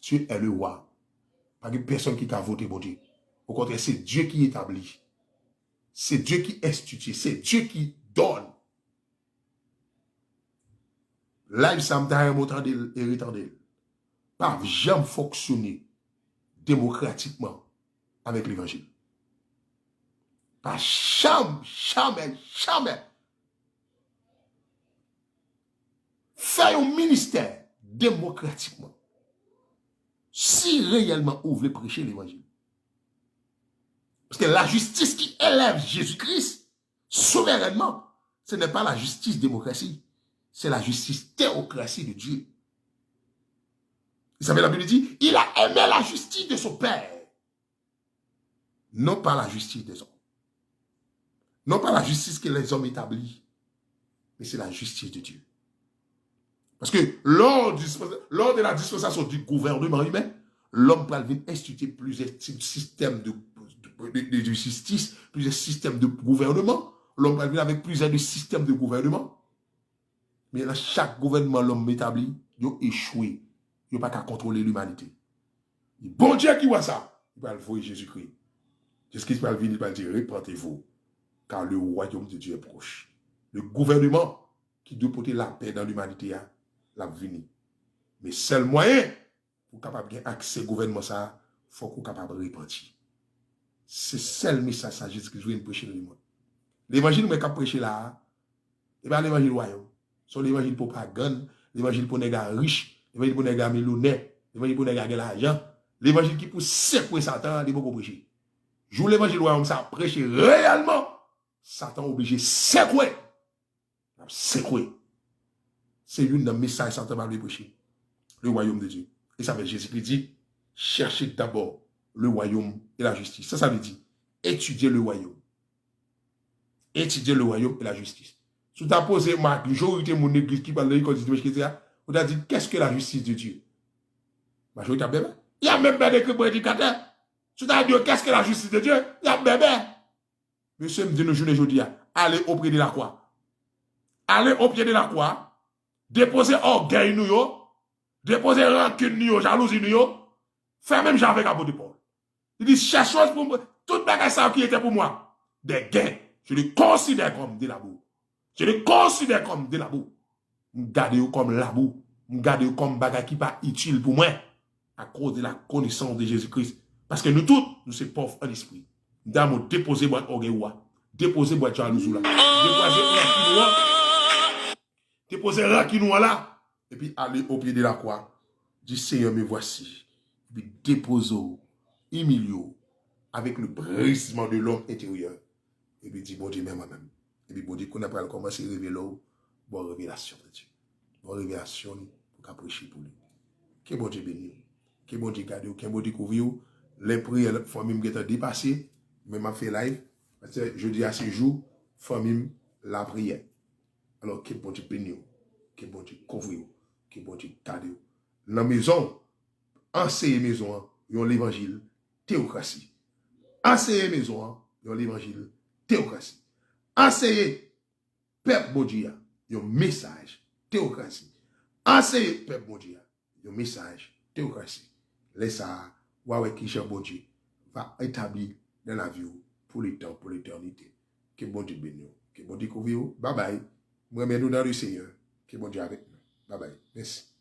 Dieu est le roi. Pas de personne qui t'a voté, bon Dieu. Au contraire, c'est Dieu qui établit. C'est Dieu qui institue. C'est Dieu qui donne. Là, il s'en t'a retardé. Pas jamais fonctionner démocratiquement avec l'évangile. Pas jamais. Faire un ministère démocratiquement. Si réellement vous voulez prêcher l'évangile. Parce que la justice qui élève Jésus-Christ souverainement, ce n'est pas la justice démocratie, c'est la justice théocratie de Dieu. Vous savez, la Bible dit, il a aimé la justice de son Père. Non pas la justice des hommes. Non pas la justice que les hommes établissent, mais c'est la justice de Dieu. Parce que lors de la dispensation du gouvernement humain, l'homme peut venir instituer plusieurs systèmes de justice, plusieurs systèmes de gouvernement. L'homme peut venir avec plusieurs systèmes de gouvernement. Mais dans chaque gouvernement, l'homme établi, il a échoué. Il n'a pas qu'à contrôler l'humanité. Bon Dieu qui voit ça, il va le voir Jésus-Christ. Jésus-Christ va venir, il va dire, répentez-vous, car le royaume de Dieu est proche. Le gouvernement qui doit porter la paix dans l'humanité, l'a venu. Mais seul moyen pour capable d'avoir accès au gouvernement, ça, il faut qu'on soit capable de repentir. C'est seul message que Jésus-Christ veut prêcher dans le monde. L'évangile que je prêche là, c'est pas l'évangile royaume. C'est l'évangile pour pagan, l'évangile pour les gars riches, l'évangile pour les gars millionnaires, l'évangile pour les gars qui ont l'argent, l'évangile qui pour secouer Satan, il faut prêcher. Joue l'évangile royaume, ça prêche réellement. Satan est obligé de secouer. Secouer. C'est une des messages Satan va lui prêcher. Le royaume de Dieu. Et ça veut dire, Jésus-Christ dit, cherchez d'abord le royaume et la justice. Ça veut dire, étudier le royaume. Étudier le royaume et la justice. Si tu as posé ma majorité de mon église qui parle de l'école de Dieu, on a dit, qu'est-ce que la justice de Dieu? Majorité à bébé. Il y a même bébé qui prédicateur. Si tu as dit, qu'est-ce que la justice de Dieu? Il y a bébé. Monsieur me dit, nous journée aujourd'hui, allez au pied de la croix. Allez au pied de la croix. Déposer orgueil nous yo, déposer rancune nous yo, jalousie nous yo, faire même j'avais avec de Paul. Il dit, cherche chose pour moi, tout bagage ça qui était pour moi, des gains, je les considère comme de la boue. Je les considère comme de la boue. Je garde comme la boue, je garde comme bagage qui pas utile pour moi, à cause de la connaissance de Jésus-Christ. Parce que nous tous, nous sommes pauvres en esprit. Nous avons déposé boîte orgueil, déposé boîte jalousie là, déposer rancune là, et puis aller au pied de la croix. Dis Seigneur, me voici. Et puis déposez, humiliez, avec le brisement de l'homme intérieur. Et puis dis, bon Dieu, même moi-même. Et puis bon Dieu, qu'on a pas commencé à révéler, bonne révélation de Dieu. Bonne révélation pour qu'apprécier pour lui. Que bon Dieu bénisse. Que bon Dieu garde, que bon Dieu couvre. Les prières, famille me ont dépassé, mais m'a fait live. Parce que je dis à ce jour, famille la prière. Alors, que bon Dieu bénisse, que bon Dieu couvre, que bon Dieu garde. Dans la maison, enseignez maison, il y a l'évangile, théocratie. Enseignez maison, il y a l'évangile, théocratie. Enseignez peuple bon Dieu, il y a un message, théocratie. Enseignez peuple bon Dieu, il y a un message, théocratie. Laissez ça, ouais, qui cherche bon Dieu, va établir dans la vie pour le temps, pour l'éternité. Que bon Dieu bénisse, que bon Dieu couvre. Bye bye. Moi, nous dans le Seigneur. Que bon Dieu avec nous. Bye bye. Merci.